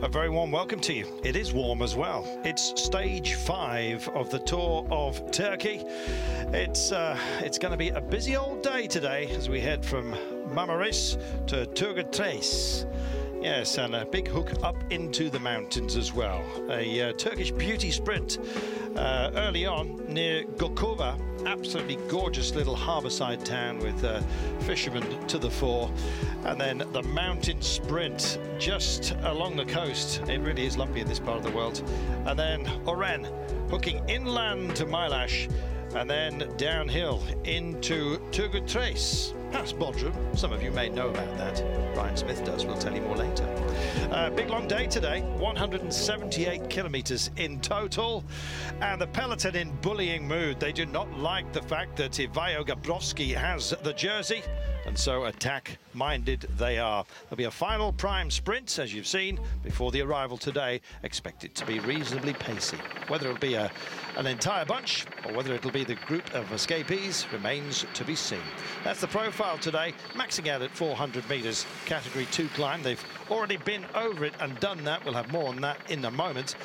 A very warm welcome to you. It is warm as well. It's stage 5 of the Tour of Turkey. It's going to be a busy old day today as we head from Marmaris to Tuр Turции. Yes, and a big hook up into the mountains as well. A Turkish beauty sprint early on near Gokova. Absolutely gorgeous little harbourside town with fishermen to the fore. And then the mountain sprint just along the coast. It really is lumpy in this part of the world. And then Oren hooking inland to Mailash. And then downhill into Tuр Turции, past Bodrum. Some of you may know about that. Ryan Smith does. We'll tell you more later. Big long day today. 178 kilometres in total. And the peloton in bullying mood. They do not like the fact that Ivaio Gabrowski has the jersey. And so attack-minded they are. There'll be a final prime sprint, as you've seen, before the arrival today. Expect it to be reasonably pacey. Whether it'll be an entire bunch or whether it'll be the group of escapees remains to be seen. That's the profile today, maxing out at 400 metres, category 2 climb. They've already been over it and done that. We'll have more on that in a moment.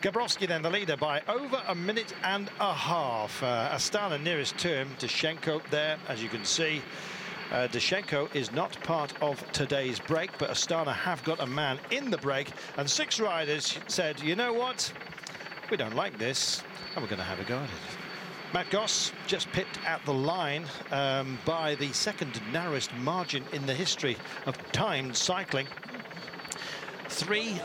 Gabrowski then the leader by over a minute and a half. Astana nearest to him, Dushenko there, as you can see. Dushenko is not part of today's break, but Astana have got a man in the break, and 6 riders said, you know what, we don't like this, and we're going to have a go at it. Matt Goss just pipped at the line by the second narrowest margin in the history of timed cycling. 3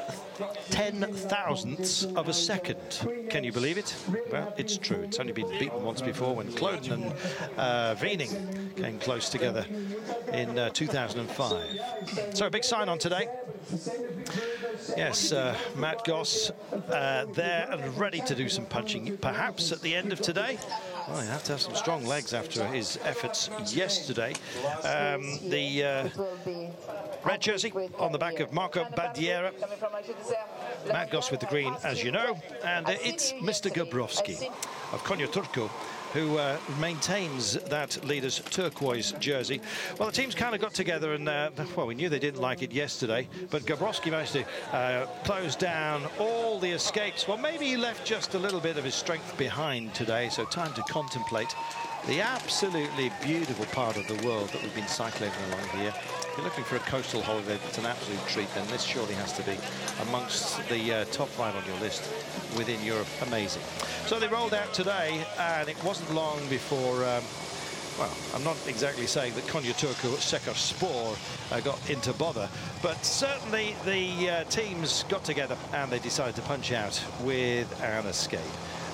ten-thousandths of a second. Can you believe it? Well, it's true. It's only been beaten once before when Kloden and Wiening came close together in 2005. So a big sign on today. Yes, Matt Goss there and ready to do some punching, perhaps at the end of today. Well, you have to have some strong legs after his efforts yesterday. The red jersey on the back of Marco Bandiera. Matt Goss with the green, as you know. And it's Mr. Gabrowski of Konya Turku, who maintains that leader's turquoise jersey. Well, the teams kind of got together and, well, we knew they didn't like it yesterday, but Gabrowski managed to close down all the escapes. Well, maybe he left just a little bit of his strength behind today, so time to contemplate the absolutely beautiful part of the world that we've been cycling along here. If you're looking for a coastal holiday that's an absolute treat, then this surely has to be amongst the top 5 on your list within Europe. Amazing. So they rolled out today, and it wasn't long before, well, I'm not exactly saying that Konya Turku Sekerspor got into bother, but certainly the teams got together and they decided to punch out with an escape.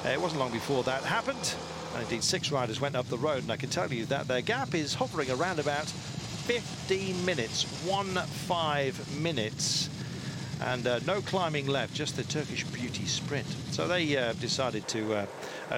It wasn't long before that happened. And indeed, 6 riders went up the road, and I can tell you that their gap is hovering around about 15 minutes, 15 minutes. And no climbing left, just the Turkish beauty sprint. So they decided to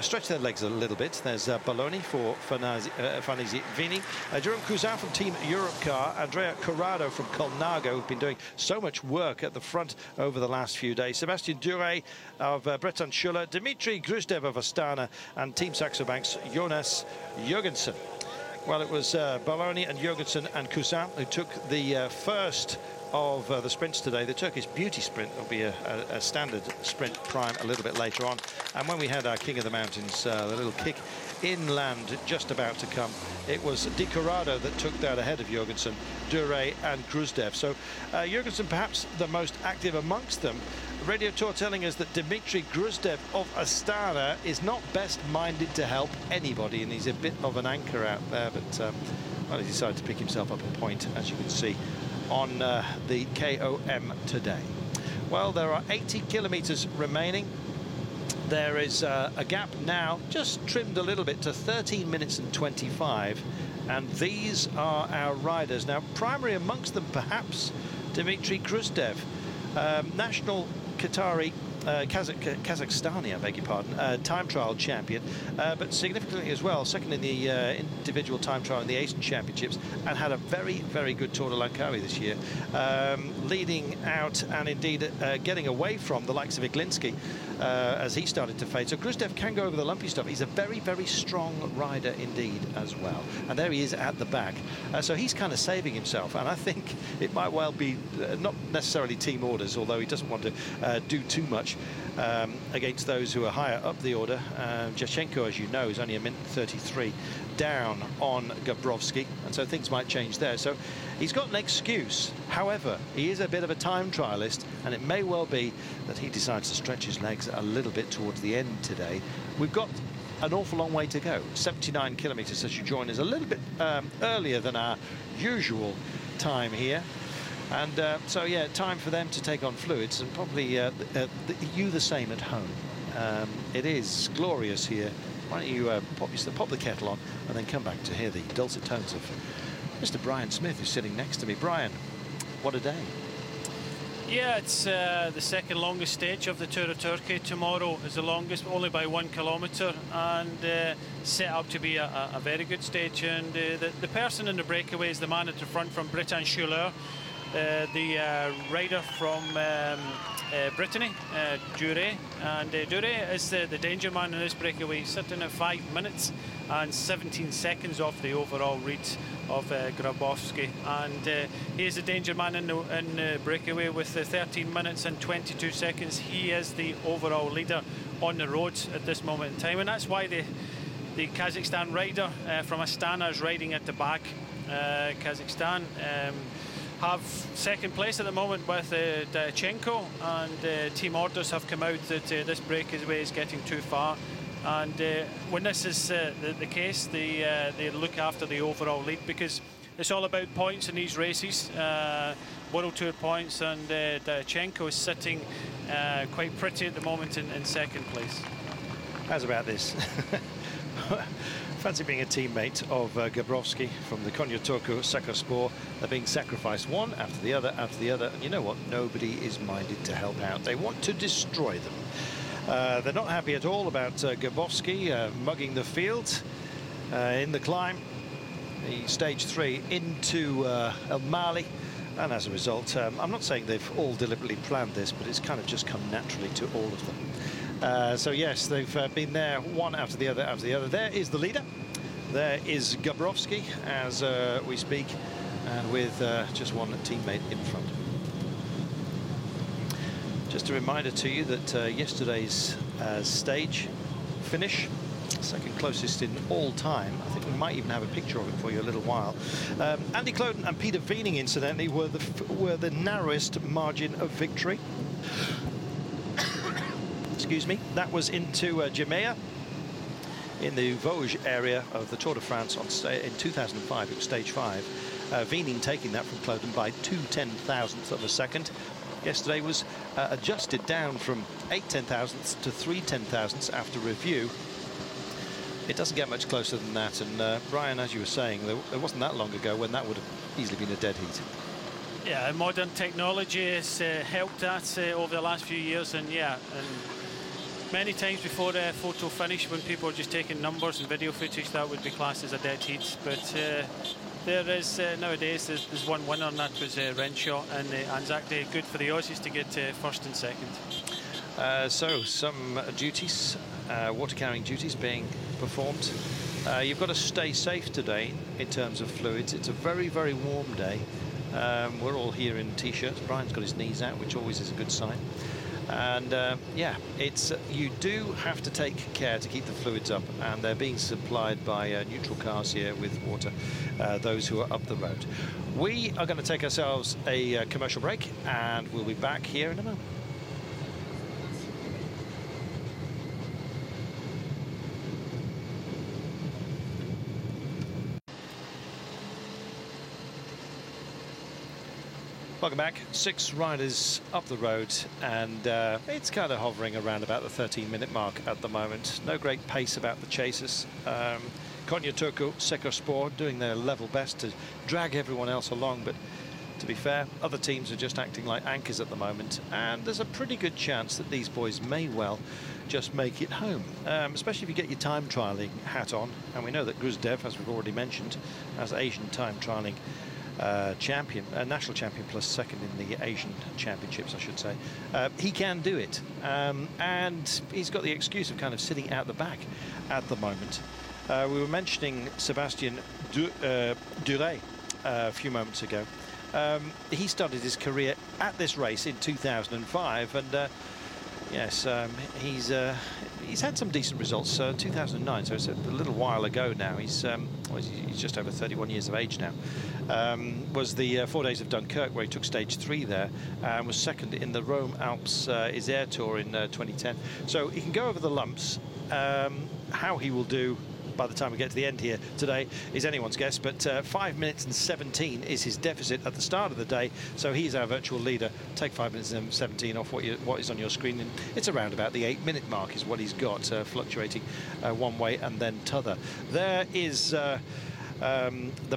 stretch their legs a little bit. There's Baloni for Fanisi Vini, Jerome Cousin from Team Europcar, Andrea Corrado from Colnago, who've been doing so much work at the front over the last few days. Sebastian Dure of Breton Schuller, Dimitri Gruzdev of Astana, and Team Saxo Bank's Jonas Jurgensen. Well, it was Baloni and Jurgensen and Cousin who took the first of the sprints today. The Turkish beauty sprint will be a standard sprint prime a little bit later on. And when we had our King of the Mountains, the little kick inland just about to come, it was Di Corrado that took that ahead of Jurgensen, Dure and Gruzdev. So Jurgensen perhaps the most active amongst them. Radio Tour telling us that Dimitri Gruzdev of Astana is not best minded to help anybody, and he's a bit of an anchor out there, but well, he decided to pick himself up a point, as you can see on the KOM today. Well, there are 80 kilometres remaining. There is a gap now, just trimmed a little bit to 13 minutes and 25. And these are our riders. Now, primary amongst them, perhaps, Dimitri Gruzdev. National Qatari Kazakhstani, I beg your pardon, time trial champion, but significantly as well, second in the individual time trial in the Asian Championships, and had a very, very good Tour de Langkawi this year, leading out and indeed getting away from the likes of Iglinski as he started to fade. So Gruzdev can go over the lumpy stuff. He's a very, very strong rider indeed as well. And there he is at the back. So he's kind of saving himself, and I think it might well be not necessarily team orders, although he doesn't want to do too much against those who are higher up the order. Jashenko, as you know, is only a minute 33 down on Gabrovski, and so things might change there. So he's got an excuse. However, he is a bit of a time trialist, and it may well be that he decides to stretch his legs a little bit towards the end today. We've got an awful long way to go. 79 kilometers as you join us, a little bit earlier than our usual time here. And so, yeah, time for them to take on fluids, and probably you the same at home. It is glorious here. Why don't you pop the kettle on and then come back to hear the dulcet tones of Mr. Brian Smith, who's sitting next to me. Brian, what a day. Yeah, it's the second longest stage of the Tour of Turkey. Tomorrow is the longest, only by 1 kilometre, and set up to be a very good stage. And the person in the breakaway is the man at the front from Britain Schuler, the rider from Brittany, Dure, and Dure is the danger man in this breakaway. He's sitting at 5 minutes and 17 seconds off the overall lead of Grabowski, and he is the danger man in the breakaway with 13 minutes and 22 seconds. He is the overall leader on the roads at this moment in time, and that's why the Kazakhstan rider from Astana is riding at the back. Kazakhstan have second place at the moment with Dachenko, and team orders have come out that this breakaway is getting too far, and when this is the case, they look after the overall lead, because it's all about points in these races, World Tour points, and Dachenko is sitting quite pretty at the moment in second place. How's about this? Fancy being a teammate of Gabrovski from the Konya Turku Sakarspor. They're being sacrificed one after the other after the other. And you know what? Nobody is minded to help out. They want to destroy them. They're not happy at all about Gabrovski mugging the field in the climb, the stage 3 into El Mali. And as a result, I'm not saying they've all deliberately planned this, but it's kind of just come naturally to all of them. So yes, they've been there one after the other after the other. There is the leader. There is Gabrovski as we speak, and with just one teammate in front. Just a reminder to you that yesterday's stage finish, second closest in all time. I think we might even have a picture of it for you a little while. Andy Cloden and Peter Veening, incidentally, were the narrowest margin of victory. Excuse me. That was into Jamea in the Vosges area of the Tour de France in 2005. It was stage 5. Veening taking that from Cloden by 2/10,000ths of a second. Yesterday was adjusted down from 8/10,000ths to 3/10,000ths after review. It doesn't get much closer than that, and Brian, as you were saying, it wasn't that long ago when that would have easily been a dead heat. Yeah, modern technology has helped that over the last few years, and yeah, and many times before the photo finish, when people are just taking numbers and video footage, that would be classed as a dead heat. But there is nowadays there's one winner, and that was Renshaw and Anzac Day. Good for the Aussies to get first and second. So some duties, water carrying duties being performed. You've got to stay safe today in terms of fluids. It's a very, very warm day. We're all here in t-shirts. Brian's got his knees out, which always is a good sign. And yeah, it's you do have to take care to keep the fluids up, and they're being supplied by neutral cars here with water, those who are up the road. We are going to take ourselves a commercial break, and we'll be back here in a moment. Welcome back. 6 riders up the road, and it's kind of hovering around about the 13-minute mark at the moment. No great pace about the chasers. Konya Turku Sakarspor doing their level best to drag everyone else along, but to be fair. Other teams are just acting like anchors at the moment, and there's a pretty good chance that these boys may well just make it home, especially if you get your time trialling hat on. And we know that Gruzdev, as we've already mentioned, as Asian time trialling champion, national champion plus second in the Asian championships, I should say. He can do it, and he's got the excuse of kind of sitting out the back at the moment. We were mentioning Sebastian Duret a few moments ago. He started his career at this race in 2005, and yes, he's had some decent results. 2009, so it's a little while ago now. He's just over 31 years of age now. Was the 4 days of Dunkirk, where he took stage 3 there, and was second in the Rome Alps Isère Tour in 2010. So he can go over the lumps. How he will do by the time we get to the end here today is anyone's guess, but 5 minutes and 17 is his deficit at the start of the day, so he's our virtual leader. Take 5 minutes and 17 off what is on your screen, and it's around about the 8-minute mark is what he's got, fluctuating one way and then t'other. There is the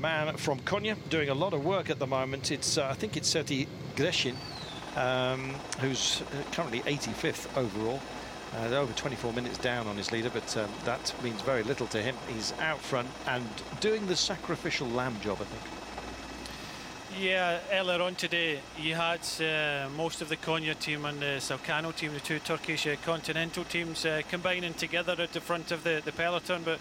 man from Konya doing a lot of work at the moment. It's I think it's Serti Greshin, who's currently 85th overall. Over 24 minutes down on his leader, but that means very little to him. He's out front and doing the sacrificial lamb job, I think. Yeah, earlier on today, you had most of the Konya team and the Salcano team, the two Turkish continental teams, combining together at the front of the peloton, but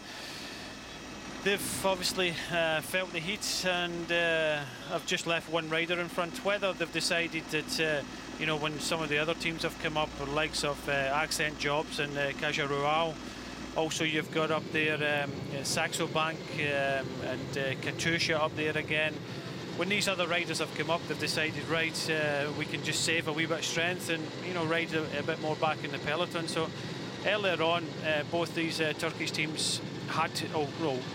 they've obviously felt the heat and have just left one rider in front. Whether they've decided that you know, when some of the other teams have come up, the likes of Accent Jobs and Caja Rural. Also, you've got up there Saxo Bank and Katusha up there again. When these other riders have come up, they've decided, right, we can just save a wee bit of strength and, you know, ride a bit more back in the peloton. So earlier on, both these Turkish teams had to,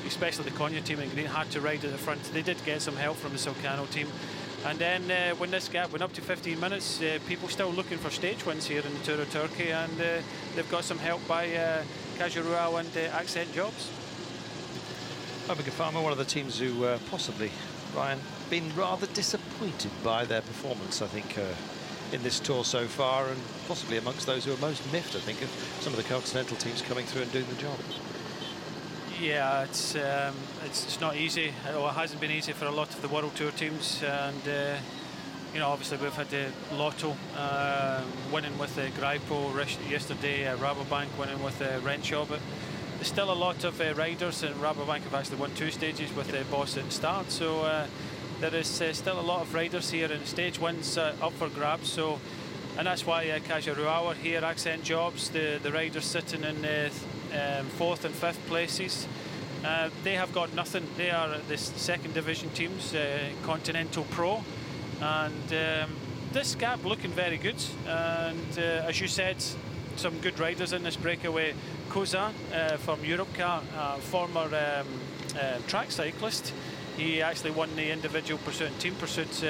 especially the Konya team in green, had to ride at the front. They did get some help from the Salcano team. And then when this gap went up to 15 minutes, people still looking for stage wins here in the Tour of Turkey, and they've got some help by Caja Rural and Accent Jobs. Farmer, one of the teams who possibly, Ryan, been rather disappointed by their performance, I think, in this tour so far, and possibly amongst those who are most miffed, I think, of some of the continental teams coming through and doing the job. Yeah, it's not easy. It hasn't been easy for a lot of the World Tour teams, and you know, obviously we've had the Lotto winning with Graipo yesterday, Rabobank winning with Renshaw, but there's still a lot of riders, and Rabobank have actually won 2 stages with Boss at the start, so there is still a lot of riders here, and stage wins up for grabs. So, and that's why Caja Rural are here. Accent Jobs, the riders sitting in 4th and 5th places. They have got nothing. They are the second division teams, Continental Pro, and this gap looking very good. And as you said, some good riders in this breakaway. Koza from Europcar, former track cyclist. He actually won the individual pursuit and team pursuit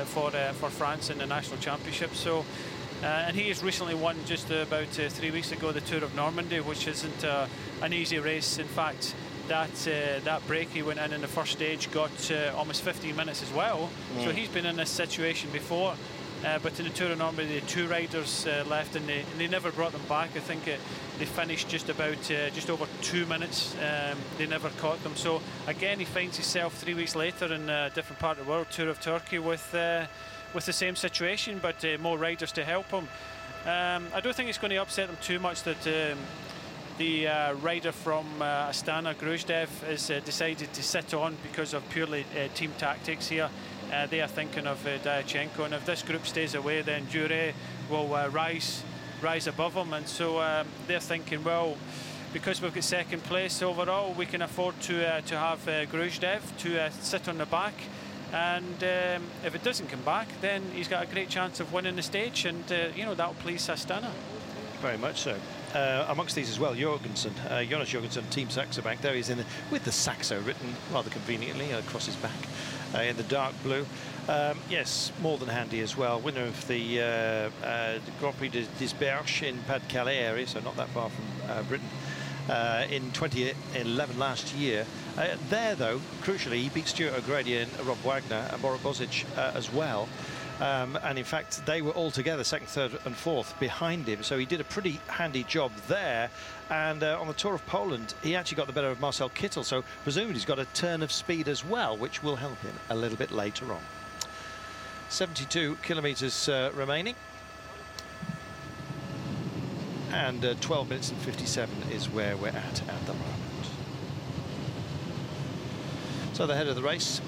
for France in the national championship. So. And he has recently won just about 3 weeks ago the Tour of Normandy, which isn't an easy race. In fact, that break he went in the first stage got almost 15 minutes as well. So he's been in this situation before. But in the Tour of Normandy, the 2 riders left, and they never brought them back. I think they finished just over 2 minutes. They never caught them. So again, he finds himself 3 weeks later in a different part of the world, Tour of Turkey, with the same situation, but more riders to help him. I don't think it's going to upset them too much that the rider from Astana, Gruzdev, has decided to sit on because of purely team tactics here. They are thinking of Diachenko, and if this group stays away, then Dure will rise above him, and so they're thinking, well, because we've got second place overall, we can afford to have Gruzdev to sit on the back. And if it doesn't come back, then he's got a great chance of winning the stage, and you know, that'll please Astana. Very much so. Amongst these as well, Jorgensen, Jonas Jorgensen, Team Saxo Bank. There he's in with the Saxo written rather conveniently across his back in the dark blue. Yes, more than handy as well. Winner of the Grand Prix des Berges in Pas-de-Calais area, so not that far from Britain. In 2011 last year, There, though, crucially, he beat Stuart O'Grady and Rob Wagner and Borut Bozic as well. And in fact, they were all together, second, third and fourth behind him. So he did a pretty handy job there. And on the Tour of Poland, he actually got the better of Marcel Kittel. So presumably he's got a turn of speed as well, which will help him a little bit later on. 72 kilometres remaining. And 12 minutes and 57 is where we're at the moment. So the head of the race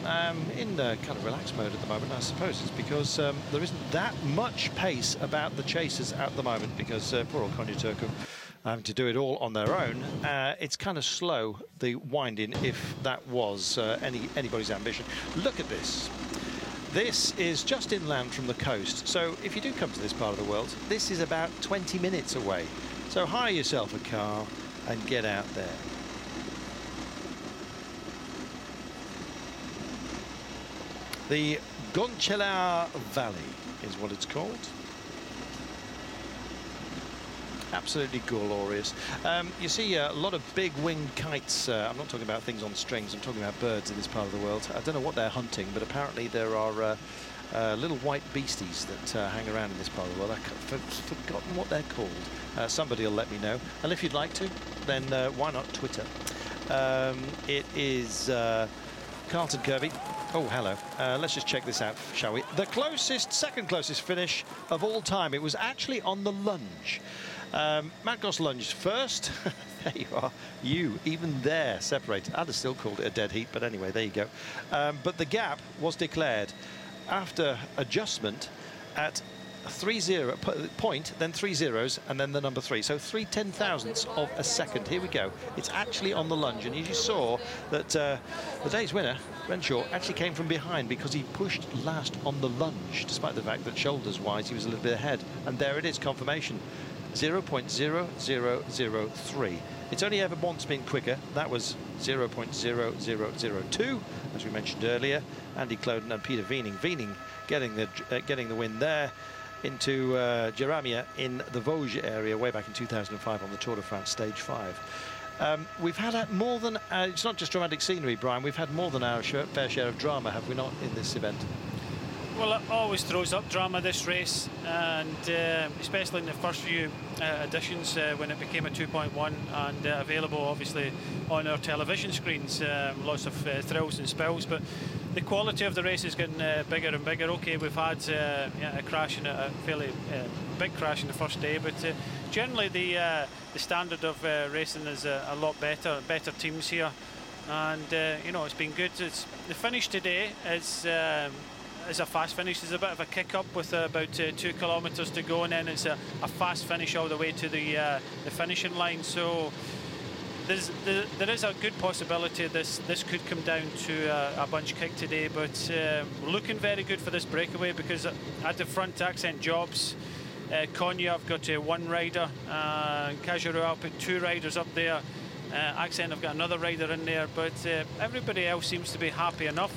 in kind of relaxed mode at the moment. I suppose it's because there isn't that much pace about the chasers at the moment, because poor old Konya Turku having to do it all on their own. It's kind of slow, the winding, if that was anybody's ambition. Look at this. This is just inland from the coast. So if you do come to this part of the world, this is about 20 minutes away. So hire yourself a car and get out there. The Gonchelar Valley is what it's called. Absolutely glorious. You see a lot of big winged kites. I'm not talking about things on strings, I'm talking about birds in this part of the world. I don't know what they're hunting, but apparently there are little white beasties that hang around in this part of the world. I've forgotten what they're called. Somebody will let me know. And if you'd like to, then why not Twitter? It is Carlton Kirby. Oh, hello. Let's just check this out, shall we? The closest, second closest finish of all time. It was actually on the lunge. Matt Goss lunged first. There you are. You, even there, separated. I'd have still called it a dead heat, but anyway, there you go. But the gap was declared after adjustment at 3-0 point, then 3 zeros, and then the number 3. So 3 ten-thousandths of a second. Here we go. It's actually on the lunge, and you just saw that the day's winner, Renshaw, actually came from behind because he pushed last on the lunge, despite the fact that shoulders-wise he was a little bit ahead. And there it is, confirmation. 0.0003. It's only ever once been quicker. That was 0.0002, as we mentioned earlier. Andy Cloden and Peter Weening. Weening getting the win there into Jeramia in the Vosges area way back in 2005 on the Tour de France Stage 5. We've had more than... it's not just dramatic scenery, Brian. We've had more than our fair share of drama, have we not, in this event? Well, it always throws up drama, this race, and especially in the first few editions when it became a 2.1 and available, obviously, on our television screens. Lots of thrills and spills, but the quality of the race is getting bigger and bigger. Okay, we've had a crash, in a fairly big crash in the first day, but generally the standard of racing is a lot better. Better teams here, and you know, it's been good. The finish today is a fast finish. There's a bit of a kick up with about 2 kilometres to go, and then it's a fast finish all the way to the finishing line. So there is a good possibility this could come down to a bunch kick today, but we're looking very good for this breakaway, because at the front, Accent Jobs, Konya have got 1 rider, Cajarual put 2 riders up there, Accent have got another rider in there, but everybody else seems to be happy enough.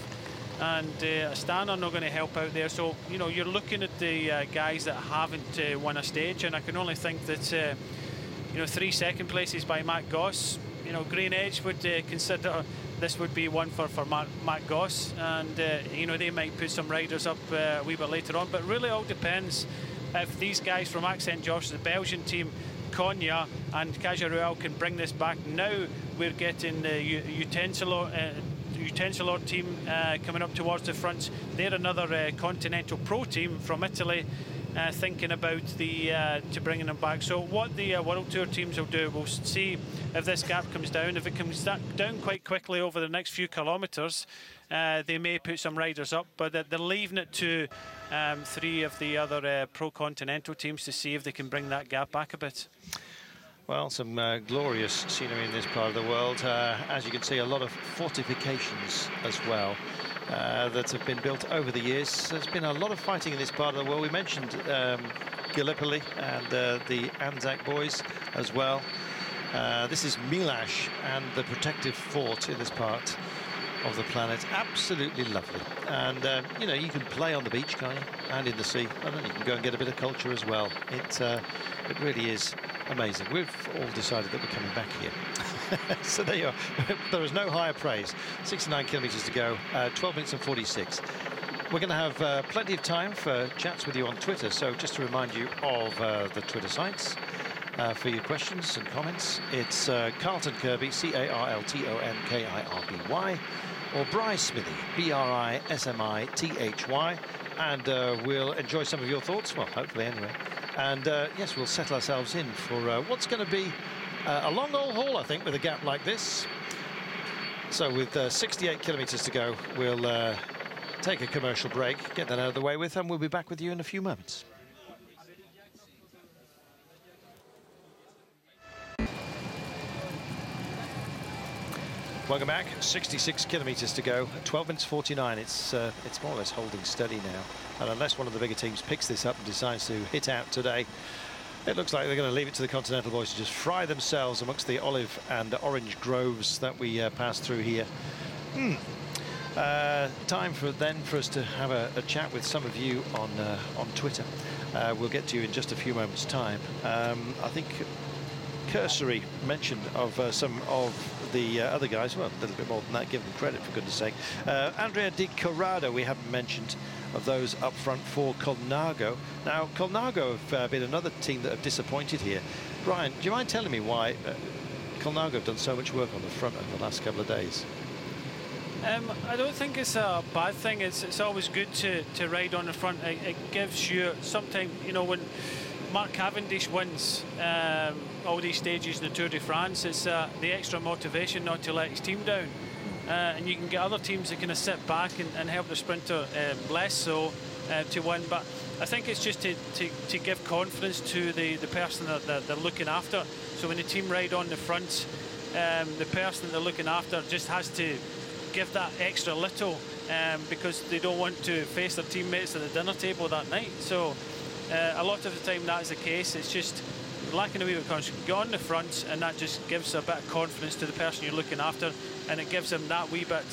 And Astana are not going to help out there, so you know, you're looking at the guys that haven't won a stage, and I can only think that you know, 3 second places by Matt Goss. You know, Green Edge would consider this would be one for Matt Goss, and you know, they might put some riders up a wee bit later on, but really all depends if these guys from Accent Josh, the Belgian team, Konya and Cajaruel, can bring this back. Now we're getting the Utensilor team coming up towards the front. They're another Continental Pro team from Italy, thinking about to bringing them back. So what the World Tour teams will do, we'll see if this gap comes down. If it comes down quite quickly over the next few kilometres, they may put some riders up, but they're leaving it to 3 of the other Pro Continental teams to see if they can bring that gap back a bit. Well, some glorious scenery in this part of the world. As you can see, a lot of fortifications as well that have been built over the years. There's been a lot of fighting in this part of the world. We mentioned Gallipoli and the Anzac boys as well. This is Milash and the protective fort in this part of the planet. Absolutely lovely. And you know, you can play on the beach, can't you? And in the sea, and then you can go and get a bit of culture as well. It really is amazing. We've all decided that we're coming back here. So there you are. There is no higher praise. 69 kilometres to go, 12 minutes and 46. We're going to have plenty of time for chats with you on Twitter. So just to remind you of the Twitter sites for your questions and comments. It's Carlton Kirby, CarltonKirby, or Bryce Smithy, BRISMITHY. And we'll enjoy some of your thoughts, well, hopefully anyway. And yes, we'll settle ourselves in for what's going to be a long old haul, I think, with a gap like this. So with 68 kilometres to go, we'll take a commercial break, get that out of the way with, and we'll be back with you in a few moments. Welcome back. 66 kilometres to go. 12 minutes 49. It's more or less holding steady now. And unless one of the bigger teams picks this up and decides to hit out today, it looks like they're going to leave it to the Continental boys to just fry themselves amongst the olive and orange groves that we pass through here. Time for us to have a chat with some of you on Twitter. We'll get to you in just a few moments' time. I think cursory mention of some of the other guys, well, a little bit more than that, give them credit, for goodness sake. Andrea Di Corrado, we haven't mentioned of those up front for Colnago. Now, Colnago have been another team that have disappointed here. Brian, do you mind telling me why Colnago have done so much work on the front over the last couple of days? I don't think it's a bad thing. It's always good to ride on the front. It gives you sometimes, you know, when Mark Cavendish wins all these stages in the Tour de France, it's the extra motivation not to let his team down. And you can get other teams that kind of sit back and help the sprinter less so to win. But I think it's just to give confidence to the person that they're looking after. So when the team ride on the front, the person they're looking after just has to give that extra little because they don't want to face their teammates at the dinner table that night. So a lot of the time that is the case. It's just lacking a wee bit of confidence. Go on the front, and that just gives a bit of confidence to the person you're looking after, and it gives them that wee bit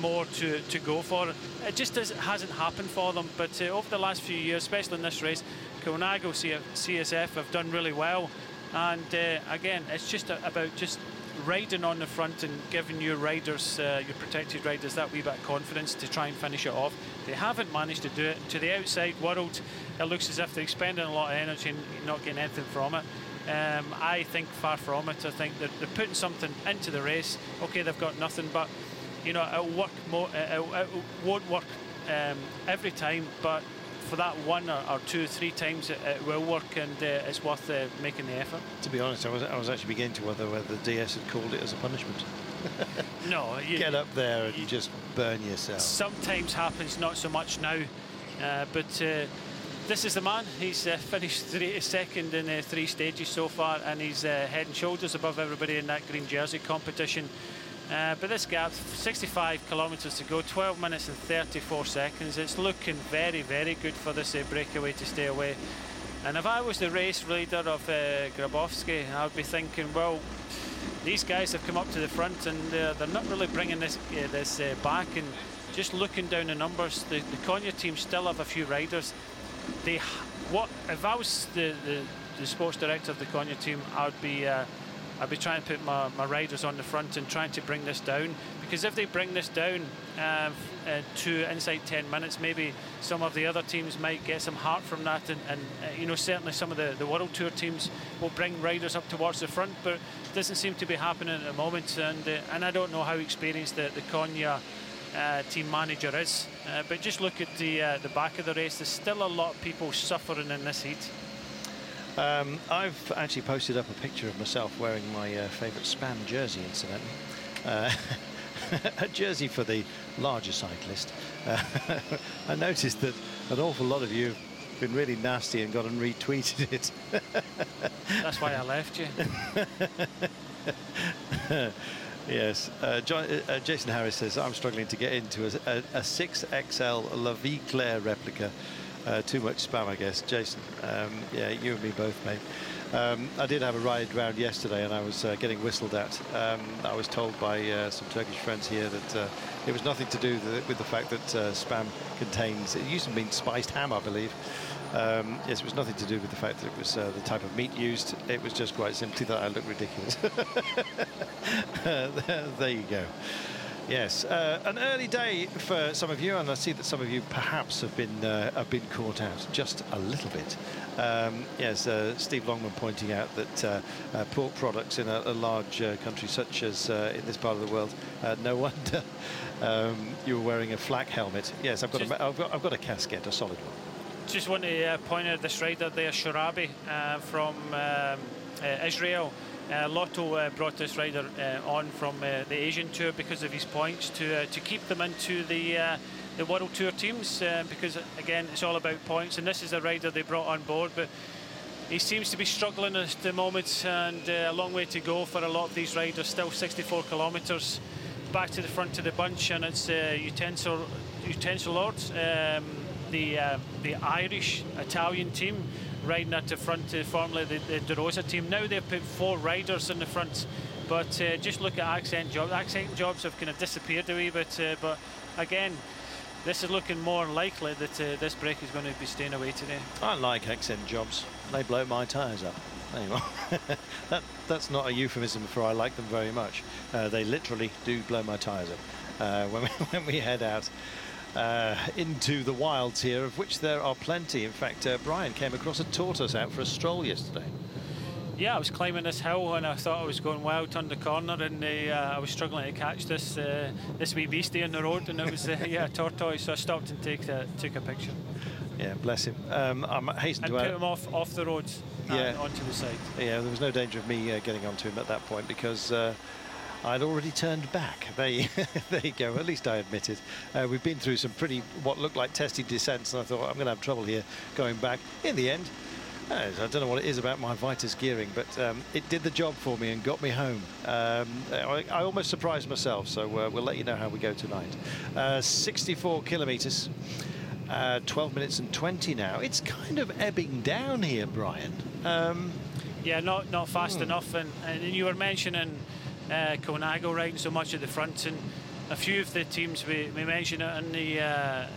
more to go for. It just hasn't happened for them, but over the last few years, especially in this race, Colnago CSF have done really well. And again, it's just about just riding on the front and giving your riders, your protected riders, that wee bit of confidence to try and finish it off. They haven't managed to do it. To the outside world, it looks as if they're expending a lot of energy and not getting anything from it. I think far from it. I think they're putting something into the race. Okay, they've got nothing, but you know, it'll work more. It won't work every time, but for that one or two, three times it will work, and it's worth making the effort. To be honest, I was actually beginning to wonder whether the DS had called it as a punishment. No, get up there and you just burn yourself. Sometimes happens, not so much now, but this is the man. He's finished second in 3 stages so far, and he's head and shoulders above everybody in that green jersey competition. But this gap, 65 kilometres to go, 12 minutes and 34 seconds. It's looking very, very good for this breakaway to stay away. And if I was the race leader of Grabowski, I would be thinking, well, these guys have come up to the front and they're not really bringing this back. And just looking down the numbers, the Konya team still have a few riders. If I was the sports director of the Konya team, I'd be trying to put my riders on the front and trying to bring this down, because if they bring this down to inside 10 minutes, maybe some of the other teams might get some heart from that, and you know, certainly some of the World Tour teams will bring riders up towards the front, but it doesn't seem to be happening at the moment, and I don't know how experienced the Konya team manager is, but just look at the back of the race. There's still a lot of people suffering in this heat. I've actually posted up a picture of myself wearing my favourite Spam jersey, incidentally. A jersey for the larger cyclist. I noticed that an awful lot of you have been really nasty and gone and retweeted it. That's why I left you. Yes. Jason Harris says, I'm struggling to get into a 6XL La Vie Claire replica. Too much spam, I guess. Jason, yeah, you and me both, mate. I did have a ride round yesterday, and I was getting whistled at. I was told by some Turkish friends here that it was nothing to do with the fact that spam contains, it used to mean spiced ham, I believe. Yes, it was nothing to do with the fact that it was the type of meat used. It was just quite simply that I look ridiculous. There you go. Yes, an early day for some of you, and I see that some of you perhaps have been caught out just a little bit. Yes, Steve Longman pointing out that pork products in a large country such as in this part of the world, no wonder you were wearing a flak helmet. Yes, I've got a casket, a solid one. Just want to point out this rider there, Sharabi, from Israel. Lotto brought this rider on from the Asian Tour because of his points to keep them into the World Tour teams, because again it's all about points, and this is a rider they brought on board, but he seems to be struggling at the moment, and a long way to go for a lot of these riders. Still 64 kilometres back to the front of the bunch, and it's Utensil Lords, the Irish Italian team, riding at the front, formerly the De Rosa team. Now they've put 4 riders in the front, but just look at Accent Jobs. Accent Jobs have kind of disappeared a wee bit, but again, this is looking more likely that this break is going to be staying away today. I like Accent Jobs. They blow my tyres up. Anyway, that's not a euphemism for I like them very much. They literally do blow my tyres up when we head out into the wilds here, of which there are plenty. In fact, Brian came across a tortoise out for a stroll yesterday. Yeah, I was climbing this hill and I thought I was going well, turned the corner, and I was struggling to catch this wee beastie on the road, and it was a tortoise, so I stopped and took a picture. Yeah, bless him. I'm hastened to put him off the road onto the side. Yeah, there was no danger of me getting onto him at that point, because I'd already turned back. There you go. At least I admit it. We've been through some what looked like testy descents, and I thought I'm going to have trouble here going back. In the end, I don't know what it is about my Vitus gearing, but it did the job for me and got me home. I almost surprised myself, so we'll let you know how we go tonight. 64 kilometres, 12 minutes and 20 now. It's kind of ebbing down here, Brian. Yeah, not fast enough, and you were mentioning Colnago riding so much at the front, and a few of the teams we mentioned it in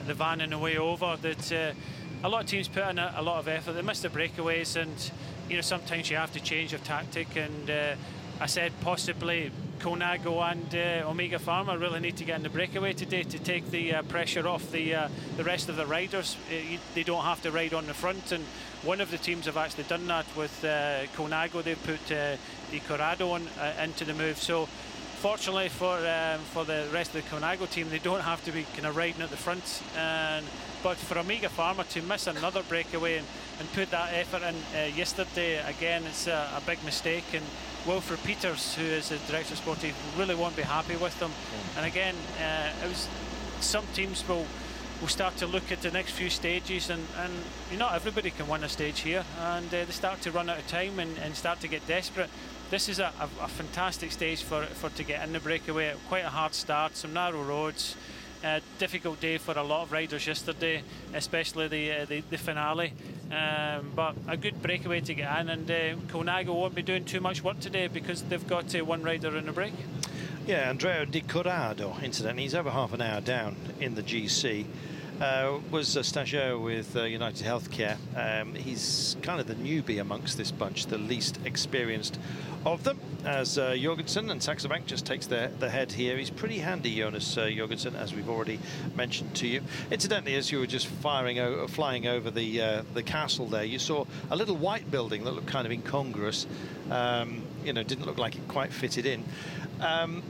the van on the way over, that a lot of teams put in a lot of effort. They missed the breakaways, and sometimes you have to change your tactic, and I said possibly Colnago and Omega Pharma really need to get in the breakaway today to take the pressure off the rest of the riders. They don't have to ride on the front, and one of the teams have actually done that with Colnago. They've put Di Corrado into the move. So fortunately for the rest of the Colnago team, they don't have to be kind of riding at the front. But for Omega Pharma to miss another breakaway and put that effort in yesterday, again, it's a big mistake. And Wilfred Peters, who is the Director of Sportive, really won't be happy with them. And again, some teams will start to look at the next few stages, and not everybody can win a stage here, and they start to run out of time and start to get desperate. This is a fantastic stage to get in the breakaway. Quite a hard start, some narrow roads. Difficult day for a lot of riders yesterday, especially the finale, but a good breakaway to get in, and Colnago won't be doing too much work today because they've got one rider in the break. Yeah, Andrea Di Corrado, incidentally, he's over half an hour down in the GC. Was a stagiaire with United Healthcare. He's kind of the newbie amongst this bunch, the least experienced of them, as Jorgensen and Saxo Bank just takes the head here. He's pretty handy, Jonas Jorgensen, as we've already mentioned to you. Incidentally, as you were just flying over the castle there, you saw a little white building that looked kind of incongruous. Didn't look like it quite fitted in.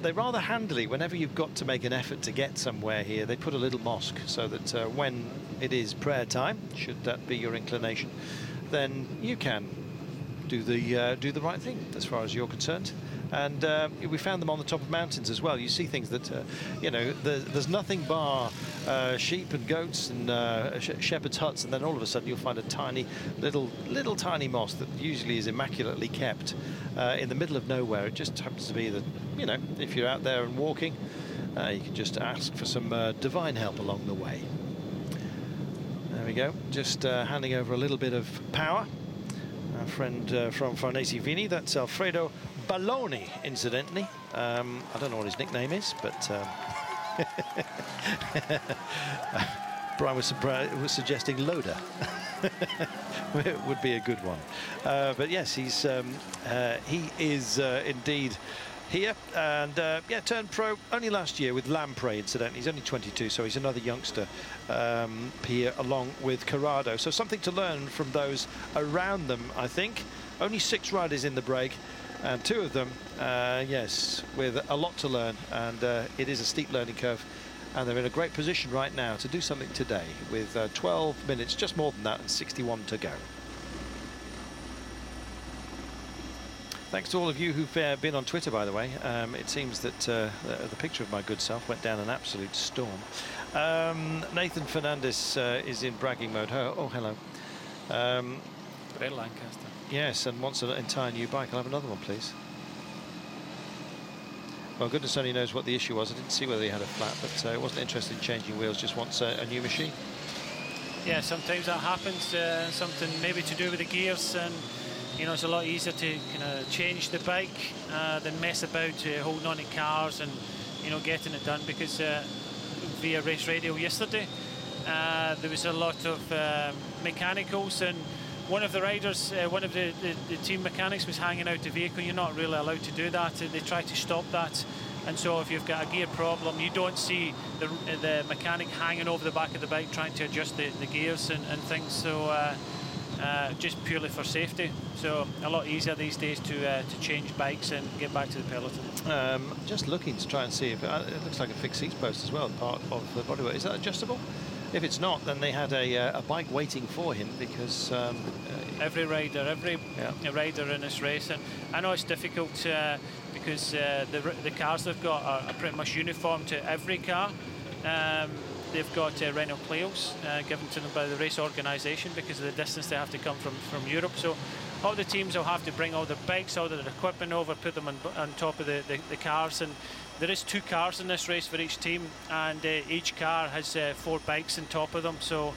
They rather handily, whenever you've got to make an effort to get somewhere here, they put a little mosque so that when it is prayer time, should that be your inclination, then you can do the right thing as far as you're concerned. And we found them on the top of mountains as well. You see things that there's nothing bar sheep and goats and shepherds' huts, and then all of a sudden you'll find a tiny little tiny mosque that usually is immaculately kept in the middle of nowhere. It just happens to be that if you're out there and walking, you can just ask for some divine help along the way. There we go, just handing over a little bit of power. our friend from Farnese Vini. That's Alfredo Balloni, incidentally. I don't know what his nickname is, but Brian was suggesting Loader. It would be a good one. But yes, he is indeed here, and yeah, turned pro only last year with Lamprey, incidentally. He's only 22, so he's another youngster here along with Corrado. So something to learn from those around them, I think. Only 6 riders in the break, and 2 of them, yes, with a lot to learn, and it is a steep learning curve. And they're in a great position right now to do something today with 12 minutes, just more than that, and 61 to go. Thanks to all of you who've been on Twitter, by the way. It seems that the picture of my good self went down an absolute storm. Nathan Fernandez is in bragging mode. Oh, hello. Great Lancaster. Yes, and wants an entire new bike. I'll have another one, please. Well, goodness only knows what the issue was. I didn't see whether he had a flat, but it wasn't interested in changing wheels, just wants a new machine. Yeah, sometimes that happens. Something maybe to do with the gears, and you know, it's a lot easier to kind of change the bike than mess about holding on to cars and, you know, getting it done. Because via race radio yesterday, there was a lot of mechanicals, and one of the riders, one of the team mechanics was hanging out the vehicle. You're not really allowed to do that. They try to stop that. And so if you've got a gear problem, you don't see the mechanic hanging over the back of the bike trying to adjust the gears and things. So just purely for safety. So a lot easier these days to change bikes and get back to the peloton. Just looking to try and see if it looks like a fixed seat post as well, part of the bodywork. Is that adjustable? If it's not, then they had a bike waiting for him, because every rider in this race, and I know it's difficult because the cars they've got are pretty much uniform to every car. They've got Renault Clios given to them by the race organisation because of the distance they have to come from Europe. So all the teams will have to bring all their bikes, all their equipment over, put them on top of the cars. And there is 2 cars in this race for each team, and each car has 4 bikes on top of them. So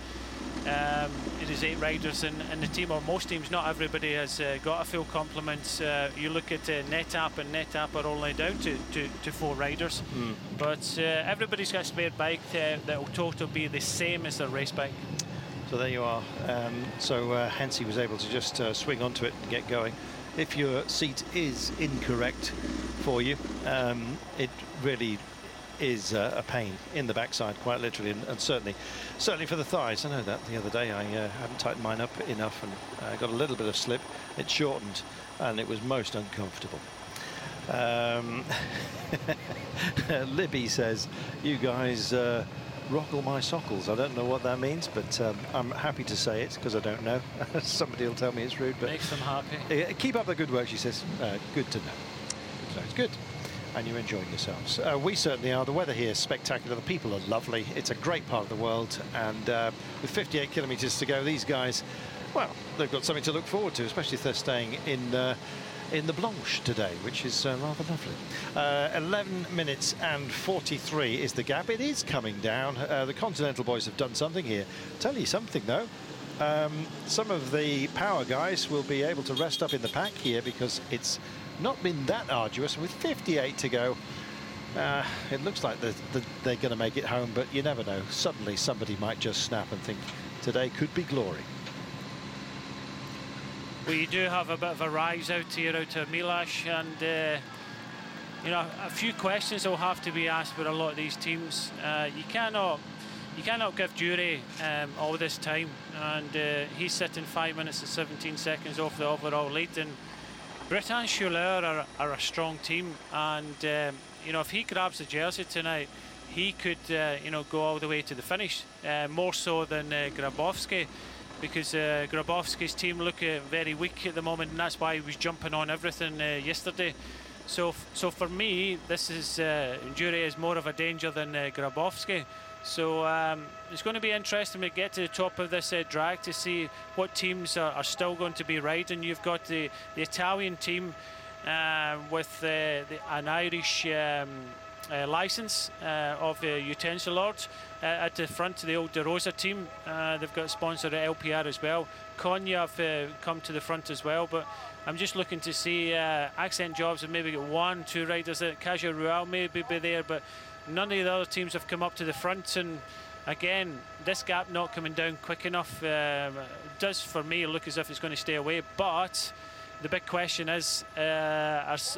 it is 8 riders in the team, or most teams. Not everybody has got a full complement. You look at Etap, and Etap are only down to 4 riders. But everybody's got a spare bike that will total be the same as their race bike. So there you are. So Hansi was able to just swing onto it and get going. If your seat is incorrect for you, it really is a pain in the backside, quite literally, and certainly for the thighs. I know that the other day I hadn't tightened mine up enough, and got a little bit of slip. It shortened, and it was most uncomfortable. Libby says, "You guys rock all my sockles." I don't know what that means, but I'm happy to say it because I don't know. Somebody will tell me it's rude, but makes them happy. Keep up the good work, she says. Good to know. So it's good. And you're enjoying yourselves. We certainly are. The weather here is spectacular. The people are lovely. It's a great part of the world. And with 58 kilometres to go, these guys, well, they've got something to look forward to, especially if they're staying in the Blanche today, which is rather lovely. 11 minutes and 43 is the gap. It is coming down. The Continental boys have done something here. Tell you something, though. Some of the power guys will be able to rest up in the pack here because it's not been that arduous. With 58 to go, it looks like they're going to make it home, but you never know. Suddenly somebody might just snap and think today could be glory. We do have a bit of a rise out here out of Milash, and you know, a few questions will have to be asked with a lot of these teams. You cannot give Jury all this time, and he's sitting 5 minutes and 17 seconds off the overall lead. And Breton Schuller are a strong team, and you know, if he grabs the jersey tonight, he could you know, go all the way to the finish, more so than Grabowski, because Grabowski's team look very weak at the moment, and that's why he was jumping on everything yesterday. So for me, this is Jury is more of a danger than Grabowski. So it's going to be interesting to get to the top of this drag to see what teams are still going to be riding. You've got the Italian team with an Irish license of utensil lords at the front of the old De Rosa team. They've got a sponsor at LPR as well. Konya have come to the front as well, but I'm just looking to see Accent Jobs have maybe got 1, 2 riders. Caja Rural maybe be there, but none of the other teams have come up to the front. And again, this gap not coming down quick enough does for me look as if it's going to stay away. But the big question is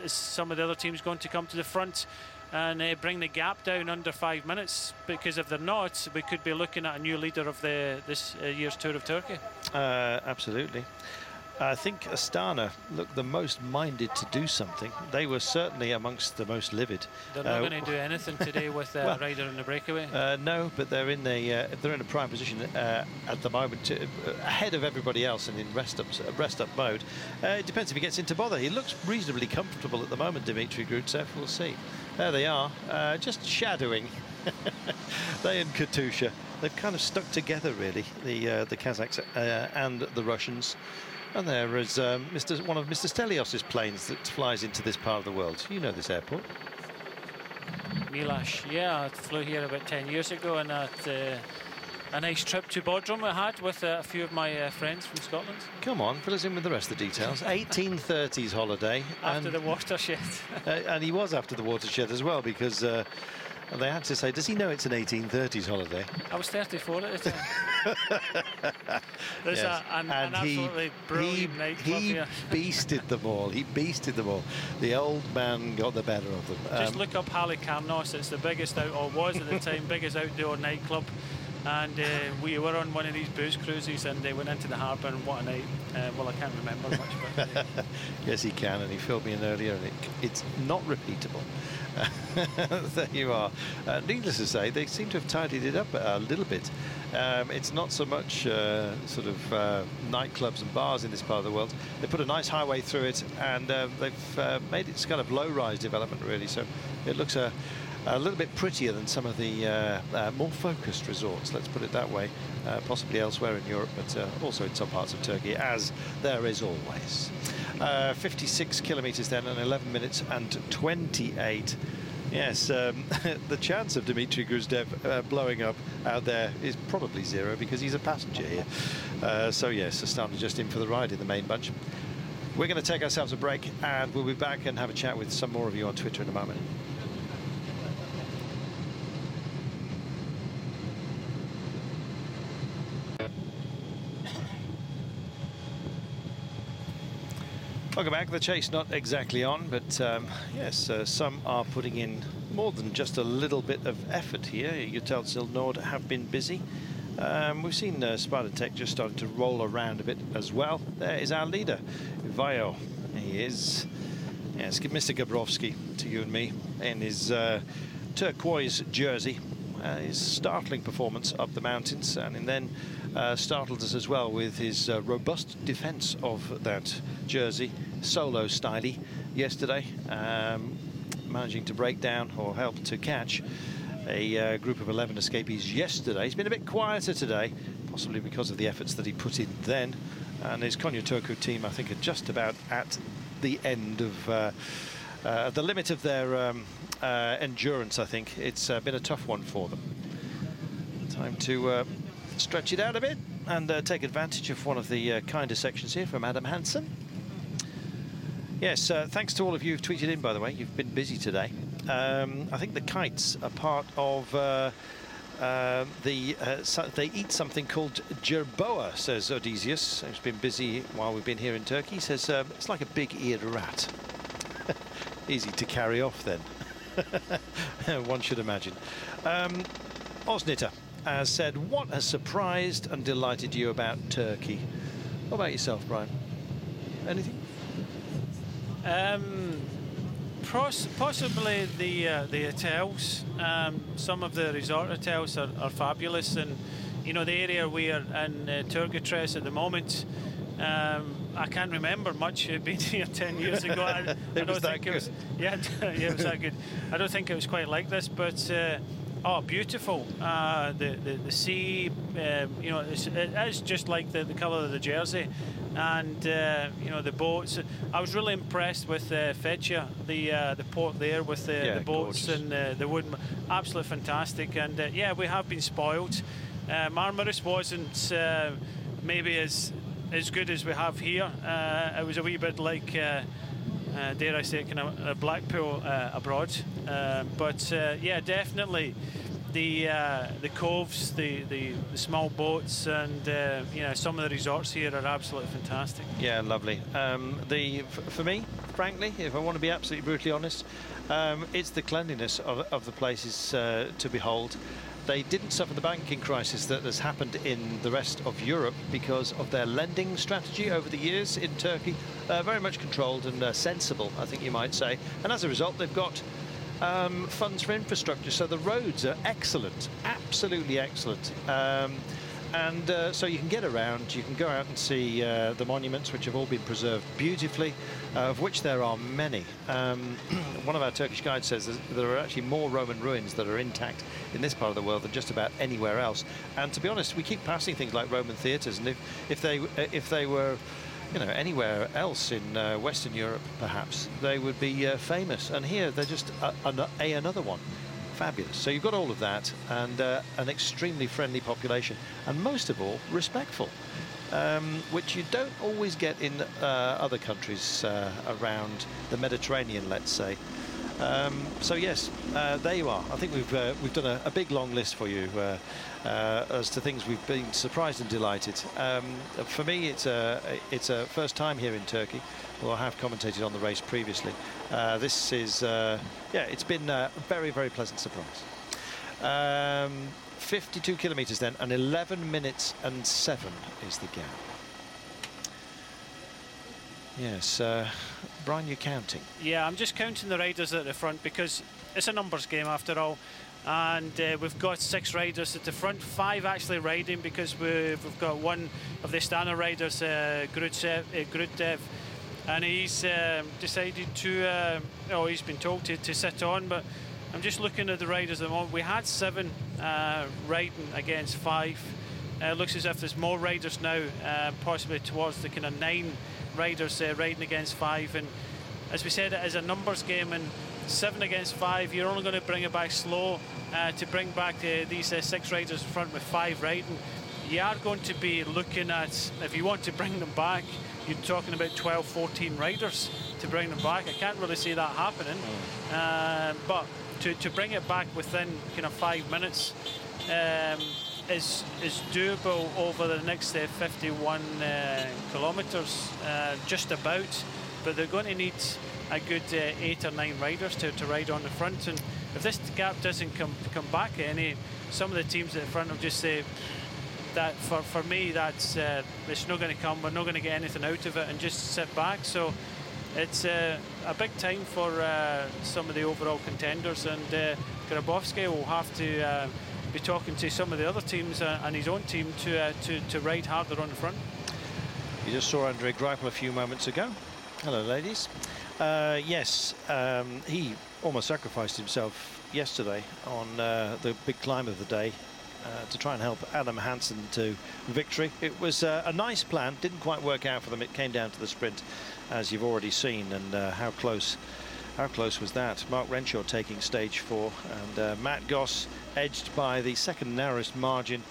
some of the other teams going to come to the front and bring the gap down under 5 minutes? Because if they're not, we could be looking at a new leader of this year's Tour of Turkey. Absolutely. I think Astana looked the most minded to do something. They were certainly amongst the most livid. They're not going to do anything today with well, Ryder in the breakaway. No, but they're in a prime position at the moment, ahead of everybody else and in rest up mode. It depends if he gets into bother. He looks reasonably comfortable at the moment, Dimitri Grutsev. We'll see. There they are, just shadowing. They and Katusha. They've kind of stuck together, really, the Kazakhs and the Russians. And there is one of Mr. Stelios's planes that flies into this part of the world. You know this airport. Milash, yeah, I flew here about 10 years ago, and a nice trip to Bodrum I had with a few of my friends from Scotland. Come on, fill us in with the rest of the details. 1830s holiday. After the watershed. And he was after the watershed as well, because they had to say, does he know it's an 1830s holiday? I was 34 at the time. There's yes. an absolutely brilliant nightclub here. He beasted them all. He beasted them all. The old man got the better of them. Just look up Halikarnos. It's the biggest was at the time, biggest outdoor nightclub. And we were on one of these booze cruises, and they went into the harbour, and what a night. Well, I can't remember much, but yes, he can, and he filled me in earlier, and it's not repeatable. There you are. Needless to say, they seem to have tidied it up a little bit. It's not so much sort of nightclubs and bars in this part of the world. They put a nice highway through it, and they've made it kind of low-rise development, really, so it looks a little bit prettier than some of the more focused resorts, let's put it that way, possibly elsewhere in Europe, but also in some parts of Turkey, as there is always. 56 kilometres then, and 11 minutes and 28. Yes, the chance of Dimitri Grutsev blowing up out there is probably zero, because he's a passenger here. So yes, Astana just in for the ride in the main bunch. We're going to take ourselves a break, and we'll be back and have a chat with some more of you on Twitter in a moment. Welcome back. The chase not exactly on, but yes, some are putting in more than just a little bit of effort here. Utensil Nord have been busy. We've seen Spartatech just starting to roll around a bit as well. There is our leader, Ivayo. He is, yes, Mr. Gabrovski to you and me in his turquoise jersey. His startling performance up the mountains, and then startled us as well with his robust defence of that jersey, solo styley yesterday, managing to break down or help to catch a group of 11 escapees yesterday. He's been a bit quieter today, possibly because of the efforts that he put in then, and his Konya Turku team, I think, are just about at the end of the limit of their endurance. I think it's been a tough one for them. Time to stretch it out a bit and take advantage of one of the kinder sections here from Adam Hansen. Yes, thanks to all of you who've tweeted in, by the way. You've been busy today. I think the kites are part of they eat something called jerboa, says Odysseus, who's been busy while we've been here in Turkey. He says it's like a big-eared rat. Easy to carry off then. One should imagine. Osnita has said, what has surprised and delighted you about Turkey? What about yourself, Brian? Anything? Possibly the hotels. Some of the resort hotels are fabulous, and you know, the area we are in Turkish at the moment, I can't remember much being here 10 years ago. I don't think it was. Yeah, yeah, it was that good. I don't think it was quite like this, but Oh, beautiful. The sea, you know, it is just like the colour of the jersey. And, you know, the boats. I was really impressed with Fetcher, the port there with the boats gorgeous. And the wood. Absolutely fantastic. And, yeah, we have been spoiled. Marmaris wasn't maybe as good as we have here. It was a wee bit like, dare I say, kind of a Blackpool abroad. But yeah, definitely the coves, the small boats, and you know, some of the resorts here are absolutely fantastic. Yeah, lovely. For me, frankly, if I want to be absolutely brutally honest, it's the cleanliness of the places to behold. They didn't suffer the banking crisis that has happened in the rest of Europe because of their lending strategy over the years in Turkey. Very much controlled and sensible, I think you might say. And as a result, they've got funds for infrastructure. So the roads are excellent, absolutely excellent. So you can get around, you can go out and see the monuments, which have all been preserved beautifully, of which there are many. One of our Turkish guides says there are actually more Roman ruins that are intact in this part of the world than just about anywhere else. And to be honest, we keep passing things like Roman theatres, and if they were, you know, anywhere else in Western Europe, perhaps they would be famous. And here they're just another one. Fabulous. So you've got all of that, and an extremely friendly population, and most of all respectful, which you don't always get in other countries around the Mediterranean, let's say. So yes, there you are. I think we've done a big long list for you as to things we've been surprised and delighted. For me, it's a first time here in Turkey, although I have commentated on the race previously. This is yeah, it's been a very, very pleasant surprise. 52 kilometres then, and 11 minutes and 7 is the gap. Yes, Brian, you're counting. Yeah, I'm just counting the riders at the front because it's a numbers game after all. And we've got 6 riders at the front, 5 actually riding because we've got one of the standard riders, Gruddev, and he's decided to, oh, he's been told to sit on, but I'm just looking at the riders at the moment. We had 7 riding against 5. Looks as if there's more riders now, possibly towards the kind of 9 riders riding against 5. And as we said, it is a numbers game, and 7 against 5, you're only going to bring it back slow. To bring back these 6 riders in front with 5 riding, you are going to be looking at, if you want to bring them back, you're talking about 12, 14 riders to bring them back. I can't really see that happening, but to bring it back within kind of 5 minutes is doable over the next 51 kilometres, just about. But they're going to need a good 8 or 9 riders to ride on the front, and if this gap doesn't come back any, some of the teams at the front will just say that for me that's it's not going to come, we're not going to get anything out of it, and just sit back. So it's a big time for some of the overall contenders, and Grabowski will have to be talking to some of the other teams and his own team to ride harder on the front. You just saw Andre Greipel a few moments ago. Hello, ladies. Yes, he almost sacrificed himself yesterday on the big climb of the day to try and help Adam Hansen to victory. It was a nice plan, didn't quite work out for them. It came down to the sprint, as you've already seen, and how close was that? Mark Renshaw taking stage 4, and Matt Goss edged by the second narrowest margin,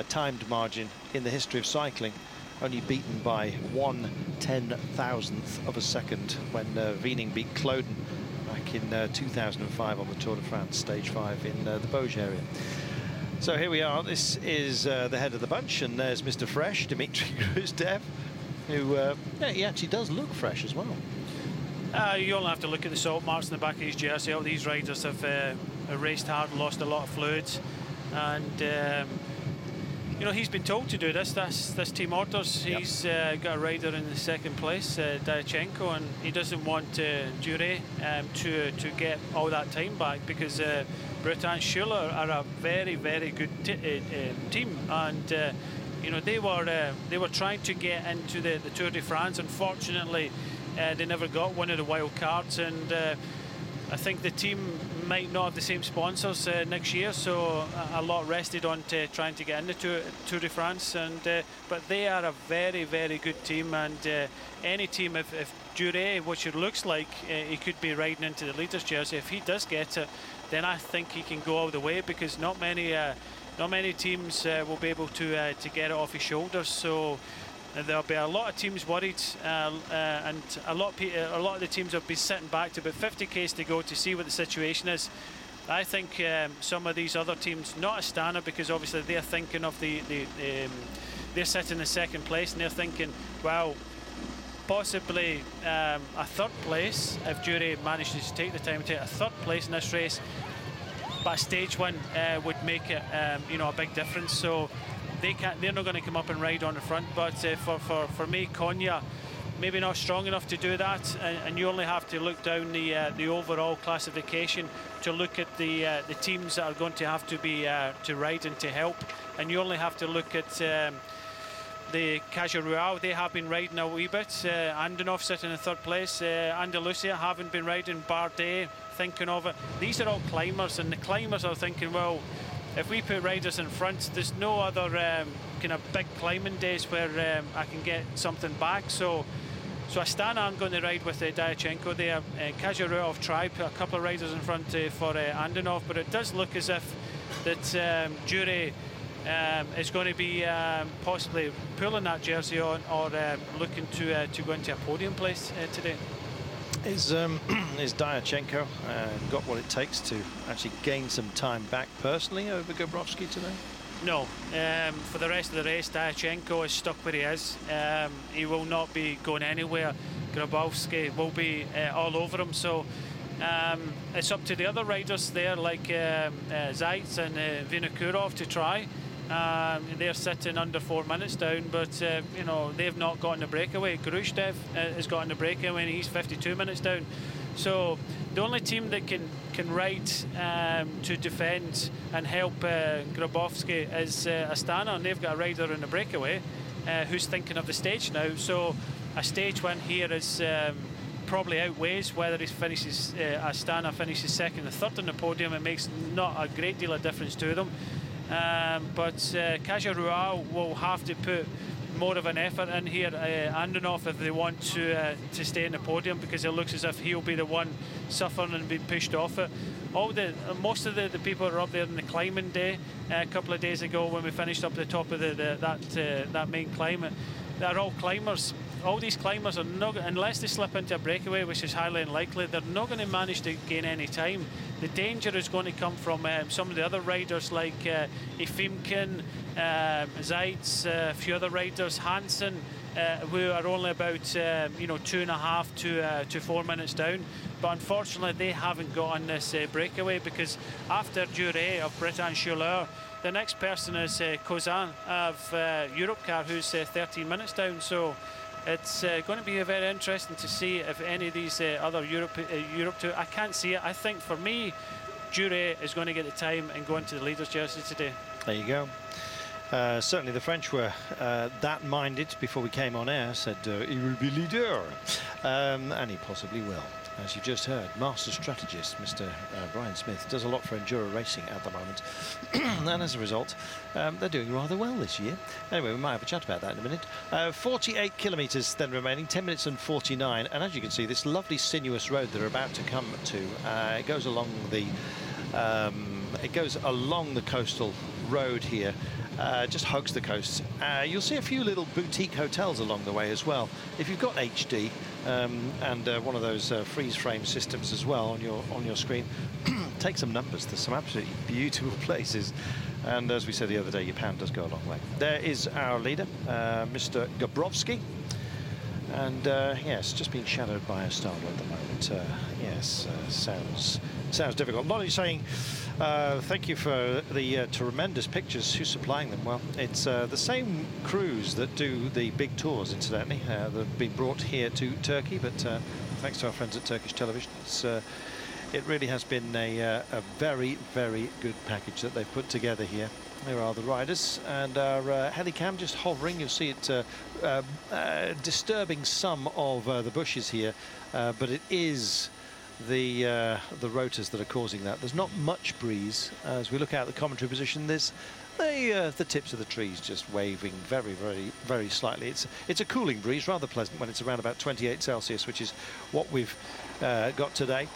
timed margin in the history of cycling, only beaten by 1/10,000th of a second when Wiening beat Kloden back in 2005 on the Tour de France, stage 5 in the Vosges area. So here we are. This is the head of the bunch, and there's Mr. Fresh, Dimitri Gruzdev, who yeah, he actually does look fresh as well. You only have to look at the salt marks in the back of his jersey. All these riders have raced hard, lost a lot of fluids, and you know, he's been told to do this. That's team orders. Yep. He's got a rider in the second place, Diachenko, and he doesn't want Dure to get all that time back, because Breton Schuller are a very, very good team, and you know, they were trying to get into the Tour de France. Unfortunately, they never got one of the wild cards, and I think the team might not have the same sponsors next year, so a lot rested on trying to get into Tour de France. And but they are a very, very good team, and any team, if Dure, which it looks like he could be riding into the leader's jersey, if he does get it, then I think he can go all the way, because not many teams will be able to get it off his shoulders. So there'll be a lot of teams worried, and a lot of the teams have been sitting back to about 50 k's to go to see what the situation is. I think some of these other teams, not Astana, because obviously they're thinking of they're sitting in second place, and they're thinking, well, possibly a third place if Dure manages to take the time to take a third place in this race. But stage one would make it, you know, a big difference. So they're not going to come up and ride on the front. But for me, Konya, maybe not strong enough to do that. And you only have to look down the overall classification to look at the teams that are going to have to be to ride and to help. And you only have to look at the Caja, they have been riding a wee bit. Andenov sitting in third place. Andalusia haven't been riding. Bardet thinking of it. These are all climbers, and the climbers are thinking, well, if we put riders in front, there's no other kind of big climbing days where I can get something back. So Astana aren't going to ride with Diachenko there. Kajarov tried put a couple of riders in front for Andenov, but it does look as if that Dure is going to be possibly pulling that jersey on, or looking to go into a podium place today. Is Diachenko got what it takes to actually gain some time back personally over Gabrovski today? No. For the rest of the race, Diachenko is stuck where he is. He will not be going anywhere. Grabowski will be all over him. So it's up to the other riders there, like Zaitz and Vinokurov, to try. They're sitting under 4 minutes down, but you know, they've not gotten a breakaway. Gruzdev has gotten a breakaway, and he's 52 minutes down. So the only team that can ride to defend and help Grabowski is Astana, and they've got a rider in the breakaway who's thinking of the stage now. So a stage win here is probably outweighs whether he finishes Astana finishes second or third on the podium. It makes not a great deal of difference to them. But Caja will have to put more of an effort in here, Andenov, if they want to stay in the podium, because it looks as if he'll be the one suffering and being pushed off it. Most of the people that are up there in the climbing day a couple of days ago, when we finished up the top of that main climb, they're all climbers. All these climbers are not, unless they slip into a breakaway, which is highly unlikely, they're not going to manage to gain any time. The danger is going to come from some of the other riders, like Efimkin, Zaitz, a few other riders, Hansen, who are only about 2.5 to 4 minutes down. But unfortunately, they haven't got on this breakaway, because after Dure of Breton Schuller, the next person is Kozan of Europcar, who's 13 minutes down. So it's going to be very interesting to see if any of these other Europe Tour. I can't see it. I think for me, Dure is going to get the time and go into the leader's jersey today. There you go. Certainly the French were that minded before we came on air, said he will be leader, and he possibly will. As you just heard, master strategist Mr. Brian Smith does a lot for enduro racing at the moment, and as a result, they're doing rather well this year. Anyway, we might have a chat about that in a minute. 48 kilometres then remaining, 10 minutes and 49, and as you can see, this lovely sinuous road they're about to come to, it goes along the coastal road here. Just hugs the coast. You'll see a few little boutique hotels along the way as well. If you've got HD and one of those freeze frame systems as well on your screen, take some numbers. There's some absolutely beautiful places, and as we said the other day, your pound does go a long way. There is our leader, Mr. Gabrovski, and yes, just being shadowed by a starter at the moment. Yes, sounds difficult. Molly saying, thank you for the tremendous pictures. Who's supplying them? Well, it's the same crews that do the big tours, incidentally. They've been brought here to Turkey, but thanks to our friends at Turkish Television, it really has been a very, very good package that they've put together here. There are the riders, and our helicam just hovering. You'll see it disturbing some of the bushes here, but it is the rotors that are causing that. There's not much breeze. As we look out at the commentary position, there's the tips of the trees just waving very, very, very slightly. It's a cooling breeze, rather pleasant when it's around about 28 Celsius, which is what we've got today.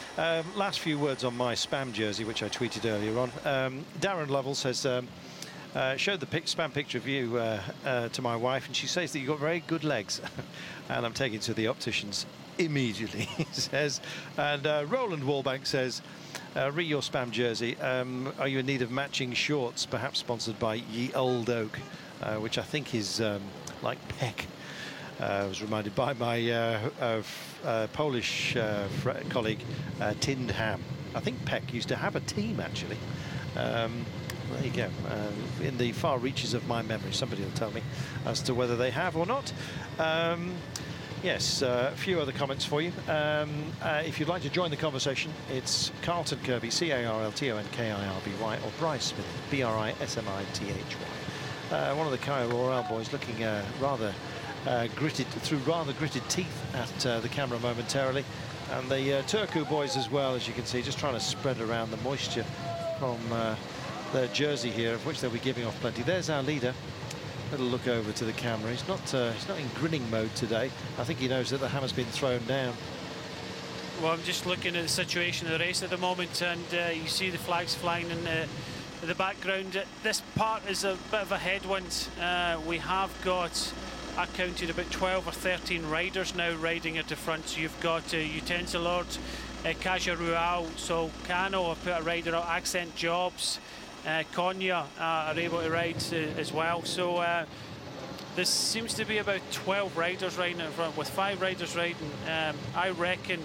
Last few words on my spam jersey, which I tweeted earlier on. Darren Lovell says, showed the spam picture of you to my wife, and she says that you've got very good legs. And I'm taking to the opticians immediately, he says. And Roland Wallbank says, re your spam jersey. Are you in need of matching shorts, perhaps sponsored by Ye Old Oak, which I think is like Peck. I was reminded by my Polish colleague, Tinned Ham. I think Peck used to have a team, actually. There you go. In the far reaches of my memory, somebody will tell me as to whether they have or not. Yes, a few other comments for you. If you'd like to join the conversation, it's Carlton Kirby, CarltonKirby, or Bryce Smith, Brismithy. One of the Caio Royale boys looking rather gritted teeth at the camera momentarily. And the Turku boys as well, as you can see, just trying to spread around the moisture from their jersey here, of which they'll be giving off plenty. There's our leader. Little look over to the camera. He's not in grinning mode today. I think he knows that the hammer's been thrown down. Well, I'm just looking at the situation of the race at the moment, and you see the flags flying in the background. This part is a bit of a headwind. We have got, I counted about 12 or 13 riders now riding at the front. So you've got Utensilord, Caja Rural, so Cano have put a rider out, Accent Jobs, Konya are able to ride as well. So there seems to be about 12 riders riding in front, with 5 riders riding. I reckon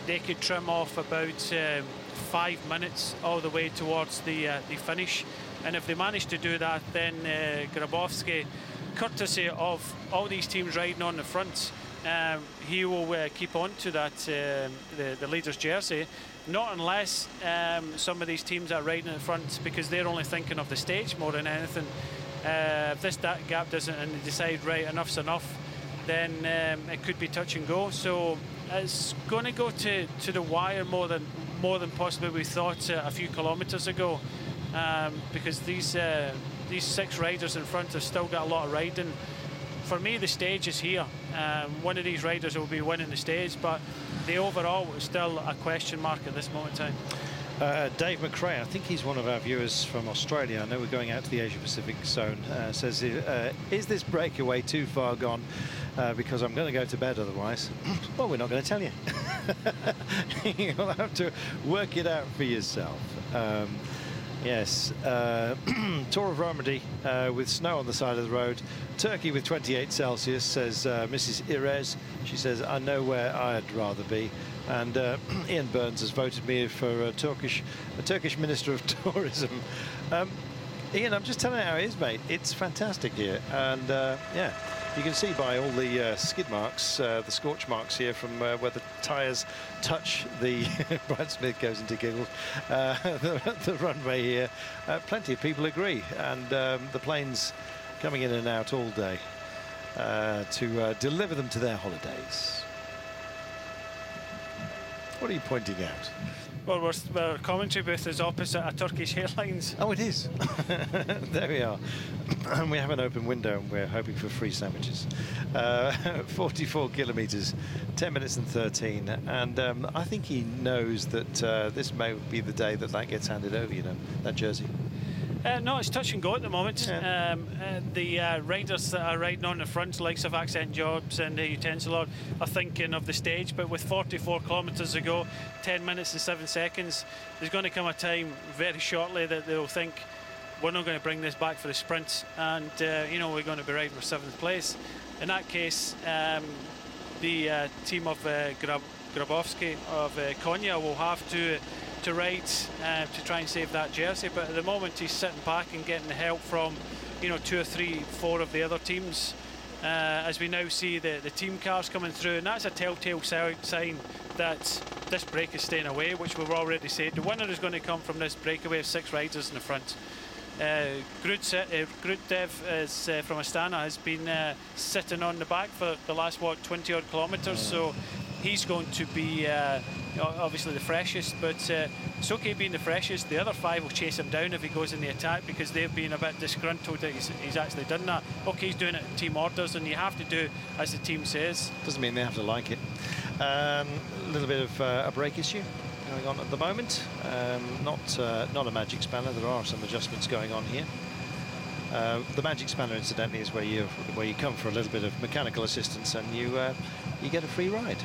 they could trim off about 5 minutes all the way towards the finish. And if they manage to do that, then Grabowski, courtesy of all these teams riding on the front, he will keep on to that the leader's jersey. Not unless some of these teams are riding in front because they're only thinking of the stage more than anything. If this gap doesn't, and they decide, right, enough's enough, then it could be touch and go. So it's going to go to the wire more than possibly we thought a few kilometres ago, because these 6 riders in front have still got a lot of riding. For me, the stage is here. One of these riders will be winning the stage, but the overall is still a question mark at this moment in time. Dave McRae, I think he's one of our viewers from Australia. I know we're going out to the Asia-Pacific zone. Says, is this breakaway too far gone? Because I'm going to go to bed otherwise. Well, we're not going to tell you. You'll have to work it out for yourself. Yes, Tour of Romandy with snow on the side of the road. Turkey with 28 Celsius, says Mrs. Irez. She says, I know where I'd rather be. And Ian Burns has voted me for a Turkish Minister of Tourism. Ian, I'm just telling you how it is, mate. It's fantastic here. And yeah, you can see by all the skid marks, the scorch marks here from where the tyres touch the, Brad Smith goes into giggles, the runway here. Plenty of people agree. And the planes coming in and out all day to deliver them to their holidays. What are you pointing out? Well, our commentary booth is opposite a Turkish Airlines. Oh, it is. There we are. And we have an open window, and we're hoping for free sandwiches. 44 kilometres, 10 minutes and 13. And I think he knows that this may be the day that gets handed over, you know, that jersey. No, it's touch and go at the moment. Yeah. The riders that are riding on the front, likes of Accent Jobs and Utensilord, are thinking of the stage, but with 44 kilometres to go, 10 minutes and 7 seconds, there's going to come a time very shortly that they'll think, we're not going to bring this back for the sprint, and you know, we're going to be riding for 7th place. In that case, the team of Grabowski of Konya will have to ride to try and save that jersey, but at the moment he's sitting back and getting the help from, you know, 2 or 3, 4 of the other teams, as we now see the team cars coming through, and that's a telltale sign that this break is staying away, which we've already said. The winner is going to come from this breakaway of 6 riders in the front. Gruddev is from Astana, has been sitting on the back for the last 20 odd kilometres, so he's going to be obviously the freshest, but it's okay being the freshest. The other 5 will chase him down if he goes in the attack, because they've been a bit disgruntled that he's actually done that. Okay, he's doing it in team orders, and you have to do as the team says. Doesn't mean they have to like it. A little bit of a brake issue going on at the moment. Not a magic spanner. There are some adjustments going on here. The magic spanner, incidentally, is where you come for a little bit of mechanical assistance and you get a free ride.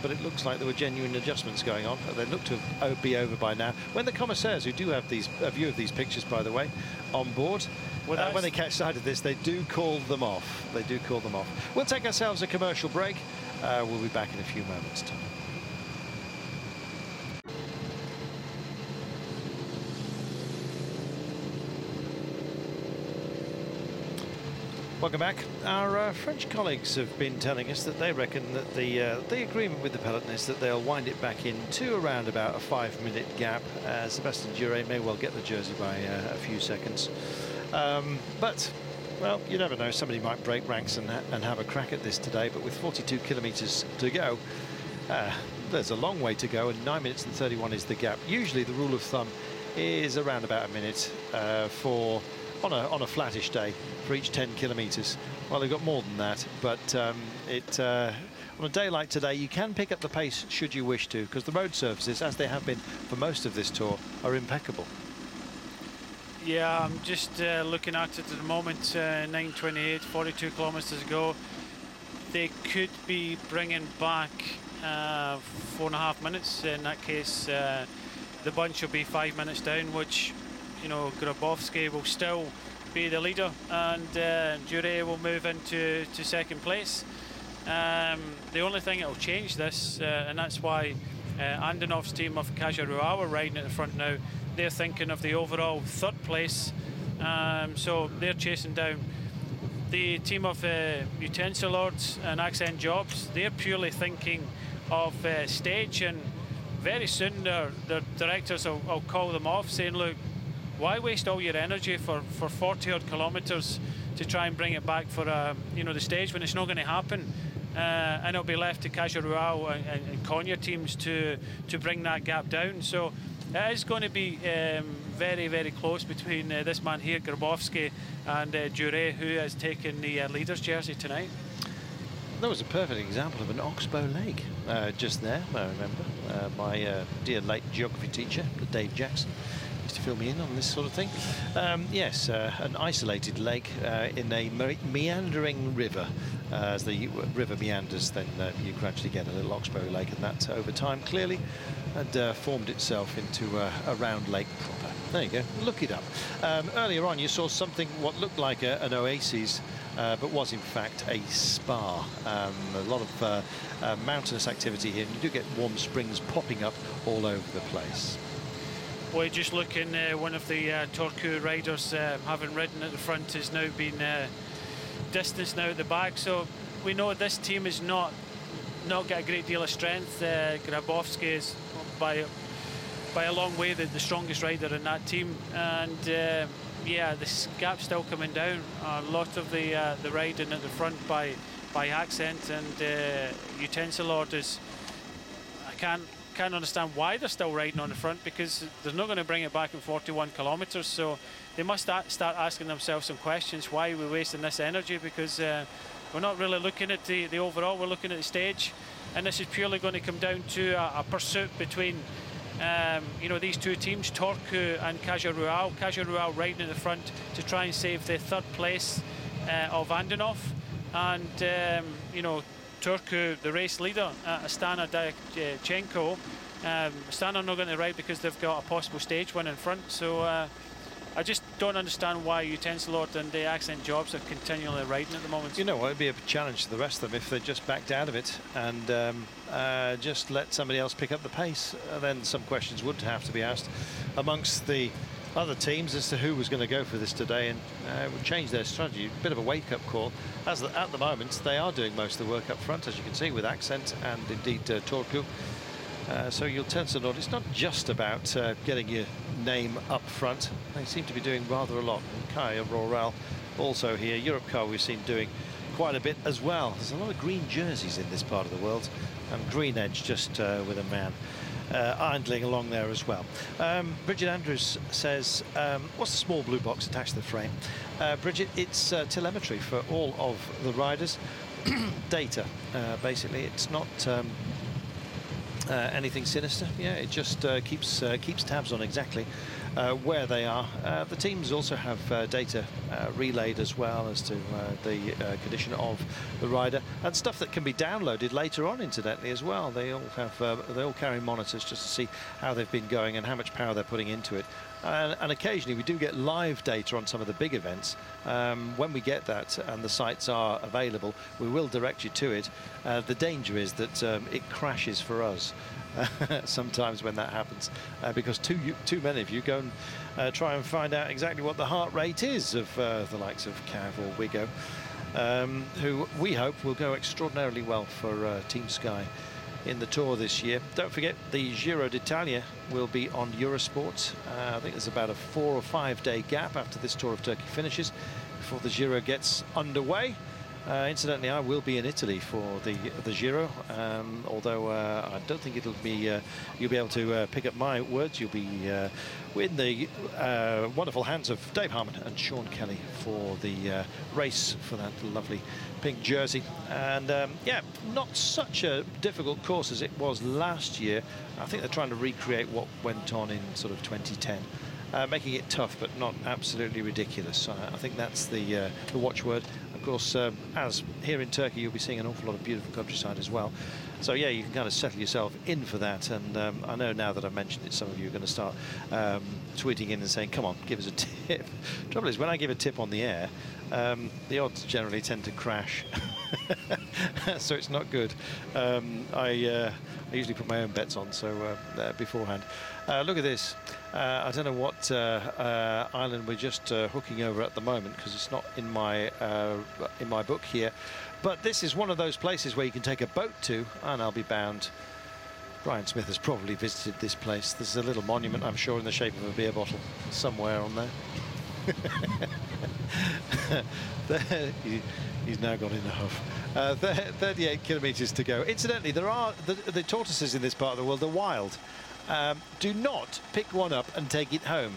But it looks like there were genuine adjustments going on. They look to be over by now. When the commissaires, who do have a view of these pictures, by the way, on board, when they catch sight of this, they do call them off. They do call them off. We'll take ourselves a commercial break. We'll be back in a few moments' time. Welcome back. Our French colleagues have been telling us that they reckon that the agreement with the peloton is that they'll wind it back in to around about a 5-minute gap. Sébastien Düré may well get the jersey by a few seconds. But, well, you never know. Somebody might break ranks and have a crack at this today. But with 42 kilometres to go, there's a long way to go, and 9 minutes and 31 is the gap. Usually the rule of thumb is around about a minute on a flattish day for each 10 kilometres. Well, they've got more than that, but on a day like today, you can pick up the pace should you wish to, because the road surfaces, as they have been for most of this tour, are impeccable. Yeah, I'm just looking at it at the moment. 9:28, 42 kilometres to go. They could be bringing back 4.5 minutes. In that case, the bunch will be 5 minutes down, which, you know, Grabowski will still be the leader, and Düré will move into second place. The only thing that will change this, and that's why Andonov's team of Kajarua are riding at the front now, they're thinking of the overall third place, so they're chasing down the team of Utensil Lords and Accent Jobs. They're purely thinking of stage, and very soon their directors will call them off, saying, look, why waste all your energy for 40 odd kilometres to try and bring it back for the stage when it's not going to happen, and it'll be left to Kajarua and Konya teams to bring that gap down. So it is going to be very, very close between this man here, Grabowski, and Düré, who has taken the leader's jersey tonight. That was a perfect example of an oxbow leg just there. I remember my dear late geography teacher, Dave Jackson, used to fill me in on this sort of thing. Yes, an isolated lake in a meandering river. As the river meanders, then you gradually get a little oxbow lake, and that over time clearly had formed itself into a round lake proper. There you go, look it up. Earlier on you saw something what looked like an oasis, but was in fact a spa. A lot of mountainous activity here, and you do get warm springs popping up all over the place. Well, just looking, one of the Turku riders, having ridden at the front, has now been distanced now at the back. So we know this team has not got a great deal of strength. Grabowski is by a long way the strongest rider in that team, and yeah, the gap's still coming down. A lot of the riding at the front by Accent and Utensil orders. I can't understand why they're still riding on the front, because they're not going to bring it back in 41 kilometres. So they must start asking themselves some questions. Why are we wasting this energy? Because we're not really looking at the overall, we're looking at the stage, and this is purely going to come down to a pursuit between these two teams, Turku and Kajarua. Kajarua riding in the front to try and save the third place of Andonov, and Turku, the race leader, Astana Dayachenko. Astana are not going to ride because they've got a possible stage win in front. So I just don't understand why Utensil Lord and the Accent Jobs are continually riding at the moment. You know, it would be a challenge to the rest of them if they just backed out of it and just let somebody else pick up the pace. Then some questions would have to be asked amongst the other teams as to who was going to go for this today, and would change their strategy. A bit of a wake-up call. At the moment, they are doing most of the work up front, as you can see, with Accent and indeed Turku. So Utensil Lord, it's not just about getting your name up front. They seem to be doing rather a lot. Kaya Roral also here. Europe Car we've seen doing quite a bit as well. There's a lot of green jerseys in this part of the world, and Green Edge just with a man idling along there as well. Bridget Andrews says, what's the small blue box attached to the frame? Bridget, it's telemetry for all of the riders. Data, basically. It's not anything sinister. Yeah, it just keeps tabs on exactly where they are. The teams also have data relayed as well as to the condition of the rider, and stuff that can be downloaded later on, incidentally, as well. They all carry monitors just to see how they've been going and how much power they're putting into it. And occasionally we do get live data on some of the big events. When we get that and the sites are available, we will direct you to it. The danger is that it crashes for us sometimes when that happens, because too many of you go and try and find out exactly what the heart rate is of the likes of Cav or Wigo, who we hope will go extraordinarily well for Team Sky in the Tour this year. Don't forget, the Giro d'Italia will be on Eurosport. I think there's about a 4 or 5 day gap after this Tour of Turkey finishes before the Giro gets underway. Incidentally, I will be in Italy for the Giro, although I don't think it'll be you'll be able to pick up my words. You'll be in the wonderful hands of Dave Harmon and Sean Kelly for the race for that lovely pink jersey. And yeah, not such a difficult course as it was last year. I think they're trying to recreate what went on in sort of 2010. Making it tough but not absolutely ridiculous. I think that's the watchword. Of course, as here in Turkey, you'll be seeing an awful lot of beautiful countryside as well. So yeah, you can kind of settle yourself in for that. And I know now that I've mentioned it, some of you are going to start tweeting in and saying, come on, give us a tip. Trouble is, when I give a tip on the air, the odds generally tend to crash. So it's not good. I usually put my own bets on, so beforehand. Look at this. I don't know what island we're just hooking over at the moment, because it's not in my book here. But this is one of those places where you can take a boat to, and I'll be bound. Brian Smith has probably visited this place. There's a little monument, I'm sure, in the shape of a beer bottle somewhere on there. He's now got in a huff. 38 kilometres to go. Incidentally, there are the tortoises in this part of the world are wild. Do not pick one up and take it home,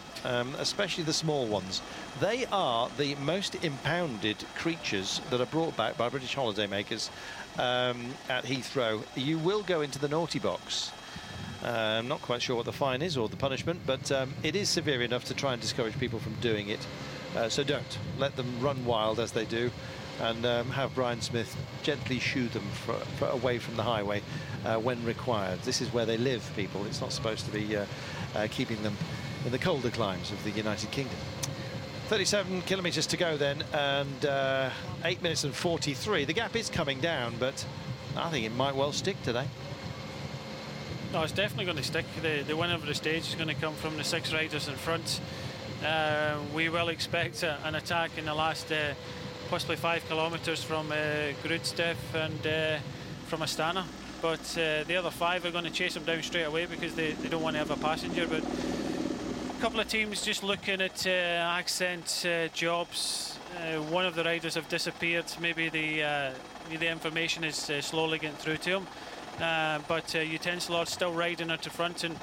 especially the small ones. They are the most impounded creatures that are brought back by British holidaymakers at Heathrow. You will go into the naughty box. I'm not quite sure what the fine is or the punishment, but it is severe enough to try and discourage people from doing it. So don't let them run wild as they do, and have Brian Smith gently shoo them away from the highway when required. This is where they live, people. It's not supposed to be keeping them in the colder climes of the United Kingdom. 37 kilometres to go then, and 8 minutes and 43. The gap is coming down, but I think it might well stick today. No, it's definitely going to stick. The winner of the stage is going to come from the 6 riders in front. We will expect an attack in the last possibly 5 kilometres from Grudstev and from Astana, but the other 5 are going to chase them down straight away because they don't want to have a passenger. But a couple of teams just looking at accent jobs. One of the riders have disappeared. Maybe the information is slowly getting through to him, but Utensilor's still riding at the front, and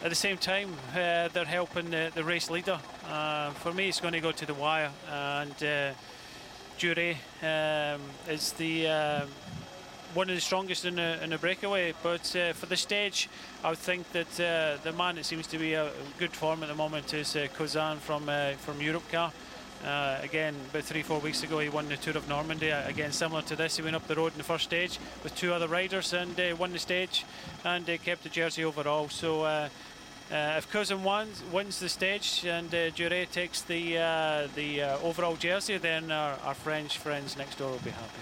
at the same time they're helping the race leader. For me, it's going to go to the wire, and Jure is the one of the strongest in the breakaway. But for the stage, I would think that the man that seems to be a good form at the moment is Kozan from Europcar. Again, about 3-4 weeks ago, he won the Tour of Normandy. Again, similar to this, he went up the road in the first stage with 2 other riders and won the stage and kept the jersey overall. So if Kozan wins the stage and Jure takes the overall jersey, then our French friends next door will be happy.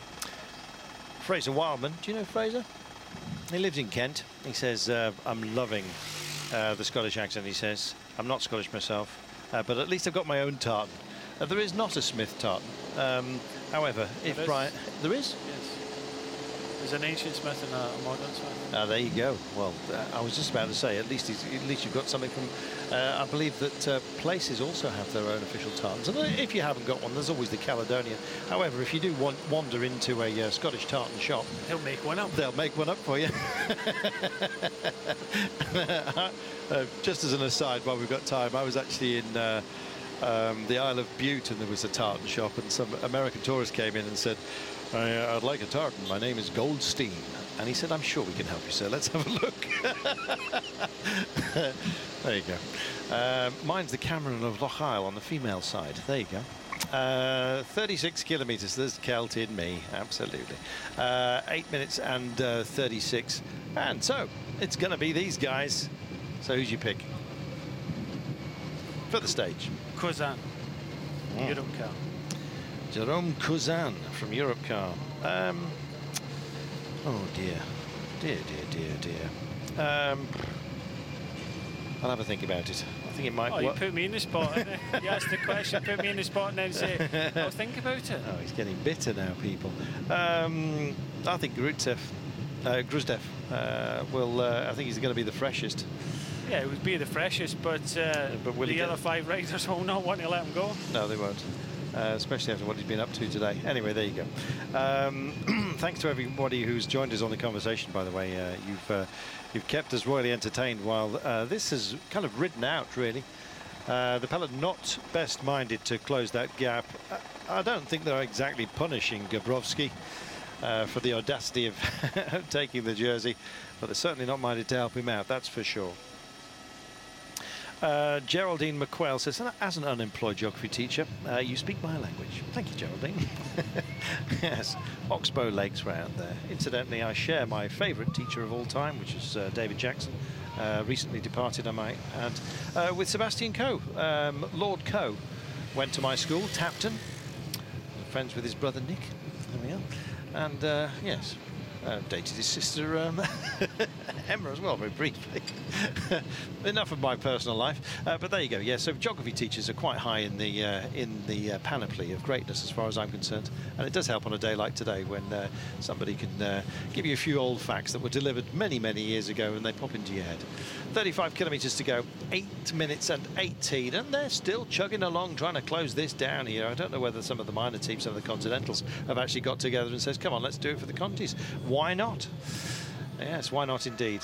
Fraser Wildman, do you know Fraser? He lives in Kent. He says, I'm loving the Scottish accent. He says, I'm not Scottish myself, but at least I've got my own tartan. There is not a Smith tartan. However, if Brian... There is? Yes. There's an ancient smith and a modern smith. There you go. Well, I was just about to say, at least you've got something from. I believe that places also have their own official tartans, and if you haven't got one, there's always the Caledonian. However, if you do wander into a Scottish tartan shop, they'll make one up. They'll make one up for you. Just as an aside, while we've got time, I was actually in the Isle of Bute, and there was a tartan shop, and some American tourist came in and said, I'd like a tartan. My name is Goldstein. And he said, I'm sure we can help you, sir. Let's have a look. There you go. Mine's the Cameron of Loch Isle on the female side. There you go. 36 kilometres. There's Celt in me. Absolutely. 8 minutes and 36. And so it's going to be these guys. So who's your pick for the stage? Cousin. Europe car. Jerome Cousin from Europe car. Oh dear. I'll have a think about it. I think it might work. You put me in the spot. You asked the question, put me in the spot, and then say, I'll think about it. Oh, he's getting bitter now, people. I think Gruzdev will. I think he's going to be the freshest. Yeah, it would be the freshest, but the other 5 riders will not want to let him go. No, they won't. Especially after what he's been up to today. Anyway, there you go. Thanks to everybody who's joined us on the conversation, by the way. You've kept us royally entertained while this has kind of ridden out, really. The peloton not best minded to close that gap. I don't think they're exactly punishing Gabrovski for the audacity of taking the jersey, but they're certainly not minded to help him out, that's for sure. Geraldine McQuail says, as an unemployed geography teacher, you speak my language. Thank you, Geraldine. Yes, Oxbow Lakes round there. Incidentally, I share my favourite teacher of all time, which is David Jackson, recently departed, I might add, with Sebastian Coe. Lord Coe went to my school, Tapton, friends with his brother Nick. There we are. And yes, dated his sister Emma as well, very briefly. Enough of my personal life, but there you go. Yeah, so geography teachers are quite high in the panoply of greatness as far as I'm concerned, and it does help on a day like today when somebody can give you a few old facts that were delivered many years ago and they pop into your head. 35 kilometres to go, 8 minutes and 18, and they're still chugging along trying to close this down here. I don't know whether some of the minor teams, some of the Continentals, have actually got together and says, come on, let's do it for the Contis. Why not? Yes, why not indeed.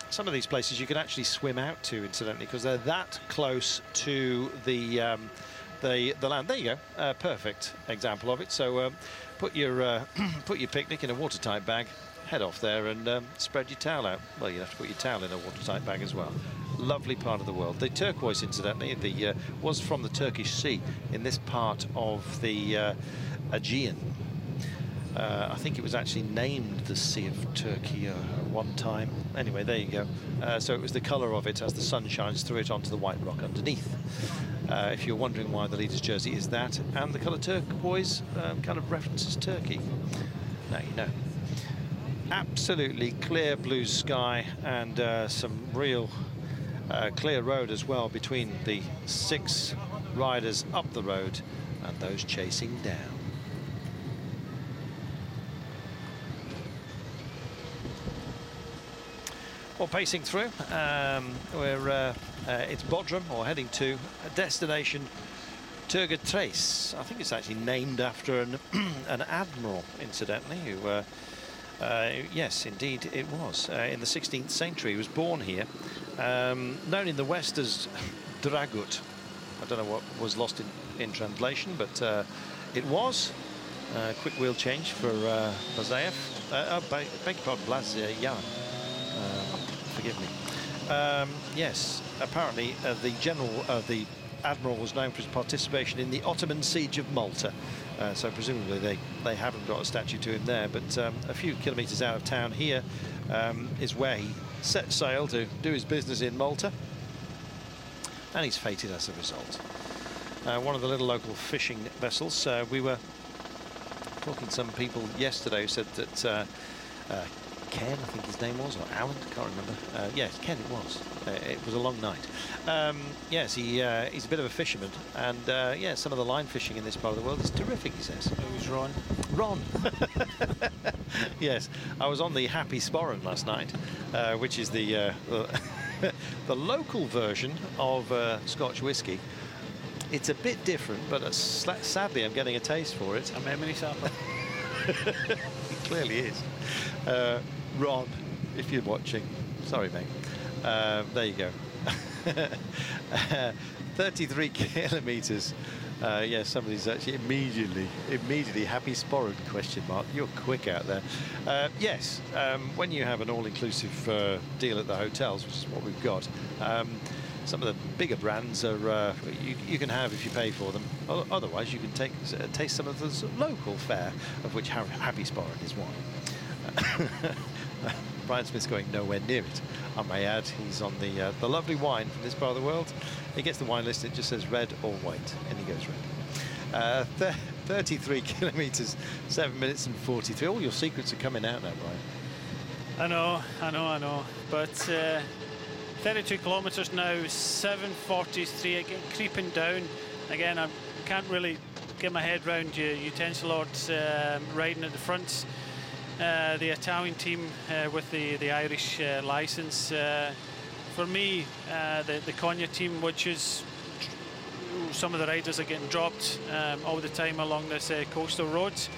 Some of these places you can actually swim out to, incidentally, because they're that close to the land. There you go, perfect example of it. So put your picnic in a watertight bag, head off there and spread your towel out. Well, you have to put your towel in a watertight bag as well. Lovely part of the world. The turquoise, incidentally, was from the Turkish Sea in this part of the Aegean. I think it was actually named the Sea of Turkey one time. Anyway, there you go. So it was the colour of it as the sun shines through it onto the white rock underneath. If you're wondering why the leader's jersey is that, and the colour turquoise kind of references Turkey. Now you know. Absolutely clear blue sky and some real clear road as well between the 6 riders up the road and those chasing down. Well, pacing through, it's Bodrum, or heading to a destination, Turga Trace. I think it's actually named after an admiral, incidentally, who, yes, indeed it was. In the 16th century, he was born here, known in the West as Dragut. I don't know what was lost in translation, but it was. Quick wheel change for Bazaev. Beg your pardon, Blazyan. Forgive me. Yes, apparently the admiral was known for his participation in the Ottoman siege of Malta. So presumably they haven't got a statue to him there, but a few kilometres out of town here is where he set sail to do his business in Malta, and he's fated as a result. One of the little local fishing vessels. We were talking to some people yesterday who said that Ken, I think his name was, or Alan, can't remember. Yes, Ken it was. It was a long night. Yes, he's a bit of a fisherman, and yeah, some of the line fishing in this part of the world is terrific, he says. It was Ron. Ron. Yes, I was on the Happy Sporran last night, which is the the local version of Scotch whisky. It's a bit different, but sadly I'm getting a taste for it. A memory sapper. It clearly is. Ron, if you're watching, sorry mate. There you go. 33 kilometres. Yeah, somebody's actually immediately Happy Sporran question mark. You're quick out there. Yes, when you have an all-inclusive deal at the hotels, which is what we've got, some of the bigger brands are you can have if you pay for them. Otherwise, you can taste some of the local fare, of which Happy Sporran is one. Brian Smith's going nowhere near it, I may add. He's on the lovely wine from this part of the world. He gets the wine list, it just says red or white, and he goes red. 33 kilometres, 7 minutes and 43. All your secrets are coming out now, Brian. I know. But 32 kilometres now, 7:43, again creeping down. Again, I can't really get my head round Utensil Lords riding at the front. The Italian team with the Irish licence. For me, the Cognac team, which is some of the riders are getting dropped all the time along this coastal roads.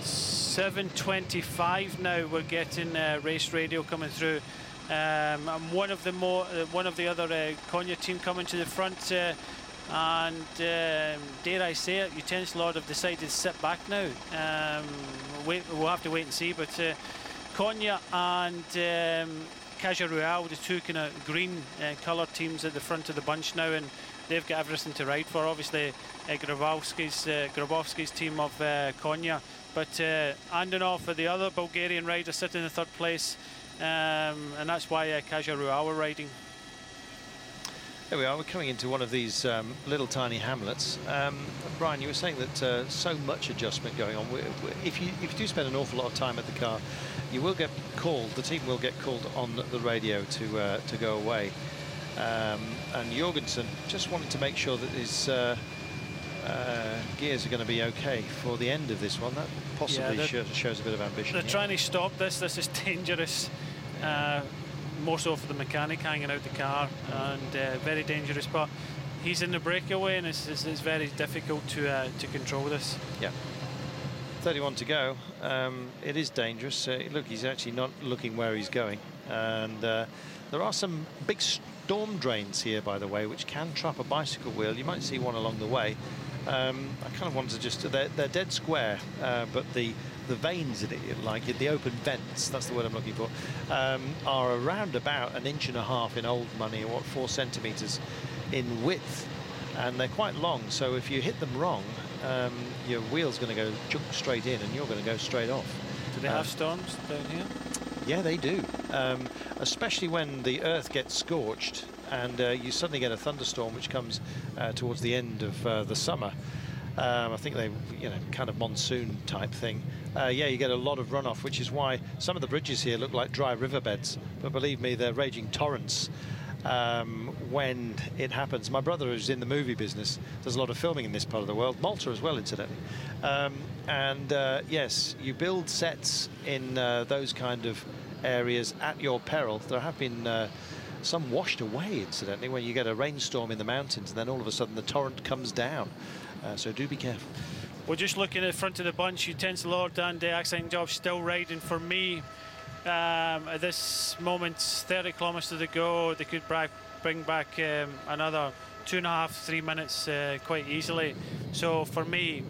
7:25 now. We're getting race radio coming through. I'm one of the other Cognac team coming to the front. And dare I say it, Utensil Lord have decided to sit back now. We'll have to wait and see, but Cognac and Caja Rural, the two kind of green colour teams at the front of the bunch now, and they've got everything to ride for. Obviously, Grabowski's team of Cognac, but Andonov, the other Bulgarian rider, sitting in the third place, and that's why Caja Rural are riding. There we are, we're coming into one of these little tiny hamlets. Brian, you were saying that so much adjustment going on. If you do spend an awful lot of time at the car, you will get called, the team will get called on the radio to go away. And Jorgensen just wanted to make sure that his gears are going to be okay for the end of this one. That possibly shows a bit of ambition. They're trying to stop this. This is dangerous. More so for the mechanic hanging out the car, and very dangerous. But he's in the breakaway, and it's very difficult to control this. Yeah. 31 to go. It is dangerous. Look, he's actually not looking where he's going, and there are some big storm drains here, by the way, which can trap a bicycle wheel. You might see one along the way. I kind of wanted to just, they're dead square, but the veins in it, like the open vents, that's the word I'm looking for, are around about 1.5 inches in old money, or 4 centimetres in width, and they're quite long. So if you hit them wrong, your wheel's going to go straight in, and you're going to go straight off. Do they have storms down here? Yeah, they do, especially when the earth gets scorched and you suddenly get a thunderstorm which comes towards the end of the summer. I think they, kind of monsoon type thing. Yeah, you get a lot of runoff, which is why some of the bridges here look like dry riverbeds. But believe me, they're raging torrents when it happens. My brother, who's in the movie business, does a lot of filming in this part of the world, Malta as well, incidentally. Yes, you build sets in those kind of areas at your peril. There have been some washed away, incidentally, when you get a rainstorm in the mountains, and then all of a sudden the torrent comes down. So do be careful. We're just looking at the front of the bunch. Utensil Lord and Accent Job still riding for me. At this moment, 30 kilometres to go. They could bring back another 2.5, 3 minutes quite easily. So for me,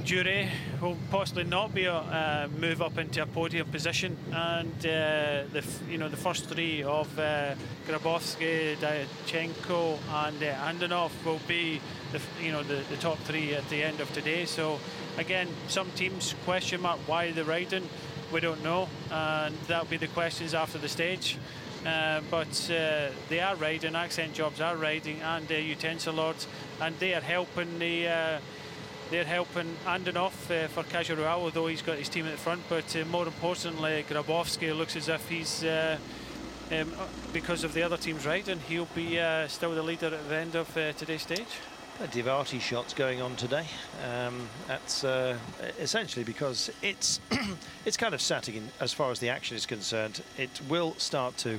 Dure will possibly not be a move up into a podium position, and the first three of Grabowski, Dayachenko, and Andonov will be the top three at the end of today. So again, some teams question mark why they're riding. We don't know, and that'll be the questions after the stage. But they are riding. Accent Jobs are riding, and Utensil Lords, and they are helping the they're helping hand off for Casual, although he's got his team at the front. But more importantly, Grabowski looks as if he's, because of the other team's riding, he'll be still the leader at the end of today's stage. Plenty of arty shots going on today. That's essentially because it's it's kind of static as far as the action is concerned. It will start to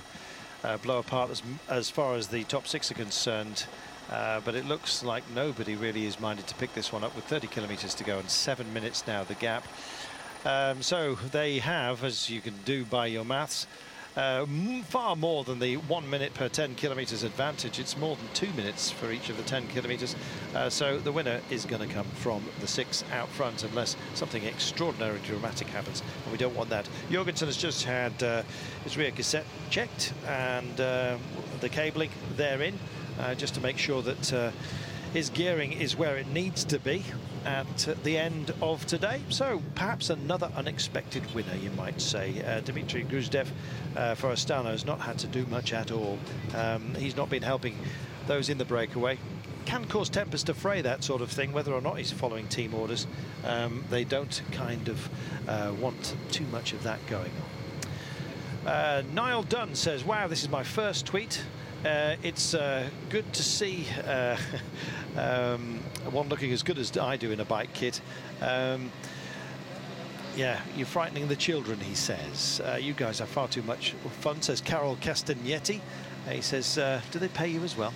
blow apart as far as the top 6 are concerned. But it looks like nobody really is minded to pick this one up with 30 kilometres to go and 7 minutes now the gap. So they have, as you can do by your maths, far more than the 1 minute per 10 kilometres advantage. It's more than 2 minutes for each of the 10 kilometres. So the winner is going to come from the 6 out front, unless something extraordinarily dramatic happens, and we don't want that. Jorgensen has just had his rear cassette checked and the cabling therein, just to make sure that his gearing is where it needs to be at the end of today. So perhaps another unexpected winner, you might say. Dmitry Gruzdev for Astana has not had to do much at all. He's not been helping those in the breakaway. Can cause tempers to fray, that sort of thing, whether or not he's following team orders. They don't kind of want too much of that going on. Niall Dunn says, wow, this is my first tweet. It's good to see one looking as good as I do in a bike kit. Yeah, you're frightening the children, he says. You guys have far too much fun, says Carol Castagnetti. He says, do they pay you as well?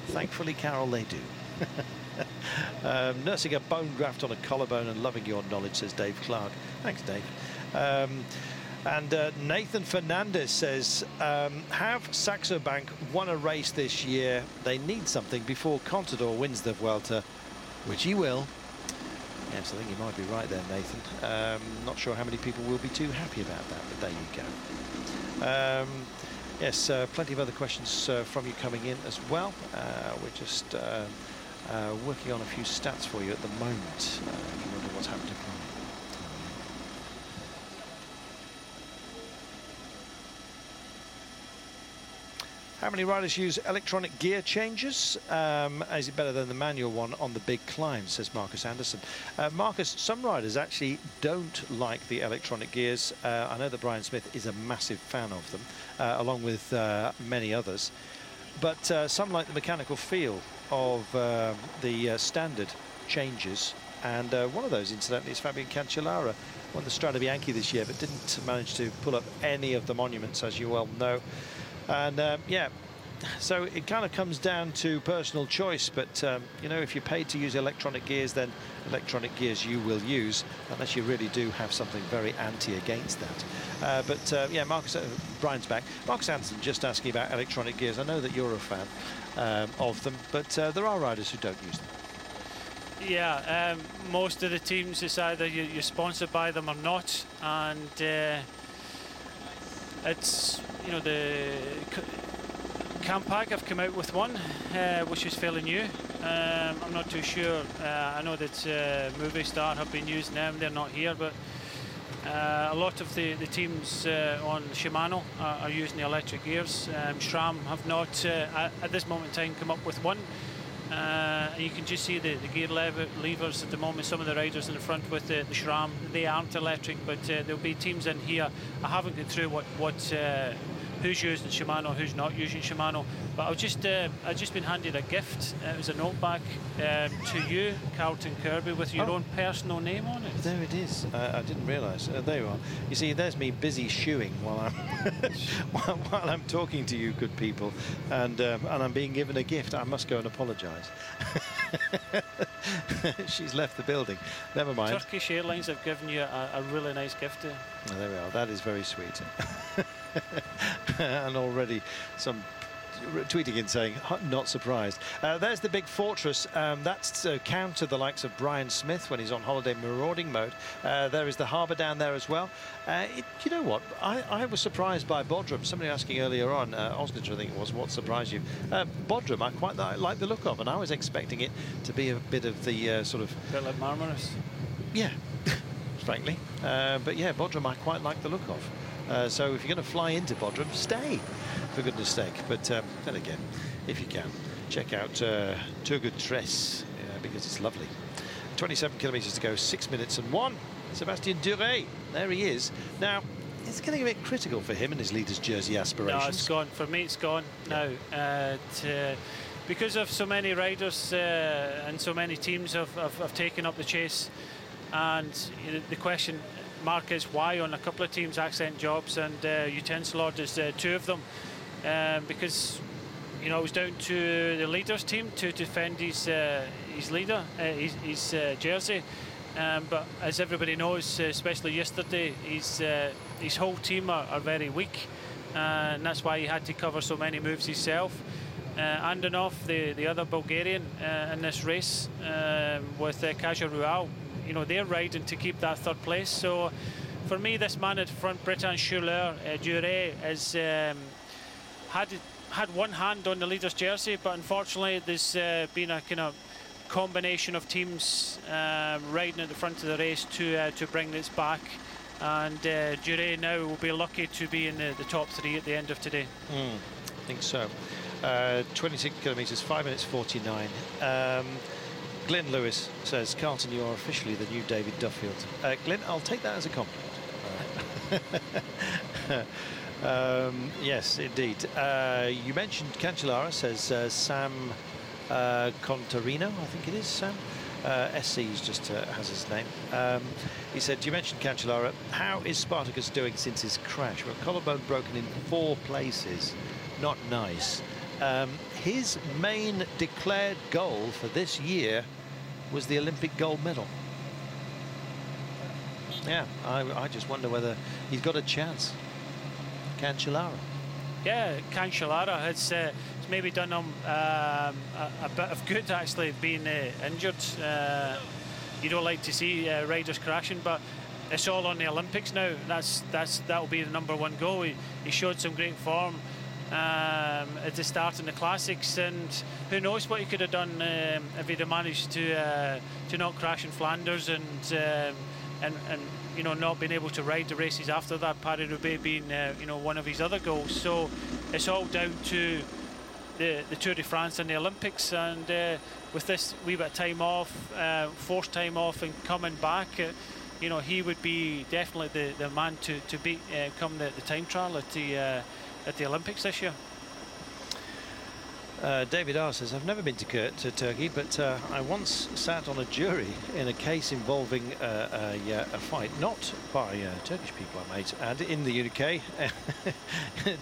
Thankfully, Carol, they do. Nursing a bone graft on a collarbone and loving your knowledge, says Dave Clark. Thanks, Dave. And Nathan Fernandez says, have Saxo Bank won a race this year? They need something before Contador wins the Vuelta, which he will. Yes, I think you might be right there, Nathan. Not sure how many people will be too happy about that, but there you go. Yes, plenty of other questions from you coming in as well. We're just working on a few stats for you at the moment. If you wonder what's happening. How many riders use electronic gear changes? Is it better than the manual one on the big climbs, says Marcus Anderson. Marcus, some riders actually don't like the electronic gears. I know that Brian Smith is a massive fan of them, along with many others. But some like the mechanical feel of the standard changes. And one of those, incidentally, is Fabian Cancellara. Won the Strade Bianche this year, but didn't manage to pull up any of the monuments, as you well know. And yeah, so it kind of comes down to personal choice, but you know, if you're paid to use electronic gears, then electronic gears you will use, unless you really do have something very anti against that. But yeah, Marcus, Brian's back. Marcus Anderson just asking about electronic gears. I know that you're a fan of them, but there are riders who don't use them. Yeah, most of the teams, it's either you're sponsored by them or not, and it's, you know, the Campag have come out with one, which is fairly new. I'm not too sure. I know that Movistar have been using them. They're not here, but a lot of the teams on Shimano are using the electric gears. SRAM have not, at this moment in time, come up with one. And you can just see the gear levers at the moment. Some of the riders in the front with the SRAM, they aren't electric, but there'll be teams in here. I haven't gone through who's using Shimano, who's not using Shimano. But I've just been handed a gift. It was a note back to you, Carlton Kirby, with your own personal name on it. There it is. I didn't realise. There you are. You see, there's me busy shoeing while I'm while I'm talking to you, good people, and I'm being given a gift. I must go and apologise. She's left the building. Never mind. Turkish Airlines have given you a really nice gift. Oh, there we are. That is very sweet. And already some tweeting in saying not surprised. There's the big fortress. That's counter the likes of Brian Smith when he's on holiday marauding mode. There is the harbour down there as well. You know what, I was surprised by Bodrum. Somebody asking earlier on, Osnitzer I think it was, what surprised you? Bodrum I quite like the look of, and I was expecting it to be a bit of the sort of a bit like Marmaris. Yeah, frankly, but yeah, Bodrum I quite like the look of. So if you're going to fly into Bodrum, stay, for goodness sake. But then again, if you can, check out Turgut Tres, because it's lovely. 27 kilometres to go, 6 minutes and 1. Sebastien Duret, there he is. Now, it's getting a bit critical for him and his leader's jersey aspirations. No, it's gone. For me, it's gone now. Because of so many riders and so many teams have taken up the chase. And the question mark is why on a couple of teams, Accent Jobs and Utensilord is 2 of them. Because, you know, it was down to the leader's team to defend his leader, his jersey. But as everybody knows, especially yesterday, his whole team are very weak, and that's why he had to cover so many moves himself. Andonov, the other Bulgarian in this race, with Kaja Rual, you know, they're riding to keep that 3rd place. So for me, this man at front, Breton Schuller, Duret, has had one hand on the leader's jersey, but unfortunately there's been a kind of combination of teams riding at the front of the race to bring this back, and Duret now will be lucky to be in the top 3 at the end of today. I think so. 26 kilometres, 5 minutes 49. Glenn Lewis says, Carlton, you are officially the new David Duffield. Glenn, I'll take that as a compliment. Yes, indeed. You mentioned Cancellara, says Sam Contarino, I think it is, Sam. SC's just has his name. He said, you mentioned Cancellara. How is Spartacus doing since his crash? Well, collarbone broken in 4 places. Not nice. His main declared goal for this year was the Olympic gold medal. Yeah, I just wonder whether he's got a chance. Cancellara. Yeah, Cancellara has maybe done him a bit of good, actually, being injured. You don't like to see riders crashing, but it's all on the Olympics now. That'll be the #1 goal. He showed some great form at the start in the classics, and who knows what he could have done if he'd have managed to not crash in Flanders and you know, not being able to ride the races after that, Paris-Roubaix being you know, one of his other goals. So it's all down to the Tour de France and the Olympics, and with this wee bit of time off, forced time off and coming back, you know, he would be definitely the man to beat come the time trial at the Olympics this year. David R says, I've never been to Turkey, but I once sat on a jury in a case involving a fight, not by Turkish people, I might add, in the UK, a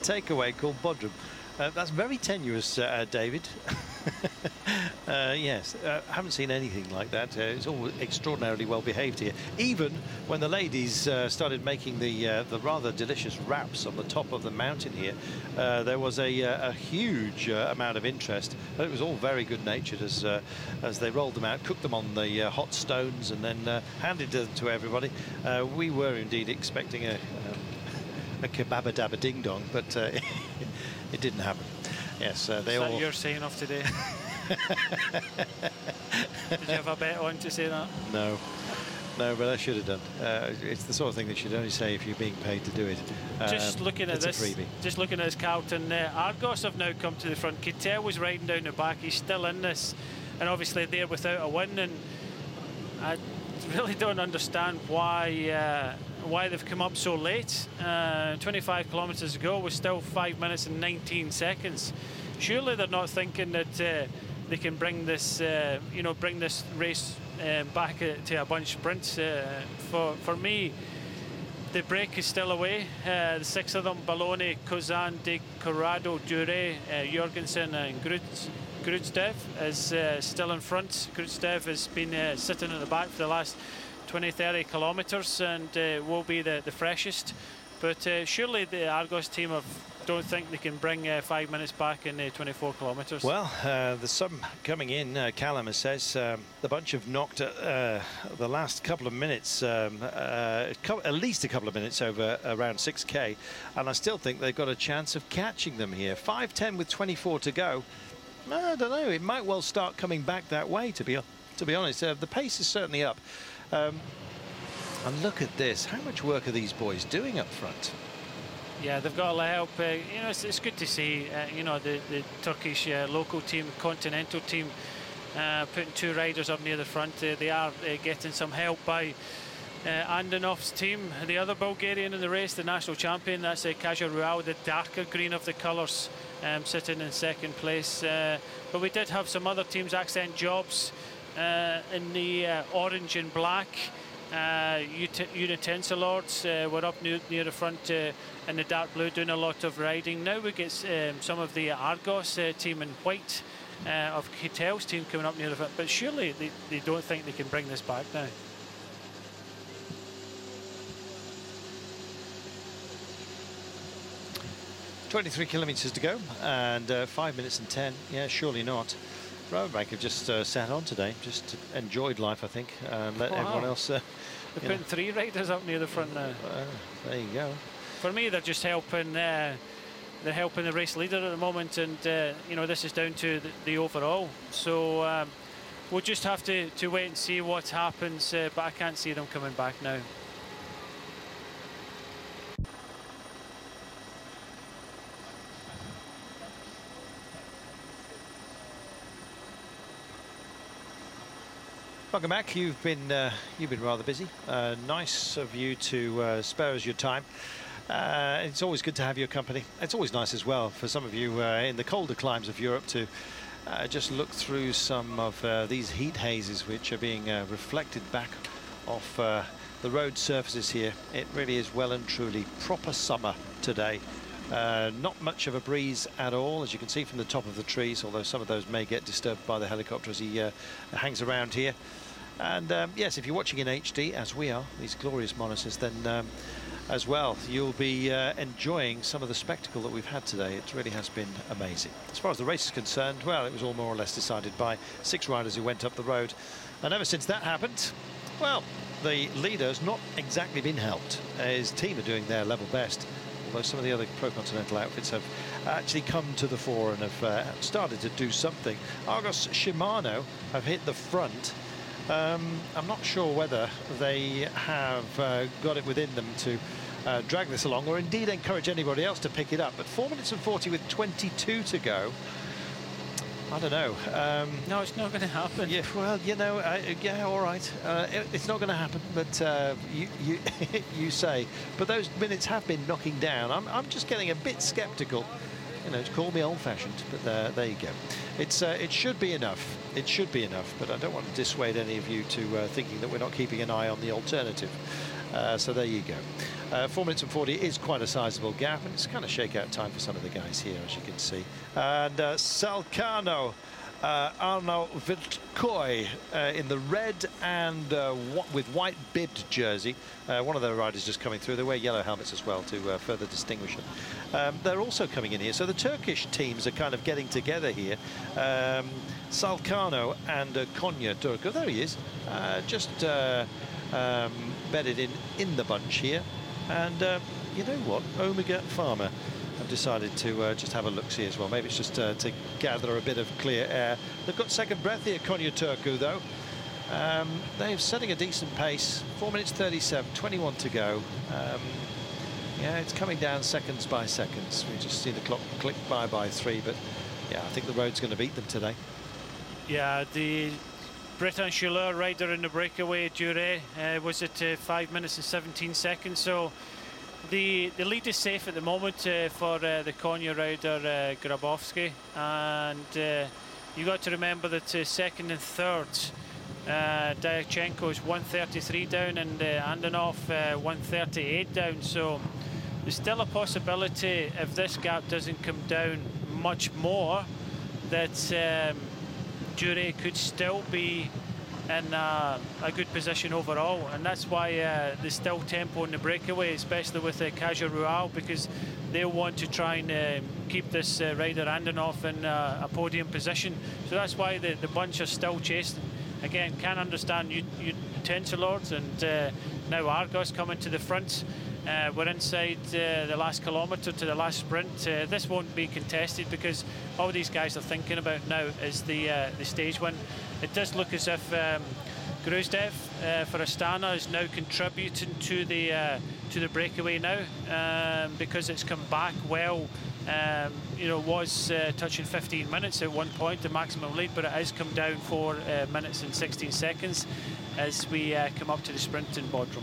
takeaway called Bodrum. That's very tenuous, David. Yes, haven't seen anything like that. It's all extraordinarily well behaved here. Even when the ladies started making the rather delicious wraps on the top of the mountain here, there was a huge amount of interest. But it was all very good-natured as they rolled them out, cooked them on the hot stones, and then handed them to everybody. We were indeed expecting a kebabba-dabba-ding-dong, but it didn't happen. Yes, they all... Is that your saying of today? Did you have a bet on to say that? No, but I should have done. It's the sort of thing that you should only say if you're being paid to do it. Just looking at this, Carlton, Argos have now come to the front. Kittel was riding down the back. He's still in this, and obviously they're without a win. And I really don't understand why they've come up so late. 25 kilometres to go, we're still 5 minutes and 19 seconds. Surely they're not thinking that they can bring this, bring this race back to a bunch sprint. For me, the break is still away. The 6 of them: Balloni, Kozan, De Corrado, Duret, Jorgensen, and Grudstev is still in front. Grudstev has been sitting at the back for the last 20-30 kilometres and will be the freshest. But surely the Argos team don't think they can bring 5 minutes back in 24 kilometres. Well, there's some coming in. Callum says the bunch have knocked the last couple of minutes, at least a couple of minutes over around 6k, and I still think they've got a chance of catching them here. 5:10 with 24 to go. I don't know. It might well start coming back that way. To be honest, the pace is certainly up. And look at this. How much work are these boys doing up front? Yeah, they've got a lot of help. It's good to see, the Turkish local team, continental team, putting 2 riders up near the front. They are getting some help by Andonov's team. The other Bulgarian in the race, the national champion, that's Kaja Rual, the darker green of the colours, sitting in 2nd place. But we did have some other teams, Accent Jobs in the orange and black. Utensilords were up near the front in the dark blue, doing a lot of riding. Now we get some of the Argos team in white of Kittel's team coming up near the front, but surely they don't think they can bring this back now. "23 kilometres to go and 5 minutes and 10. Yeah, surely not. Rabobank have just sat on today, just enjoyed life, I think, and let everyone else. They're putting 3 riders up near the front now. There you go. For me, they're just helping. They're helping the race leader at the moment, and you know, this is down to the overall. So we'll just have to wait and see what happens. But I can't see them coming back now. Welcome back. You've been rather busy. Nice of you to spare us your time. It's always good to have your company. It's always nice as well for some of you in the colder climes of Europe to just look through some of these heat hazes which are being reflected back off the road surfaces here. It really is well and truly proper summer today. Not much of a breeze at all, as you can see from the top of the trees, although some of those may get disturbed by the helicopter as he hangs around here. And yes, if you're watching in HD, as we are, these glorious monitors, then as well, you'll be enjoying some of the spectacle that we've had today. It really has been amazing. As far as the race is concerned, well, it was all more or less decided by 6 riders who went up the road. And ever since that happened, well, the leader's not exactly been helped. His team are doing their level best, although some of the other Pro Continental outfits have actually come to the fore and have started to do something. Argos Shimano have hit the front. I'm not sure whether they have got it within them to drag this along, or indeed encourage anybody else to pick it up. But 4 minutes and 40 with 22 to go. I don't know. No, it's not going to happen. Yeah, well, you know, yeah, all right. It's not going to happen, but you say. But those minutes have been knocking down. I'm just getting a bit sceptical. You know, to call me old-fashioned, but there you go. It should be enough. It should be enough, but I don't want to dissuade any of you to thinking that we're not keeping an eye on the alternative. So there you go. 4 minutes and 40 is quite a sizable gap, and it's kind of shakeout time for some of the guys here, as you can see. And Salcano, Arno Vitkoy in the red and with white bibbed jersey. One of their riders just coming through. They wear yellow helmets as well to further distinguish them. They're also coming in here. So the Turkish teams are kind of getting together here. Salcano and Konya Turku. There he is. Just bedded in the bunch here. And you know what? Omega Pharma have decided to just have a look-see as well. Maybe it's just to gather a bit of clear air. They've got second breath here, Konya Turku, though. They're setting a decent pace. 4 minutes 37, 21 to go. Yeah, it's coming down seconds by seconds. We just see the clock click by 3, but yeah, I think the road's going to beat them today. Yeah, the Breton Chuleur rider in the breakaway, Dure, was at 5 minutes and 17 seconds. So the lead is safe at the moment for the Konya rider Grabowski, and you got to remember that second and third, Dyachenko is 133 down and Andonov 138 down. So there's still a possibility, if this gap doesn't come down much more, that Dure could still be in a good position overall, and that's why there's still tempo in the breakaway, especially with Kaja Rual, because they'll want to try and keep this rider Andonov in a podium position. So that's why the bunch are still chasing. Again, can't understand Utensilords and now Argos coming to the front. We're inside the last kilometre to the last sprint. This won't be contested because all these guys are thinking about now is the stage win. It does look as if Gruzdev for Astana is now contributing to the breakaway now, because it's come back well. You know, was touching 15 minutes at one point, the maximum lead, but it has come down 4 minutes and 16 seconds as we come up to the sprint in Bodrum.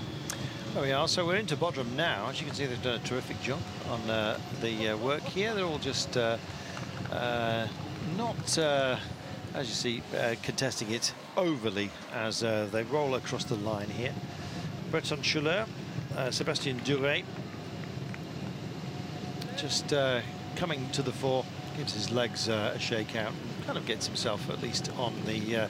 There we are. So we're into Bodrum now. As you can see, they've done a terrific job on the work here. They're all just not, as you see, contesting it overly as they roll across the line here. Breton Schuller, Sébastien Duret, just coming to the fore, gives his legs a shake out, and kind of gets himself at least on the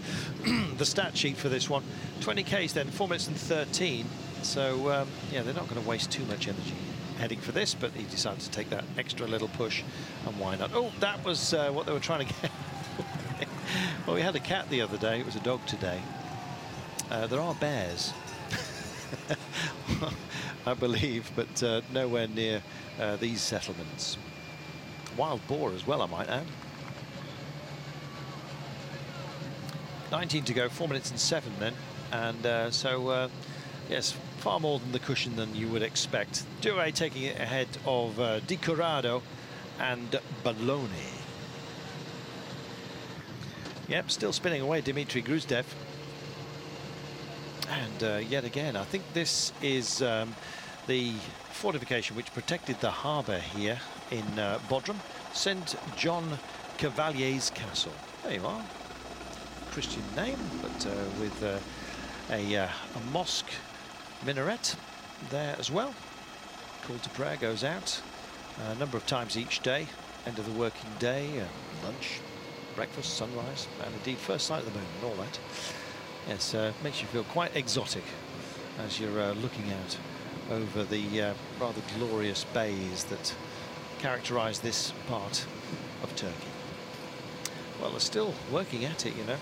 the stat sheet for this one. 20Ks then, 4 minutes and 13. So yeah, they're not going to waste too much energy heading for this, but he decided to take that extra little push, and why not? Oh, that was what they were trying to get. Well, we had a cat the other day. It was a dog today. There are bears, I believe, but nowhere near these settlements. Wild boar as well, I might add. 19 to go, 4 minutes and 7 then. And so, yes, far more than the cushion than you would expect. Duret taking it ahead of Di Corrado and Balloni. Yep, still spinning away, Dimitri Gruzdev. And yet again, I think this is the fortification which protected the harbour here in Bodrum, St. John Cavalier's Castle. There you are. Christian name, but with a mosque minaret there as well. Call to prayer goes out a number of times each day, end of the working day, lunch, breakfast, sunrise, and indeed first sight of the moon and all that. Yes, makes you feel quite exotic as you're looking out over the rather glorious bays that characterize this part of Turkey. Well, they're still working at it, you know,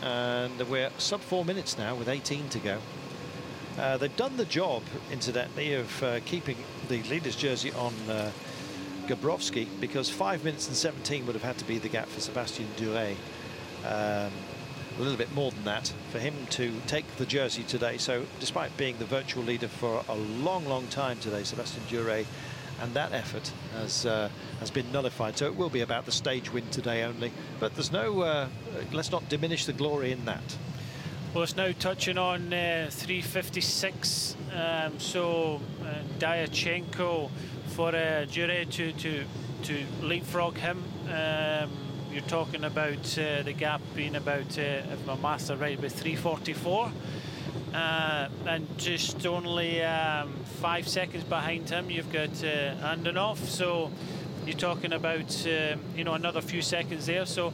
and we're sub 4 minutes now with 18 to go. They've done the job, incidentally, of keeping the leader's jersey on Gabrovski, because 5 minutes and 17 would have had to be the gap for Sébastien Duret. A little bit more than that for him to take the jersey today. So despite being the virtual leader for a long time today, Sébastien Duret, and that effort has been nullified. So it will be about the stage win today only, but there's no let's not diminish the glory in that. Well, it's now touching on 3:56, so Diachenko for Duret to leapfrog him. You're talking about the gap being about, if my maths are right, about 3:44, and just only 5 seconds behind him you've got Antonov. So you're talking about you know, another few seconds there. So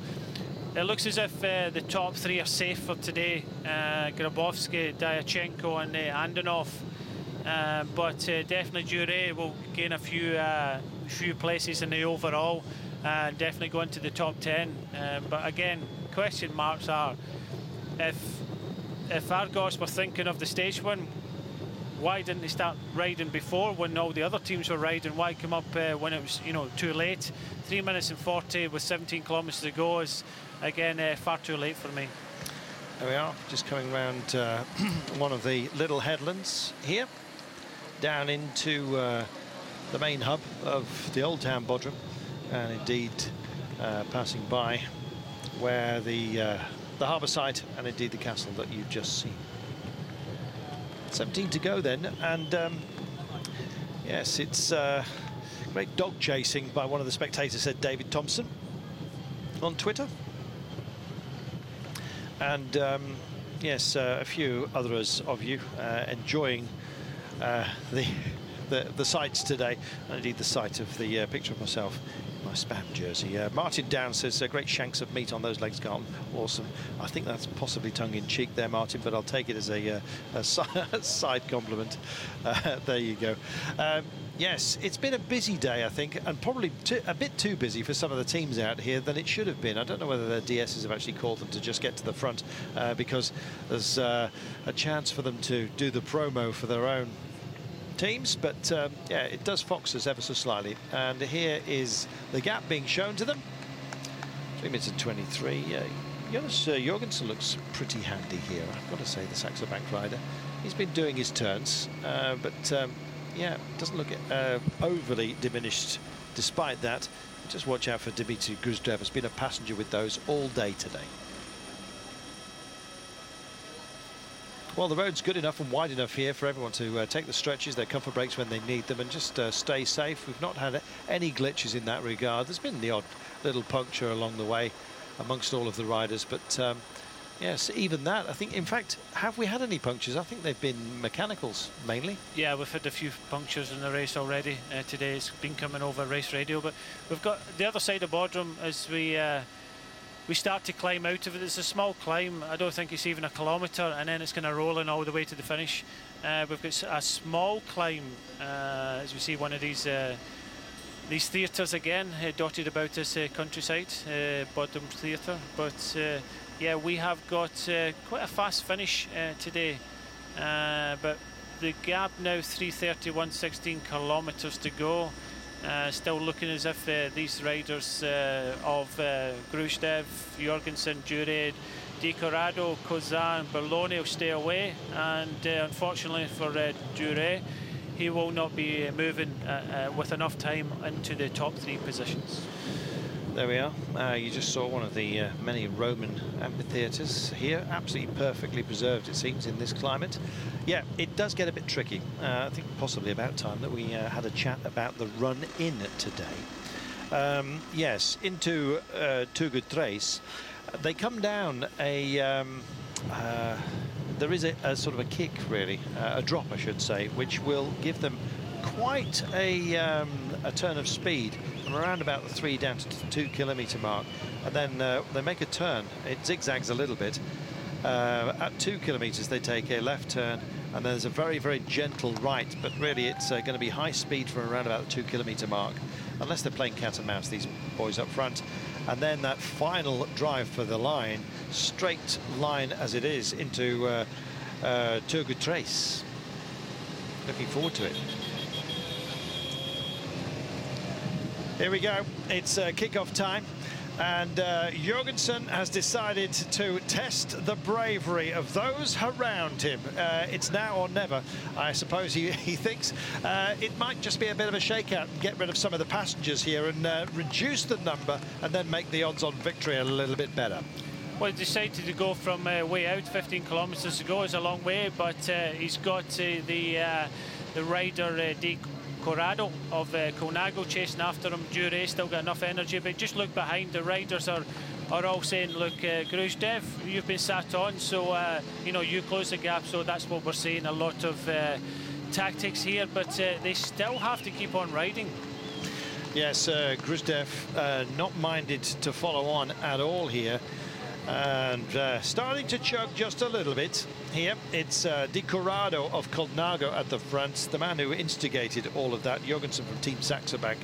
it looks as if the top 3 are safe for today: Grabowski, Diachenko, and Antonov. But definitely Duret will gain a few places in the overall. Definitely go into the top 10. But again, question marks are, if Argos were thinking of the stage win, why didn't they start riding before when all the other teams were riding? Why come up when it was, you know, too late? 3 minutes and 40 with 17 kilometres to go is, again, far too late for me. There we are, just coming round one of the little headlands here, down into the main hub of the old town Bodrum, and indeed passing by where the harbour site and indeed the castle that you've just seen. 17 to go then, and yes, it's great dog chasing by one of the spectators, said David Thompson on Twitter. And yes, a few others of you enjoying the sights today, and indeed the sight of the picture of myself in my Spam jersey. Martin Down says, great shanks of meat on those legs, Carlton. Awesome. I think that's possibly tongue-in-cheek there, Martin, but I'll take it as a side compliment. There you go. Yes, it's been a busy day, I think, and probably a bit too busy for some of the teams out here than it should have been. I don't know whether their DSs have actually called them to just get to the front, because there's a chance for them to do the promo for their own teams, but yeah, it does fox us ever so slightly. And here is the gap being shown to them. 3 minutes and 23. Jonas Jorgensen looks pretty handy here, I've got to say, the Saxo Bank rider. He's been doing his turns, but yeah, doesn't look overly diminished despite that. Just watch out for Dimitri Gruzdev. Has been a passenger with those all day today. Well, the road's good enough and wide enough here for everyone to take the stretches, their comfort breaks when they need them, and just stay safe. We've not had any glitches in that regard. There's been the odd little puncture along the way amongst all of the riders, but yes, even that, I think, in fact, have we had any punctures? I think they've been mechanicals mainly. Yeah, we've had a few punctures in the race already today. It's been coming over race radio, but we've got the other side of Bodrum as we start to climb out of it. It's a small climb. I don't think it's even a kilometre, and then it's going to roll in all the way to the finish. We've got a small climb, as we see one of these theatres again, dotted about this countryside, Bodrum Theatre. But yeah, we have got quite a fast finish today. But the gap now 3:30, 1:16 kilometres to go. Still looking as if these riders of Gruzdev, Jorgensen, Dure, Di Corrado, Kozan, Berlone will stay away, and unfortunately for Dure, he will not be moving with enough time into the top 3 positions. There we are. You just saw one of the many Roman amphitheatres here, absolutely perfectly preserved, it seems, in this climate. Yeah, it does get a bit tricky. I think possibly about time that we had a chat about the run-in today. Yes, into Tour Turции. They come down a... there is a sort of a kick, really, a drop, I should say, which will give them quite a turn of speed from around about the 3 down to the 2 kilometre mark, and then they make a turn. It zigzags a little bit. At 2 kilometres they take a left turn, and there's a very, very gentle right, but really it's going to be high speed from around about the 2 kilometre mark, unless they're playing cat and mouse, these boys up front. And then that final drive for the line, straight line as it is, into Tour Turции. Looking forward to it. Here we go, it's kick-off time, and Jorgensen has decided to test the bravery of those around him. It's now or never, I suppose he thinks. It might just be a bit of a shakeout, get rid of some of the passengers here and reduce the number, and then make the odds on victory a little bit better. Well, he decided to go from way out, 15 kilometres to go is a long way, but he's got the rider Di Corrado of Colnago chasing after him. Dure still got enough energy, but just look behind. The riders are all saying, look, Gruzdev, you've been sat on, so you know, you close the gap. So that's what we're seeing, a lot of tactics here, but they still have to keep on riding. Yes, Gruzdev not minded to follow on at all here, and starting to choke just a little bit here. It's Di Corrado of Colnago at the front, the man who instigated all of that. Jorgensen from Team Saxo Bank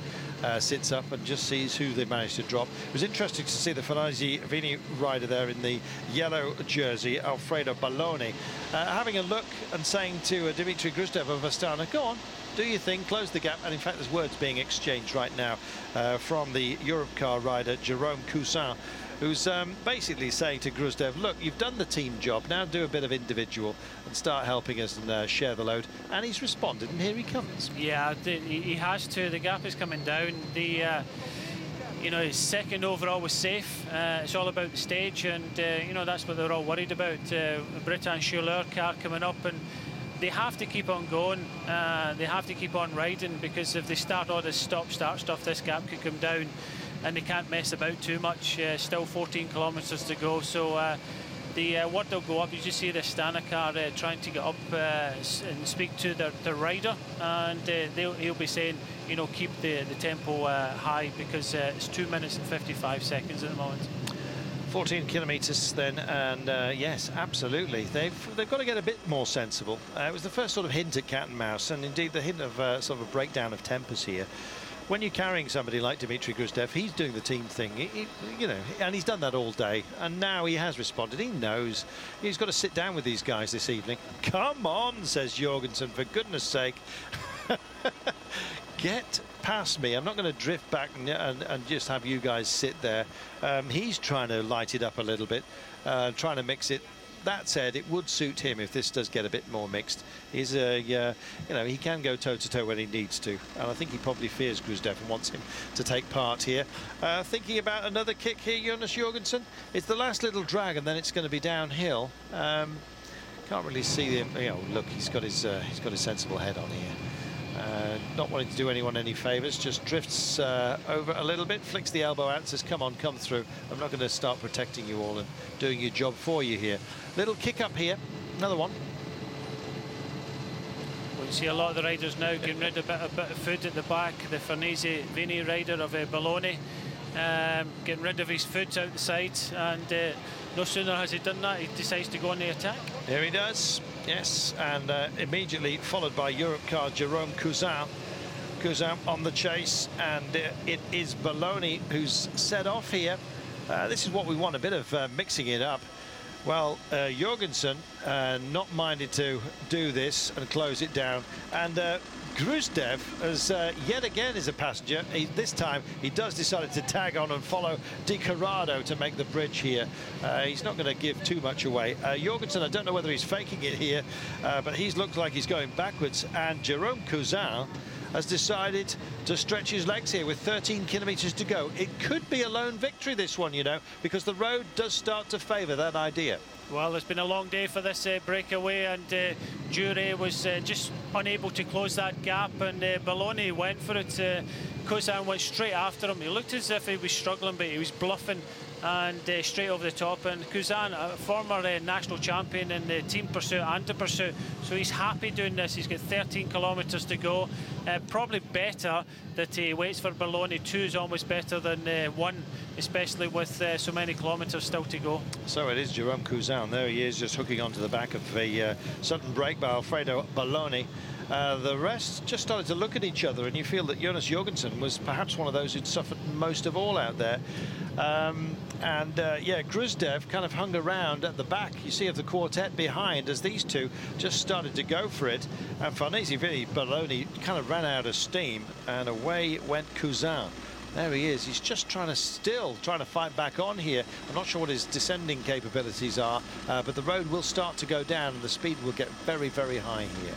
sits up and just sees who they managed to drop. It was interesting to see the Finazzi Vini rider there in the yellow jersey, Alfredo Balloni, having a look and saying to Dimitri Gruzdev of Astana, go on, do your thing, close the gap. And in fact, there's words being exchanged right now from the Europcar rider Jerome Cousin, who's basically saying to Gruzdev, look, you've done the team job, now do a bit of individual and start helping us and share the load. And he's responded, and here he comes. Yeah, he has to. The gap is coming down. The you know, his second overall was safe. It's all about the stage, and you know, that's what they're all worried about. Britain Schuller car coming up, and they have to keep on going. They have to keep on riding, because if they start all this stop-start stuff, this gap could come down, and they can't mess about too much. Still 14 kilometres to go, so the word will go up. You just see the Astana car trying to get up and speak to the rider, and he'll be saying, you know, keep the tempo high, because it's 2 minutes and 55 seconds at the moment. 14 kilometres then, and yes, absolutely. They've got to get a bit more sensible. It was the first sort of hint at cat and mouse, and indeed the hint of sort of a breakdown of tempers here. When you're carrying somebody like Dimitri Gruzdev, he's doing the team thing, you know, and he's done that all day, and now he has responded. He knows he's got to sit down with these guys this evening. Come on, says Jorgensen, for goodness sake. get past me. I'm not going to drift back and just have you guys sit there. He's trying to light it up a little bit, trying to mix it. That said, it would suit him if this does get a bit more mixed. He's you know, he can go toe-to-toe when he needs to, and I think he probably fears Gruzdev and wants him to take part here. Thinking about another kick here, Jonas Jorgensen. It's the last little drag, and then it's going to be downhill. Can't really see him. You know, look, he's got his sensible head on here. Not wanting to do anyone any favours, just drifts over a little bit, flicks the elbow out, says, come on, come through. I'm not going to start protecting you all and doing your job for you here. Little kick up here, another one. Well, you see a lot of the riders now getting rid of a bit of food at the back. The Farnese Vini rider of Bologna, getting rid of his food out the side, and no sooner has he done that, he decides to go on the attack. Here he does. Yes, and immediately followed by Europe car Jerome Cousin. Cousin on the chase, and it is Bologna who's set off here. This is what we want, a bit of mixing it up. Well, Jorgensen not minded to do this and close it down, and Gruzdev, as yet again is a passenger. This time he does decide to tag on and follow Di Corrado to make the bridge here. He's not going to give too much away. Jorgensen, I don't know whether he's faking it here, but he's looked like he's going backwards, and Jerome Cousin has decided to stretch his legs here with 13 kilometres to go. It could be a lone victory, this one, you know, because the road does start to favour that idea. Well, it's been a long day for this breakaway, and Jure was just unable to close that gap, and Bologna went for it. Cousin went straight after him. He looked as if he was struggling, but he was bluffing, and straight over the top. And Cousin, a former national champion in the team pursuit and to pursuit, so he's happy doing this. He's got 13 kilometres to go. Probably better that he waits for Bologna. 2 is almost better than 1, especially with so many kilometres still to go. So it is Jerome Cousin. There he is, just hooking onto the back of a sudden break by Alfredo Bologna. The rest just started to look at each other, and you feel that Jonas Jorgensen was perhaps one of those who'd suffered most of all out there. Yeah, Gruzdev kind of hung around at the back, you see, of the quartet behind, as these two just started to go for it. And Farnese Vini Bologna kind of ran out of steam, and away went Cousin. There he is. He's just still trying to fight back on here. I'm not sure what his descending capabilities are, but the road will start to go down, and the speed will get very, very high here.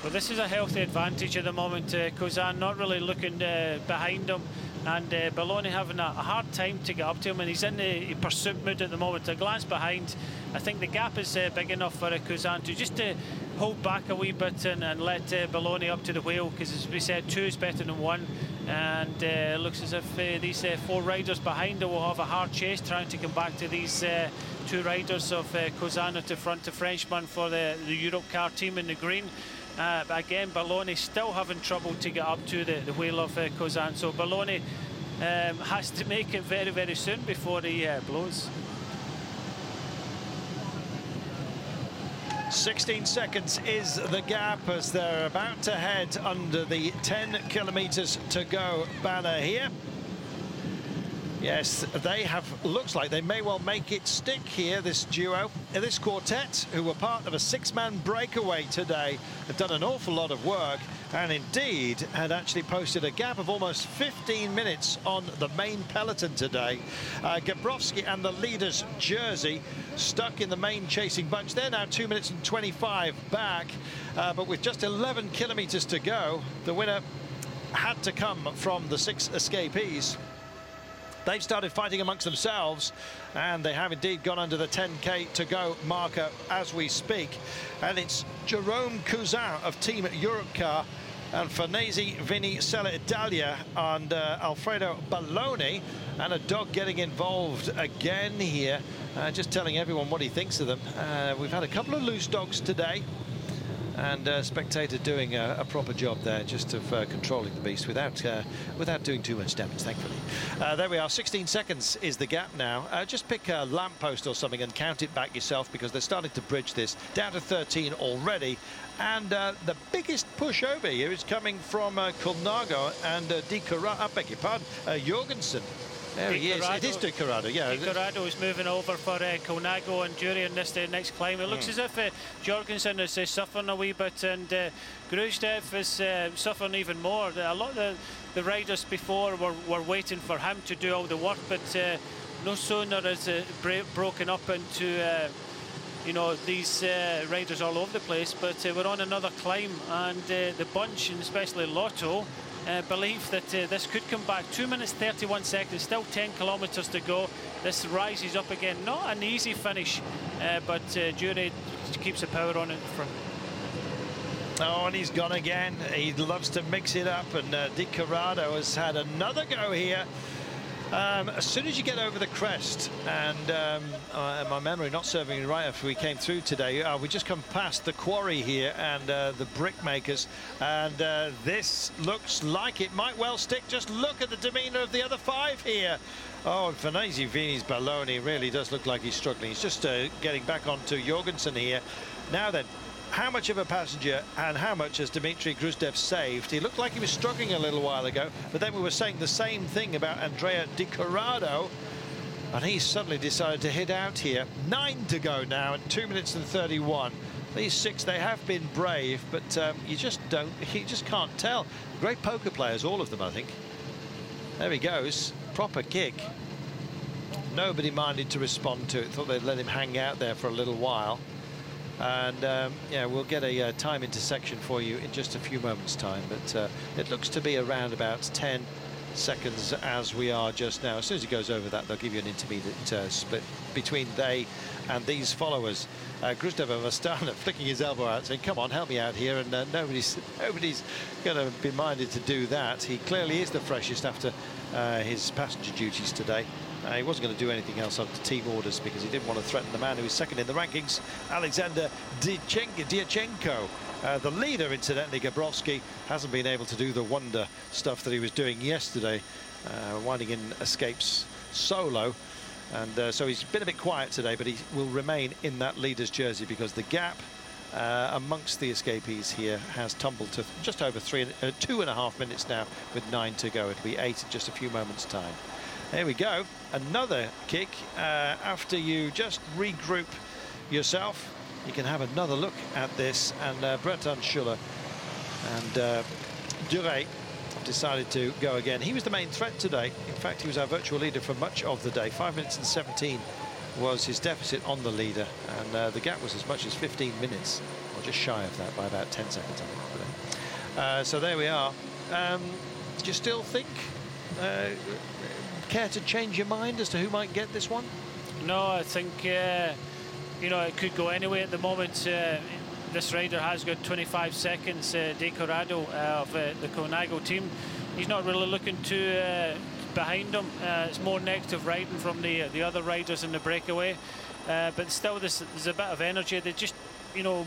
Well, this is a healthy advantage at the moment. Cousin not really looking behind him, and Bologna having a hard time to get up to him, and he's in the pursuit mood at the moment. A glance behind, I think the gap is big enough for Cousin to just hold back a wee bit and let Bologna up to the wheel, because as we said, 2 is better than 1, and it looks as if these 4 riders behind him will have a hard chase trying to come back to these 2 riders of Cousin at the front, the Frenchman for the Europe car team in the green. But again, Bologna still having trouble to get up to the wheel of Cousin, so Bologna has to make it very, very soon before he blows. 16 seconds is the gap as they're about to head under the 10 kilometres to go banner here. Yes, they have, looks like they may well make it stick here, this duo. This quartet, who were part of a 6-man breakaway today, have done an awful lot of work, and indeed had actually posted a gap of almost 15 minutes on the main peloton today. Gabrowski and the leader's jersey stuck in the main chasing bunch. They're now 2 minutes and 25 back, but with just 11 kilometres to go, the winner had to come from the 6 escapees. They've started fighting amongst themselves, and they have indeed gone under the 10k to go marker as we speak. And it's Jerome Cousin of Team Europe Car and Farnese Vini Italia and Alfredo Bologna, and a dog getting involved again here, just telling everyone what he thinks of them. We've had a couple of loose dogs today, and Spectator doing a proper job there, just of controlling the beast without doing too much damage, thankfully. There we are, 16 seconds is the gap now. Just pick a lamppost or something and count it back yourself, because they're starting to bridge this, down to 13 already. And the biggest push over here is coming from Colnago and Di Corrado, I beg your pardon, Jorgensen. There he is. It is Di Corrado, yeah. Di Corrado is moving over for Colnago and Jury in this next climb. It looks as if Jorgensen is suffering a wee bit, and Gruzdev is suffering even more. A lot of the riders before were waiting for him to do all the work, but no sooner is it broken up into you know, these riders all over the place, but we're on another climb, and the bunch, and especially Lotto, believe that this could come back. 2 minutes 31 seconds, still 10 kilometers to go. This rises up again. Not an easy finish, but Jury keeps the power on it from. Oh, and he's gone again. He loves to mix it up, and Di Corrado has had another go here. As soon as you get over the crest, and my memory not serving me right after we came through today, we just come past the quarry here and the brick makers, and this looks like it might well stick. Just look at the demeanor of the other five here. Oh, and Fanesi Vini's Balloni really does look like he's struggling. He's just getting back onto Jorgensen here. Now then, how much of a passenger and how much has Dimitri Gruzdev saved? He looked like he was struggling a little while ago, but then we were saying the same thing about Andrea Di Corrado, and he suddenly decided to hit out here. 9 to go now, and 2 minutes and 31. These 6, they have been brave, but you just can't tell. Great poker players, all of them, I think. There he goes, proper kick. Nobody minded to respond to it. Thought they'd let him hang out there for a little while. And yeah, we'll get a time intersection for you in just a few moments' time, but it looks to be around about 10 seconds as we are just now. As soon as he goes over that, they'll give you an intermediate split between they and these followers. Gruzdev of Astana flicking his elbow out, saying, come on, help me out here, and nobody's going to be minded to do that. He clearly is the freshest after his passenger duties today. He wasn't going to do anything else under team orders because he didn't want to threaten the man who is second in the rankings, Alexander Diachenko. The leader, incidentally, Gabrovski, hasn't been able to do the wonder stuff that he was doing yesterday, winding in escapes solo. And so he's been a bit quiet today, but he will remain in that leader's jersey because the gap amongst the escapees here has tumbled to just over 2.5 minutes now with 9 to go. It'll be 8 in just a few moments' time. There we go, another kick. After you just regroup yourself, you can have another look at this, and Breton Schuller and Duret decided to go again. He was the main threat today. In fact, he was our virtual leader for much of the day. 5 minutes and 17 was his deficit on the leader, and the gap was as much as 15 minutes, or just shy of that by about 10 seconds, I think. So there we are. Do you still think care to change your mind as to who might get this one? No, I think you know, it could go anyway at the moment. This rider has got 25 seconds. Di Corrado of the Colnago team, he's not really looking to behind him. It's more negative riding from the other riders in the breakaway, but still there's a bit of energy. They just, you know,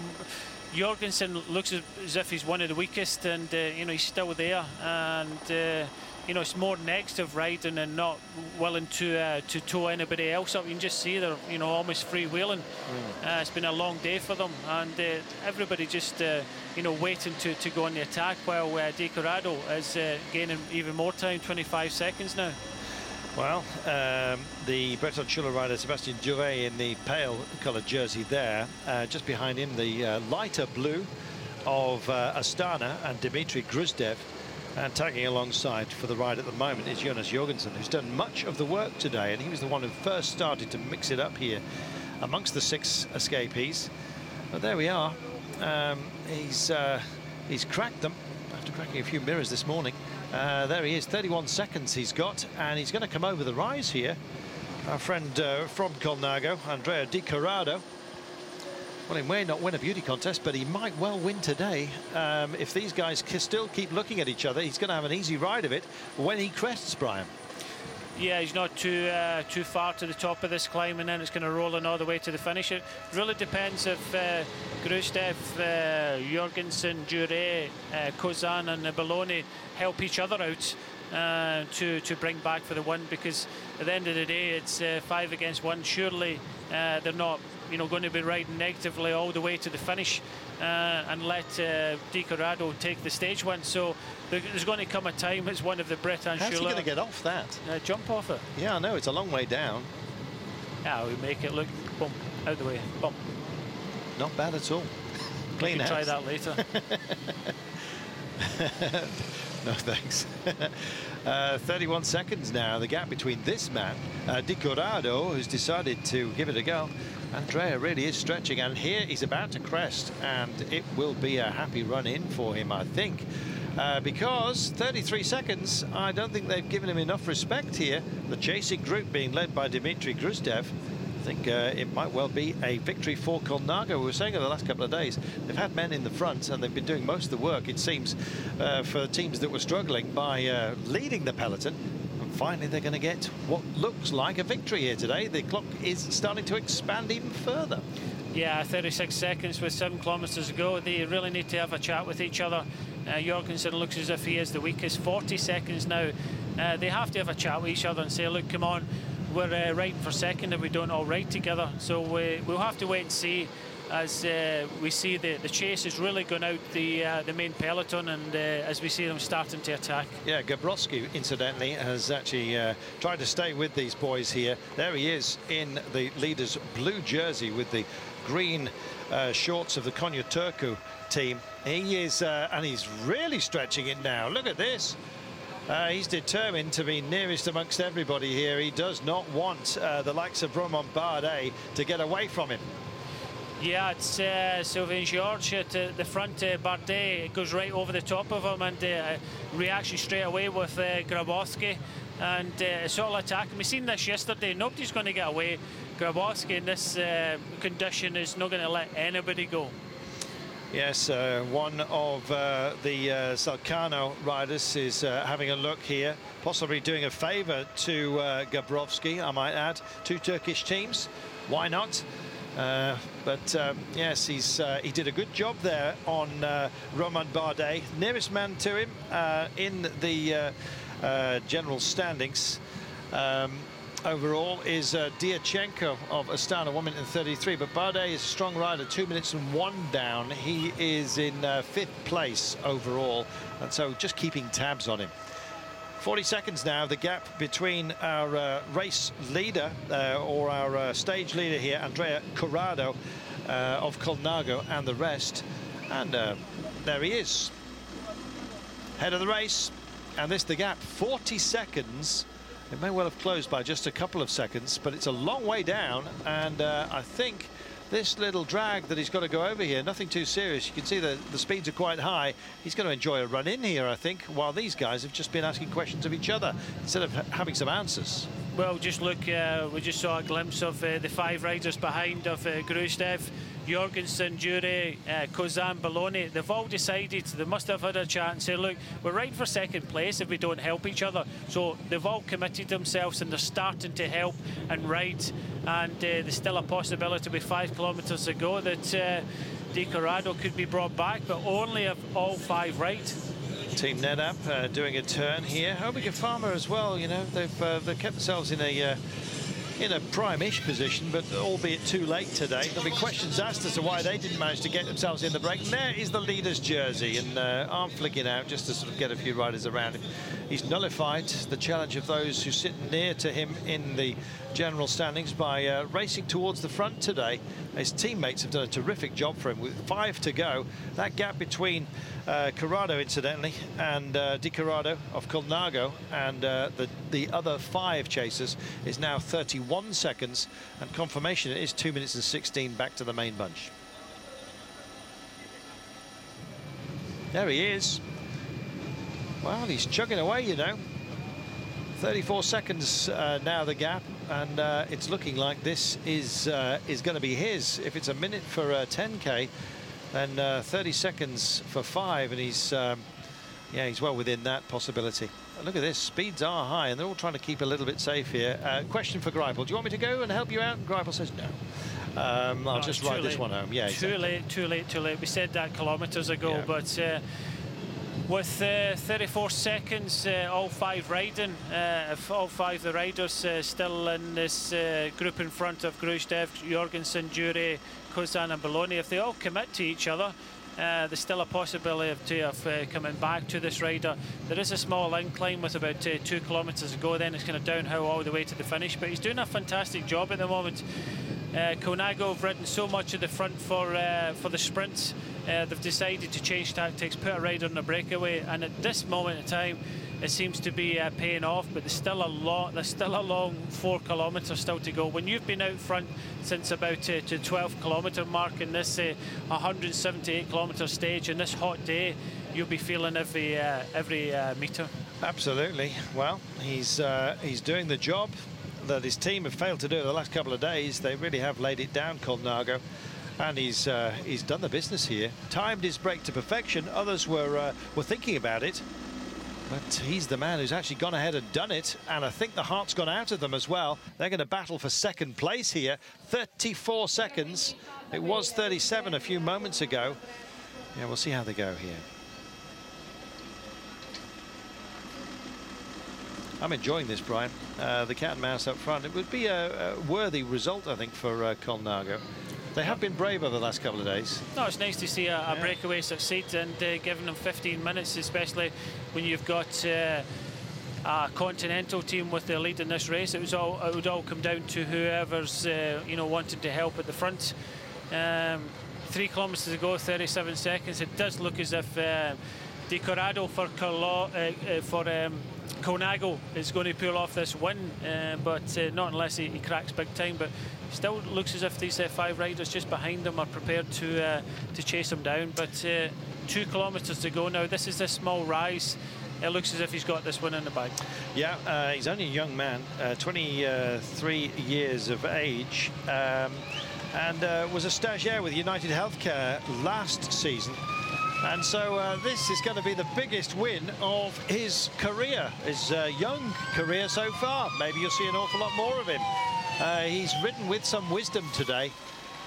Jorgensen looks as if he's one of the weakest, and you know, he's still there, and you know, it's more negative riding and not willing to tow anybody else up. You can just see they're, you know, almost freewheeling. It's been a long day for them, and everybody just you know, waiting to go on the attack, while Di Corrado is gaining even more time, 25 seconds now. Well, the Breton Schuller rider Sebastian Duret in the pale coloured jersey there, just behind him the lighter blue of Astana and Dimitri Gruzdev. And tagging alongside for the ride at the moment is Jonas Jorgensen, who's done much of the work today, and he was the one who first started to mix it up here amongst the 6 escapees. But there we are. He's cracked them after cracking a few mirrors this morning. There he is, 31 seconds he's got, and he's going to come over the rise here. Our friend from Colnago, Andrea Di Corrado. Well, he may not win a beauty contest, but he might well win today. If these guys still keep looking at each other, he's going to have an easy ride of it when he crests, Brian. Yeah, he's not too far to the top of this climb, and then it's going to roll in all the way to the finish. It really depends if Gruzdev, Jorgensen, Duret, Kozan and Balloni help each other out to bring back for the win, because at the end of the day it's 5 against 1. Surely they're not you know, going to be riding negatively all the way to the finish and let Di Corrado take the stage win. So there's going to come a time as one of the Bretagne How's he going to get off that? Jump off it. Yeah, I know, it's a long way down. Yeah, we make it look, boom, out the way, bump. Not bad at all. Clean house. Try that later. No, thanks. 31 seconds now, the gap between this man, Di Corrado, who's decided to give it a go. Andrea really is stretching, and here he's about to crest, and it will be a happy run in for him, I think. Because 33 seconds, I don't think they've given him enough respect here. The chasing group being led by Dimitri Gruzdev. I think it might well be a victory for Colnago. We were saying over the last couple of days, they've had men in the front and they've been doing most of the work, it seems, for teams that were struggling by leading the peloton. And finally, they're going to get what looks like a victory here today. The clock is starting to expand even further. Yeah, 36 seconds with 7 kilometres to go. They really need to have a chat with each other. Jorgensen looks as if he is the weakest. 40 seconds now. They have to have a chat with each other and say, look, come on, we're riding for second and we don't all ride together. So we'll have to wait and see as we see the chase is really going out the main peloton, and as we see them starting to attack. Yeah, Gabrowski, incidentally, has actually tried to stay with these boys here. There he is in the leader's blue jersey with the green shorts of the Konya Turku team. He is, and he's really stretching it now. Look at this. He's determined to be nearest amongst everybody here. He does not want the likes of Romain Bardet to get away from him. Yeah, it's Sylvain Georges at the front. Bardet goes right over the top of him, and reaction straight away with Grabowski, and sort of attacking. We've seen this yesterday. Nobody's going to get away. Grabowski in this condition is not going to let anybody go. Yes, one of the Salcano riders is having a look here, possibly doing a favour to Gabrowski, I might add. 2 Turkish teams, why not? But yes, he did a good job there on Romain Bardet. Nearest man to him in the general standings overall is Diachenko of Astana, 1 minute and 33. But Bardet is a strong rider, 2 minutes and 1 down. He is in 5th place overall, and so just keeping tabs on him. 40 seconds now, the gap between our race leader or our stage leader here, Andrea Corrado of Colnago, and the rest. And there he is, head of the race. And this the gap, 40 seconds. It may well have closed by just a couple of seconds, but it's a long way down, and I think this little drag that he's got to go over here, nothing too serious. You can see the speeds are quite high. He's going to enjoy a run in here, I think, while these guys have just been asking questions of each other instead of having some answers. Well, just look, we just saw a glimpse of the 5 riders behind of Gruzdev, Jorgensen, Jure, Kozan, Belloni. They've all decided, they must have had a chat and say, look, we're riding for second place if we don't help each other. So they've all committed themselves and they're starting to help and ride. And there's still a possibility with 5 kilometres to go that Di Corrado could be brought back, but only if all 5 ride. Team Etap doing a turn here. Omega Pharma as well, you know, they've kept themselves in a prime-ish position, but albeit too late today. There'll be questions asked as to why they didn't manage to get themselves in the break. And there is the leader's jersey, and arm flicking out just to sort of get a few riders around him. He's nullified the challenge of those who sit near to him in the general standings by racing towards the front today. His teammates have done a terrific job for him with 5 to go. That gap between Corrado, incidentally, and Di Corrado of Colnago and the other 5 chasers is now 31 seconds, and confirmation it is 2 minutes and 16 back to the main bunch. There he is. Well, he's chugging away, you know. 34 seconds now the gap, and it's looking like this is going to be his. If it's a minute for 10k, then 30 seconds for 5, and he's well within that possibility. Look at this, speeds are high, and they're all trying to keep a little bit safe here. Question for Greipel: do you want me to go and help you out? And Greipel says no. I'll just ride this one home. Yeah, too exactly. late. We said that kilometres ago, yeah. But With 34 seconds, all five riding, if all five of the riders still in this group in front of Gruzdev, Jorgensen, Dure, Kozan and Bologna, if they all commit to each other, there's still a possibility of coming back to this rider. There is a small incline with about 2 kilometres to go, then it's kind of downhill all the way to the finish, but he's doing a fantastic job at the moment. Colnago have ridden so much at the front for the sprint. They've decided to change tactics, put a rider on a breakaway, and at this moment in time it seems to be paying off, but there's still a long 4 kilometres still to go. When you've been out front since about to 12 kilometre mark in this 178 kilometre stage, in this hot day, you'll be feeling every metre. Absolutely. Well, he's doing the job that his team have failed to do the last couple of days. They really have laid it down, Colnago. And he's done the business here. Timed his break to perfection. Others were thinking about it, but he's the man who's actually gone ahead and done it. And I think the heart's gone out of them as well. They're going to battle for second place here. 34 seconds. It was 37 a few moments ago. Yeah, we'll see how they go here. I'm enjoying this, Brian. The cat and mouse up front. It would be a worthy result, I think, for Colnago. They have been brave over the last couple of days. No, it's nice to see a breakaway succeed, and giving them 15 minutes, especially when you've got a continental team with the lead in this race. It would all come down to whoever's wanted to help at the front. 3 kilometres to go, 37 seconds. It does look as if De Corrado for Colnago is going to pull off this win, but not unless he cracks big time. But still looks as if these 5 riders just behind him are prepared to chase him down. But 2 kilometres to go now. This is a small rise. It looks as if he's got this one in the bag. Yeah, he's only a young man, 23 years of age, and was a stagiaire with United Healthcare last season. And so this is going to be the biggest win of his career, his young career so far. Maybe you'll see an awful lot more of him. He's ridden with some wisdom today.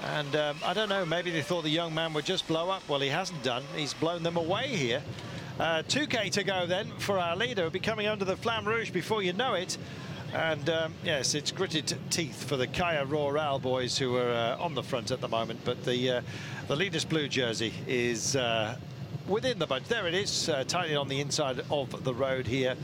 And I don't know, maybe they thought the young man would just blow up. Well, he hasn't done. He's blown them away here. 2K to go then for our leader. He'll be coming under the Flamme Rouge before you know it. And yes, it's gritted teeth for the Kaya Royal boys who are on the front at the moment. But the leader's blue jersey is within the bunch. There it is, tightly on the inside of the road here.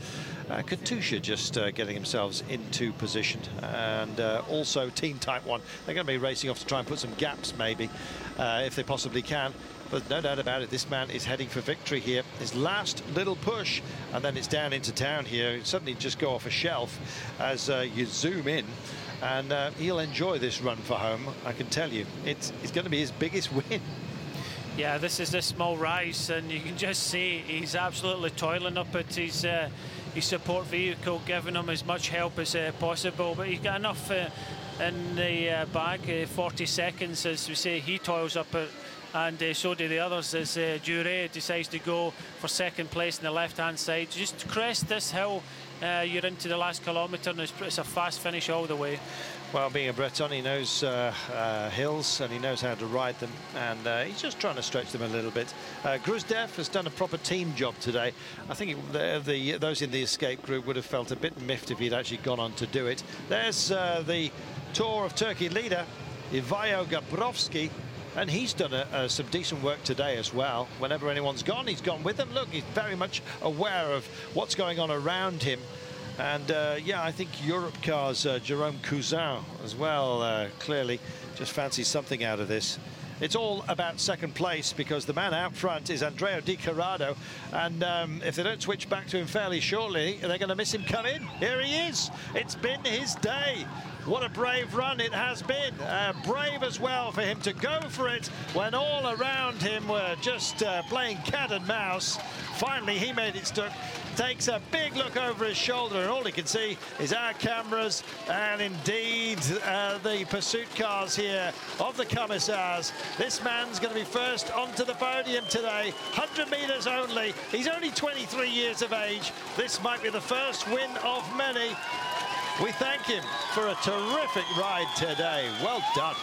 Katusha just getting themselves into position. And also Team Type 1. They're going to be racing off to try and put some gaps, maybe, if they possibly can. But no doubt about it, this man is heading for victory here. His last little push, and then it's down into town here. He'll suddenly just go off a shelf as you zoom in. And he'll enjoy this run for home, I can tell you. It's going to be his biggest win. Yeah, this is a small rise, and you can just see he's absolutely toiling up at his support vehicle, giving him as much help as possible. But he's got enough in the bag, 40 seconds, as we say, he toils up at. And so do the others as Dure decides to go for second place in the left-hand side. Just to crest this hill, you're into the last kilometre, and it's a fast finish all the way. Well, being a Breton, he knows hills and he knows how to ride them, and he's just trying to stretch them a little bit. Gruzdev has done a proper team job today. I think those in the escape group would have felt a bit miffed if he'd actually gone on to do it. There's the Tour of Turkey leader, Ivayo Gabrovski. And he's done some decent work today as well. Whenever anyone's gone, he's gone with them. Look, he's very much aware of what's going on around him. And yeah, I think Europe Cars, Jerome Cousin as well, clearly just fancies something out of this. It's all about second place because the man out front is Andrea Di Corrado. And if they don't switch back to him fairly shortly, they're going to miss him come in. Here he is. It's been his day. What a brave run it has been. Brave as well for him to go for it when all around him were just playing cat and mouse. Finally, he made it stuck. Takes a big look over his shoulder, and all he can see is our cameras and indeed the pursuit cars here of the Commissars. This man's going to be first onto the podium today. 100 metres only. He's only 23 years of age. This might be the first win of many. We thank him for a terrific ride today. Well done.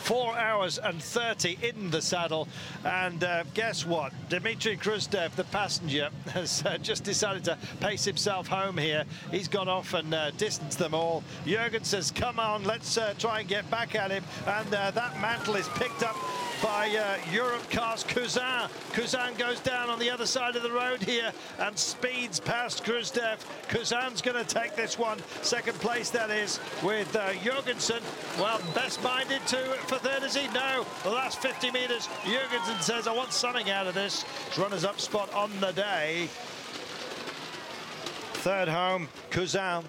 4 hours and 30 in the saddle. And guess what? Dmitry Khrushchev, the passenger, has just decided to pace himself home here. He's gone off and distanced them all. Jürgen says, come on, let's try and get back at him. And that mantle is picked up by Europcar's Cousin. Cousin goes down on the other side of the road here and speeds past Khrushchev. Cousin's going to take this one. Second place, that is, with Jorgensen. Well, best-minded for third, is he? No. The last 50 metres, Jorgensen says, I want something out of this. Runners-up spot on the day. Third home, Cousin.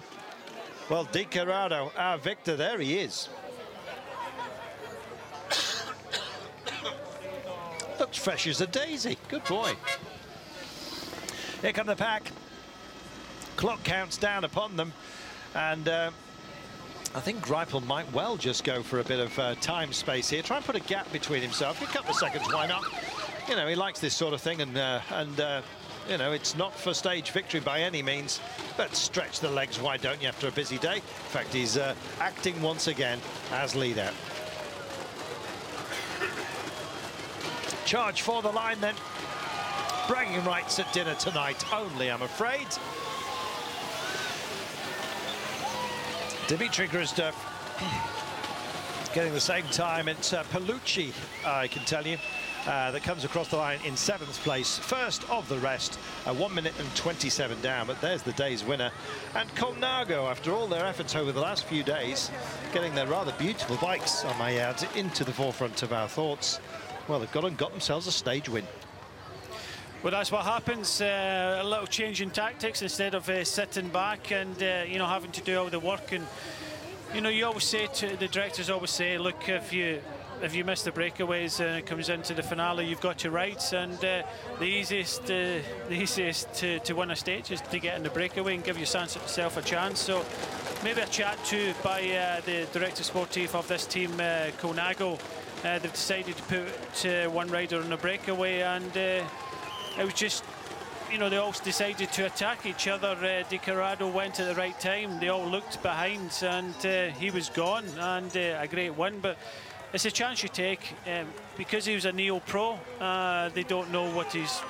Well, Di Corrado, our victor, there he is. Looks fresh as a daisy. Good boy. Here come the pack. Clock counts down upon them. And I think Greipel might well just go for a bit of time space here. Try and put a gap between himself. A couple of seconds, why not? You know, he likes this sort of thing. And you know, it's not for stage victory by any means. But stretch the legs, why don't you, after a busy day? In fact, he's acting once again as leader. Charge for the line then. Bragging rights at dinner tonight only, I'm afraid. Dmitry Khrushchev getting the same time. It's Palucci, I can tell you, that comes across the line in 7th place. First of the rest, 1 minute and 27 down, but there's the day's winner. And Colnago, after all their efforts over the last few days, getting their rather beautiful bikes, I may add, into the forefront of our thoughts. Well, they've got themselves a stage win. Well, that's what happens. A little change in tactics instead of sitting back and you know, having to do all the work. And you know, you always say to the directors, always say, look, if you miss the breakaways and it comes into the finale, you've got your rights. And the easiest to win a stage is to get in the breakaway and give yourself a chance. So maybe a chat too by the director sportif of this team, Colnago. They've decided to put one rider on a breakaway, and it was just, you know, they all decided to attack each other. Di Corrado went at the right time. They all looked behind, and he was gone, and a great win. But it's a chance you take because he was a neo-pro. They don't know what he's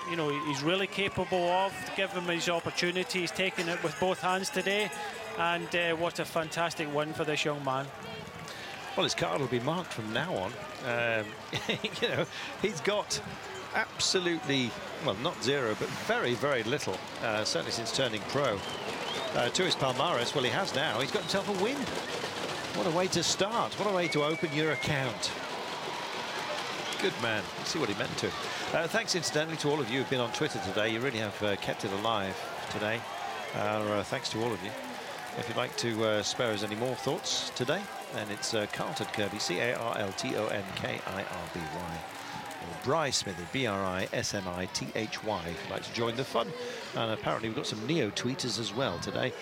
really capable of. Give him his opportunity. He's taken it with both hands today, and what a fantastic win for this young man. Well, his card will be marked from now on. You know, he's got absolutely, well, not zero, but very, very little, certainly since turning pro. To his palmarès, well, he has now. He's got himself a win. What a way to start. What a way to open your account. Good man. Let's see what he meant to. Thanks, incidentally, to all of you who've been on Twitter today. You really have kept it alive today. Thanks to all of you. If you'd like to spare us any more thoughts today, then it's Carlton Kirby, C-A-R-L-T-O-N-K-I-R-B-Y. Or Bry Smithy, B-R-I-S-M-I-T-H-Y, if you'd like to join the fun. And apparently we've got some neo-tweeters as well today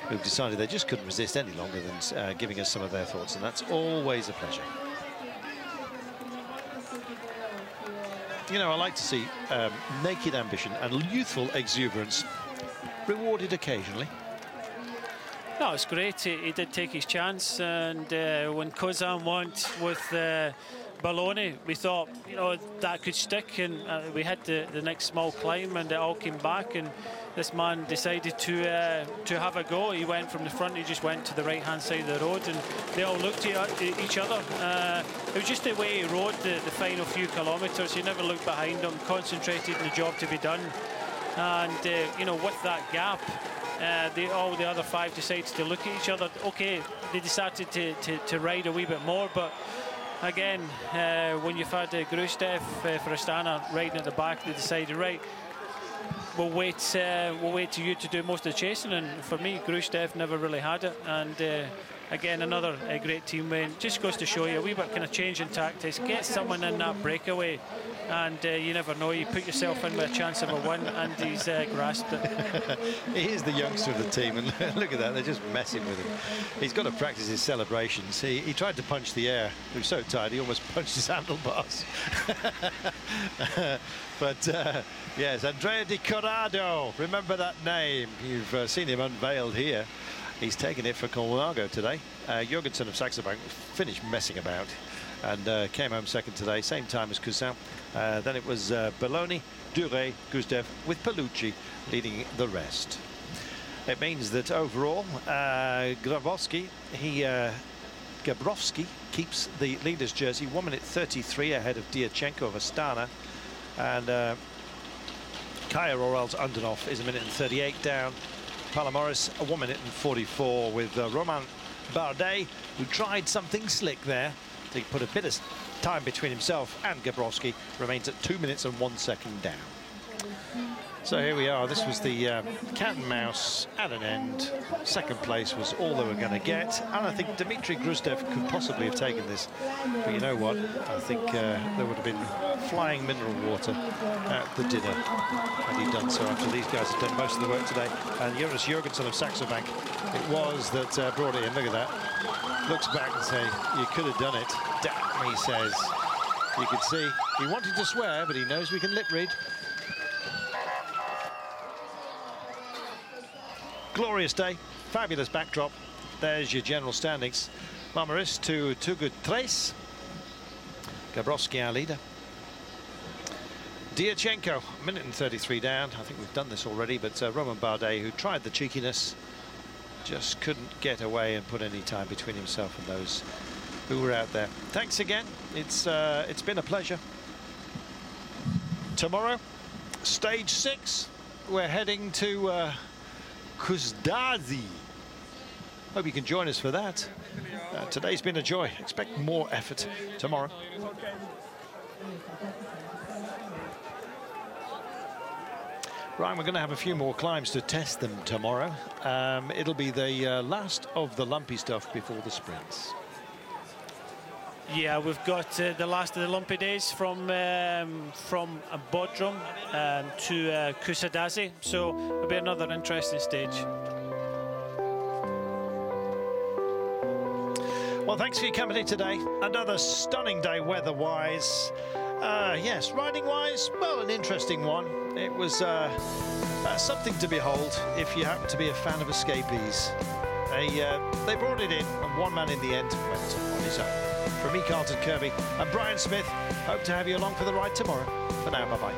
who've decided they just couldn't resist any longer than giving us some of their thoughts, and that's always a pleasure. You know, I like to see naked ambition and youthful exuberance rewarded occasionally. No, it's great. He did take his chance, and when Cousin won with Balloni, we thought, you know, that could stick, and we had the next small climb, and it all came back, and this man decided to have a go. He went from the front, he just went to the right-hand side of the road, and they all looked at each other. It was just the way he rode the final few kilometres. He never looked behind him, concentrated on the job to be done, and you know, with that gap, all the other five decided to look at each other. Okay, they decided to ride a wee bit more, but again, when you've had Khrushchev for Astana riding at the back, they decided, right, we'll wait to you to do most of the chasing. And for me, Khrushchev never really had it. And again, another great team win. Just goes to show you a wee bit kind of change in tactics. Get someone in that breakaway, and you never know. You put yourself in with a chance of a win, and he's grasped it. He is the youngster of the team, and look at that, they're just messing with him. He's got to practice his celebrations. He tried to punch the air. He was so tired, he almost punched his handlebars. But yes, Andrea Di Corrado, remember that name. You've seen him unveiled here. He's taken it for Colnago today. Jorgensen of Saxo Bank finished messing about. and came home second today, same time as Cousin. Then it was Belloni, Duret, Guzdev, with Palucci leading the rest. It means that overall, Grabowski, Gabrovski keeps the leader's jersey, 1 minute 33 ahead of Diachenko of Astana, and Kaya Orel's Undonov is 1 minute and 38 down. Palomares 1 minute and 44 with Romain Bardet, who tried something slick there to put a bit of time between himself and Gabrovski, remains at 2 minutes and 1 second down. So here we are. This was the cat and mouse at an end. Second place was all they were going to get, and I think Dmitry Gruzdev could possibly have taken this. But you know what? I think there would have been flying mineral water at the dinner had he done so, after these guys had done most of the work today. And Jonas Jurgensen of Saxo Bank, it was that brought it in. Look at that. Looks back and says, "You could have done it." Damn, he says. You could see he wanted to swear, but he knows we can lip read. Glorious day, fabulous backdrop. There's your general standings. Marmaris to Tugu Tres. Gabrovski, our leader. Diachenko, 1 minute and 33 down. I think we've done this already, but Romain Bardet, who tried the cheekiness, just couldn't get away and put any time between himself and those who were out there. Thanks again. It's been a pleasure. Tomorrow, stage 6. We're heading to Kuzdazi. Hope you can join us for that. Today's been a joy. Expect more effort tomorrow. Right, we're going to have a few more climbs to test them tomorrow. It'll be the last of the lumpy stuff before the sprints. Yeah, we've got the last of the lumpy days from Bodrum to Kusadasi, so it'll be another interesting stage. Well, thanks for your company today. Another stunning day weather-wise. Yes, riding-wise, well, an interesting one. It was something to behold if you happen to be a fan of escapees. They brought it in, and one man in the end went on his own. From me, Carlton Kirby, and Brian Smith, hope to have you along for the ride tomorrow. For now, bye-bye.